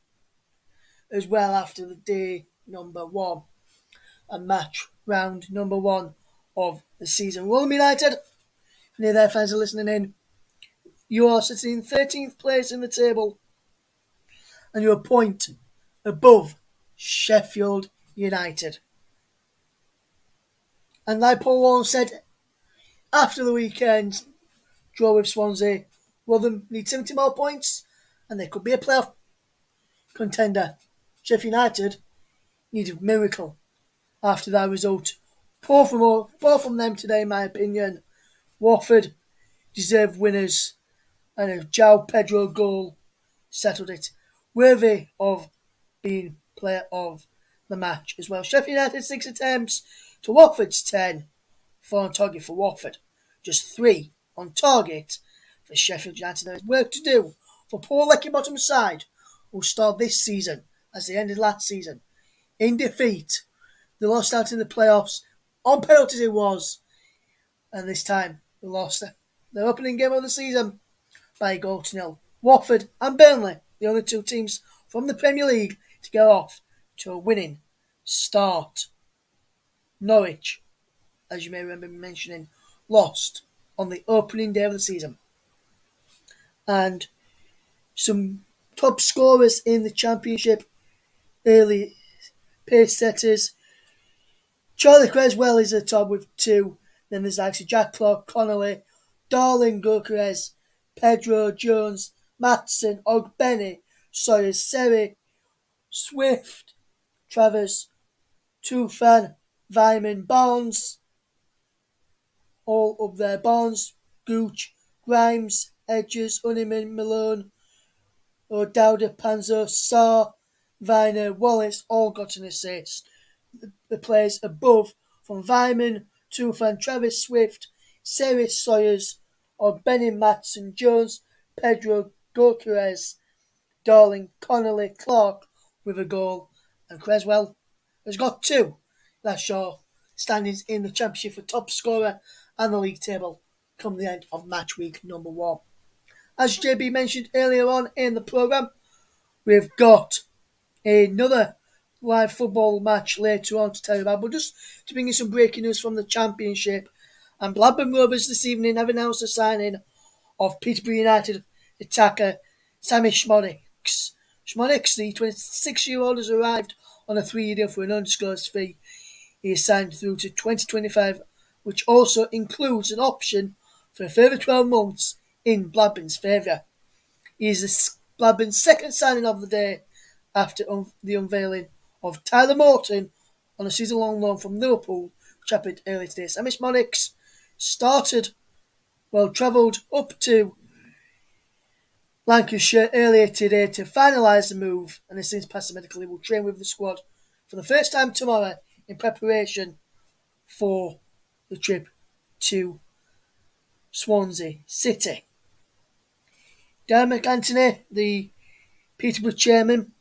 as well after the day number one and match round number one of the season. William United, any of their fans are listening in, you are sitting in 13th place in the table and you're a point above Sheffield United. And like Paul Warren said after the weekend draw with Swansea, Rotherham need 70 more points and they could be a playoff contender. Sheffield United need a miracle after that result. Poor from them today, in my opinion. Watford deserved winners, and a João Pedro goal settled it. Worthy of being player of the match as well. Sheffield United 6 attempts to Watford's 10. 4 on target for Watford. Just 3 on target for Sheffield United. There is work to do for poor Lecky Bottom side, who start this season as they ended last season in defeat. They lost out in the playoffs on penalties it was, and this time they lost their opening game of the season by a goal to nil. Watford and Burnley, the only two teams from the Premier League to go off to a winning start. Norwich, as you may remember me mentioning, lost on the opening day of the season. And some top scorers in the Championship, early pace setters. Charlie Creswell is at the top with 2. Then there's actually Jack Clark, Connolly, Darling, Gokeres, Pedro, Jones, Matson, Ogbeni, Sawyer, Seri, Swift, Travers, Tufan, Vyman, Barnes, all up there. Barnes, Gooch, Grimes, Edges, Honeyman, Malone, O'Dowda, Panzo, Sarr, Viner, Wallace all got an assist. The players above from Vyman, Tufan, Travis Swift, Seri, Sawyers, Benny, Matson, Jones, Pedro, Gokeres, Darling, Connolly, Clark with a goal, and Creswell has got 2. That's your standings in the Championship for top scorer and the league table come the end of match week number 1. As JB mentioned earlier on in the programme, we've got another live football match later on to tell you about, but just to bring you some breaking news from the Championship. And Blackburn Rovers this evening have announced the signing of Peterborough United attacker Sammy Szmodics. Szmodics, the 26-year-old, has arrived on a 3-year deal for an undisclosed fee. He is signed through to 2025, which also includes an option for a further 12 months in Blackburn's favour. He is Blackburn's second signing of the day after the unveiling of Tyler Morton on a season-long loan from Liverpool, which happened earlier today. Sammy Szmodics travelled up to Lancashire earlier today to finalise the move and has since passed the medical. He will train with the squad for the first time tomorrow in preparation for the trip to Swansea City. Darren McAntony, the Peterborough chairman,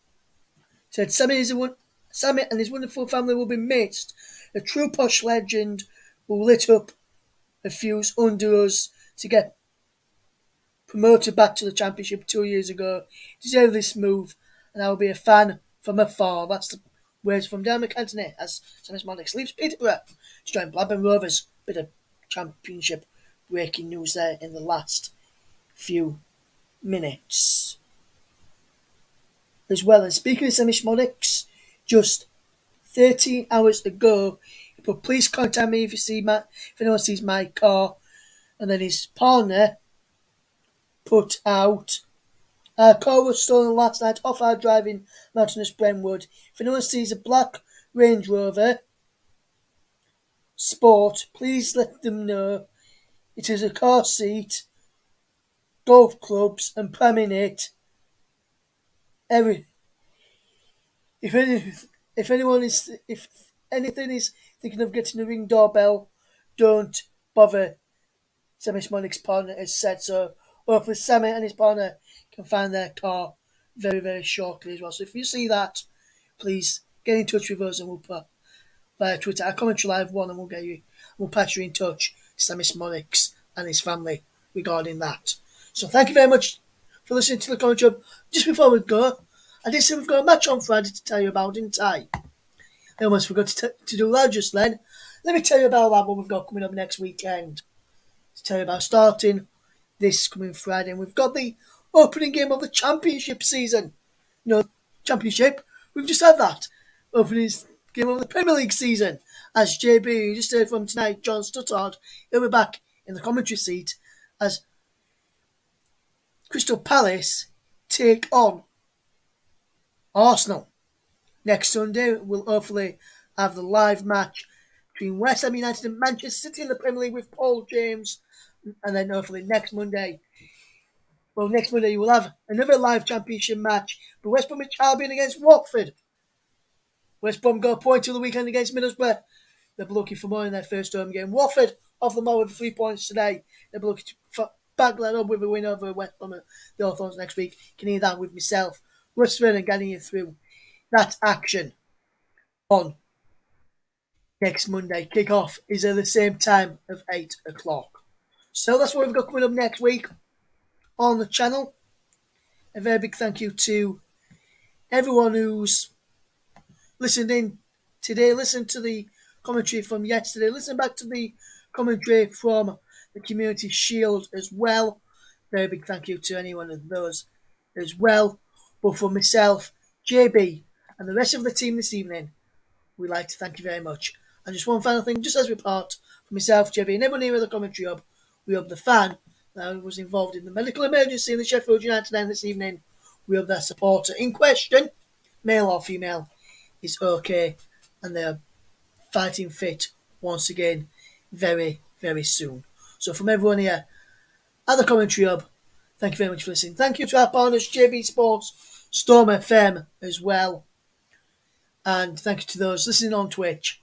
said Sammy and his wonderful family will be missed. A true posh legend who lit up a fuse under us to get promoted back to the Championship 2 years ago. Deserve this move, and I will be a fan from afar. That's the words from Darren McAntony as Sammy Szmodics leaves Peterborough to join Blackburn Rovers. Bit of Championship breaking news there in the last few minutes. As well, and speaking of Sammy Szmodics, just 13 hours ago, he put, please contact me if anyone sees my car. And then his partner put out, our car was stolen last night off our driving Mountainous Brentwood. If anyone sees a black Range Rover Sport, please let them know. It is a car seat, golf clubs and pram in it. If anything is thinking of getting a Ring doorbell, don't bother. Sammy Smolik's partner has said so. Hopefully Sammy and his partner can find their car very, very shortly as well. So if you see that, please get in touch with us and we'll put via Twitter at Commentary Live 1 and we'll pass you in touch, Sammy Smolik's and his family regarding that. So thank you very much for listening to the Commentary Hub. Just before we go, I did say we've got a match on Friday to tell you about, didn't I? I almost forgot to do that just then. Let me tell you about that one we've got coming up next weekend. To tell you about starting this coming Friday. And we've got the opening game of the Championship season. No, Championship. We've just had that. Opening game of the Premier League season. As JB, you just heard from tonight, John Stuttard, he'll be back in the commentary seat as Crystal Palace take on Arsenal. Next Sunday, we'll hopefully have the live match between West Ham United and Manchester City in the Premier League with Paul James. And then hopefully next Monday you will have another live championship match for West Bromwich Albion against Watford. West Brom got a point to the weekend against Middlesbrough. They'll be looking for more in their first home game. Watford off the mark with 3 points today. They'll be looking to back that up with a win over West Brom at the Hawthorns next week. Can hear that with myself, Russell, and getting you through that action on next Monday. Kick-off is at the same time of 8 o'clock. So that's what we've got coming up next week on the channel. A very big thank you to everyone who's listened in today, listened to the commentary from yesterday, listen back to the commentary from the Community Shield as well. Very big thank you to anyone of those as well. But for myself, JB, and the rest of the team this evening, we'd like to thank you very much. And just one final thing, just as we part, for myself, JB, and everyone here at the Commentary Hub, we hope the fan that was involved in the medical emergency in the Sheffield United end this evening, we hope their supporter in question, male or female, is okay and they're fighting fit once again very, very soon. So from everyone here at the Commentary Hub, thank you very much for listening. Thank you to our partners, JB Sports, Storm FM as well. And thank you to those listening on Twitch.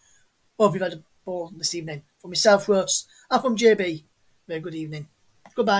Hope you've had a ball this evening. From myself, Russ, and from JB, very good evening. Goodbye.